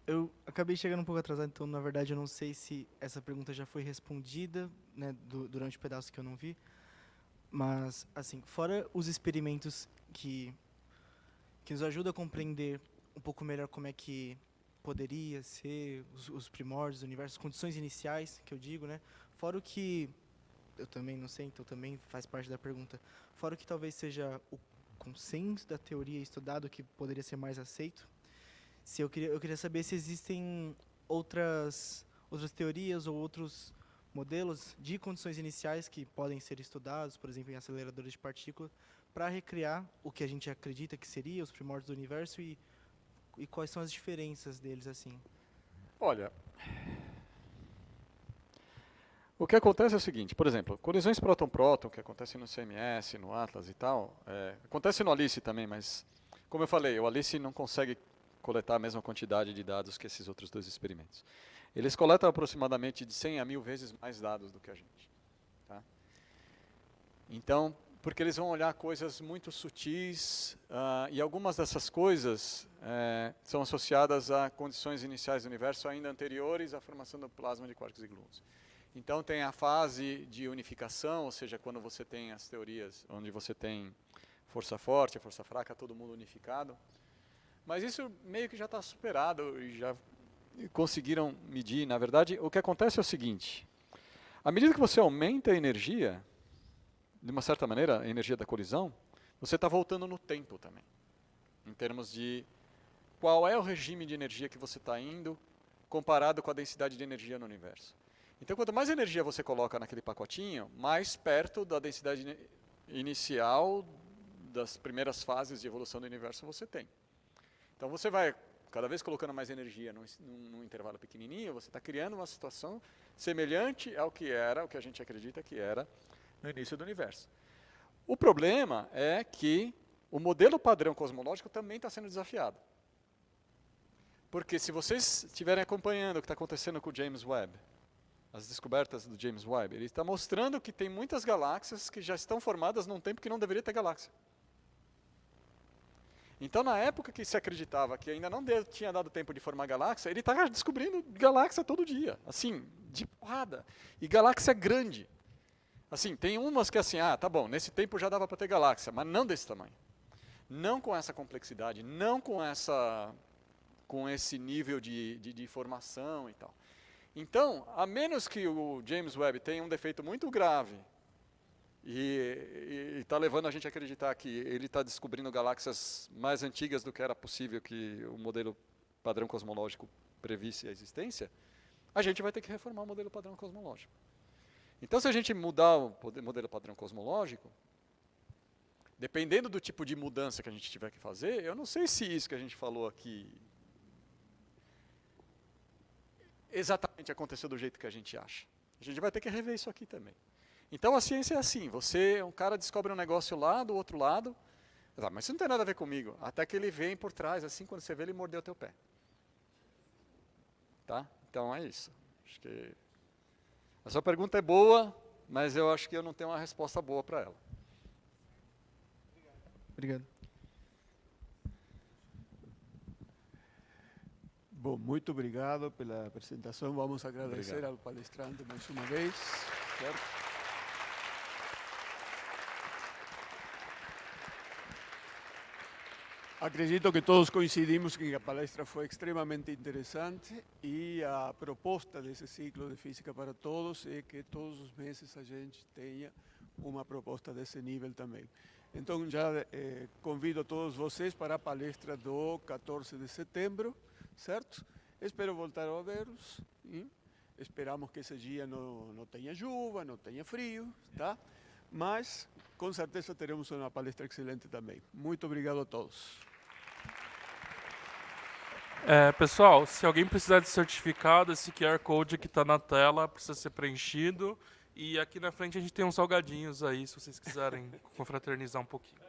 Eu acabei chegando um pouco atrasado, então, na verdade, eu não sei se essa pergunta já foi respondida, né, durante o pedaço que eu não vi. Mas, assim, fora os experimentos que nos ajudam a compreender um pouco melhor como é que poderia ser os primórdios do universo, as condições iniciais, que eu digo, né? Fora o que eu também não sei, então também faz parte da pergunta. Fora o que talvez seja o consenso da teoria estudado que poderia ser mais aceito. Eu queria saber se existem outras teorias ou outros modelos de condições iniciais que podem ser estudados, por exemplo, em aceleradores de partículas, para recriar o que a gente acredita que seria os primórdios do universo e quais são as diferenças deles, assim? Olha, o que acontece é o seguinte, por exemplo, colisões próton-próton, que acontecem no CMS, no Atlas e tal, acontece no ALICE também, mas, como eu falei, o ALICE não consegue coletar a mesma quantidade de dados que esses outros dois experimentos. Eles coletam aproximadamente de 100 a 1000 vezes mais dados do que a gente. Tá? Então, porque eles vão olhar coisas muito sutis, e algumas dessas coisas são associadas a condições iniciais do universo ainda anteriores à formação do plasma de quarks e gluons. Então tem a fase de unificação, ou seja, quando você tem as teorias onde você tem força forte, força fraca, todo mundo unificado. Mas isso meio que já está superado e já conseguiram medir. Na verdade, o que acontece é o seguinte, à medida que você aumenta a energia, de uma certa maneira, a energia da colisão, você está voltando no tempo também, em termos de qual é o regime de energia que você está indo comparado com a densidade de energia no universo. Então, quanto mais energia você coloca naquele pacotinho, mais perto da densidade inicial das primeiras fases de evolução do universo você tem. Então você vai cada vez colocando mais energia num intervalo pequenininho, você está criando uma situação semelhante ao que a gente acredita que era no início do universo. O problema é que o modelo padrão cosmológico também está sendo desafiado. Porque se vocês estiverem acompanhando o que está acontecendo com o James Webb, as descobertas do James Webb, ele está mostrando que tem muitas galáxias que já estão formadas num tempo que não deveria ter galáxia. Então, na época que se acreditava que ainda não tinha dado tempo de formar galáxia, ele estava descobrindo galáxia todo dia, assim, de porrada. E galáxia grande. Assim, tem umas que assim, tá bom, nesse tempo já dava para ter galáxia, mas não desse tamanho. Não com essa complexidade, não com esse nível de formação e tal. Então, a menos que o James Webb tenha um defeito muito grave e está levando a gente a acreditar que ele está descobrindo galáxias mais antigas do que era possível que o modelo padrão cosmológico previsse a existência, a gente vai ter que reformar o modelo padrão cosmológico. Então, se a gente mudar o modelo padrão cosmológico, dependendo do tipo de mudança que a gente tiver que fazer, eu não sei se isso que a gente falou aqui exatamente aconteceu do jeito que a gente acha. A gente vai ter que rever isso aqui também. Então a ciência é assim, um cara descobre um negócio lá, do outro lado, mas isso não tem nada a ver comigo, até que ele vem por trás, assim, quando você vê, ele mordeu o teu pé. Tá? Então é isso. Acho que a sua pergunta é boa, mas eu acho que eu não tenho uma resposta boa para ela. Obrigado. Bom, muito obrigado pela apresentação. Vamos agradecer Obrigado. ao palestrante mais uma vez. Certo? Acredito que todos coincidimos que a palestra foi extremamente interessante e a proposta desse ciclo de Física para Todos é que todos os meses a gente tenha uma proposta desse nível também. Então, já convido todos vocês para a palestra do 14 de setembro, certo? Espero voltar a vê-los e esperamos que esse dia não tenha chuva, não tenha frio, tá? Mas, com certeza, teremos uma palestra excelente também. Muito obrigado a todos. Pessoal, se alguém precisar de certificado, esse QR Code que está na tela precisa ser preenchido. E aqui na frente a gente tem uns salgadinhos aí, se vocês quiserem confraternizar um pouquinho.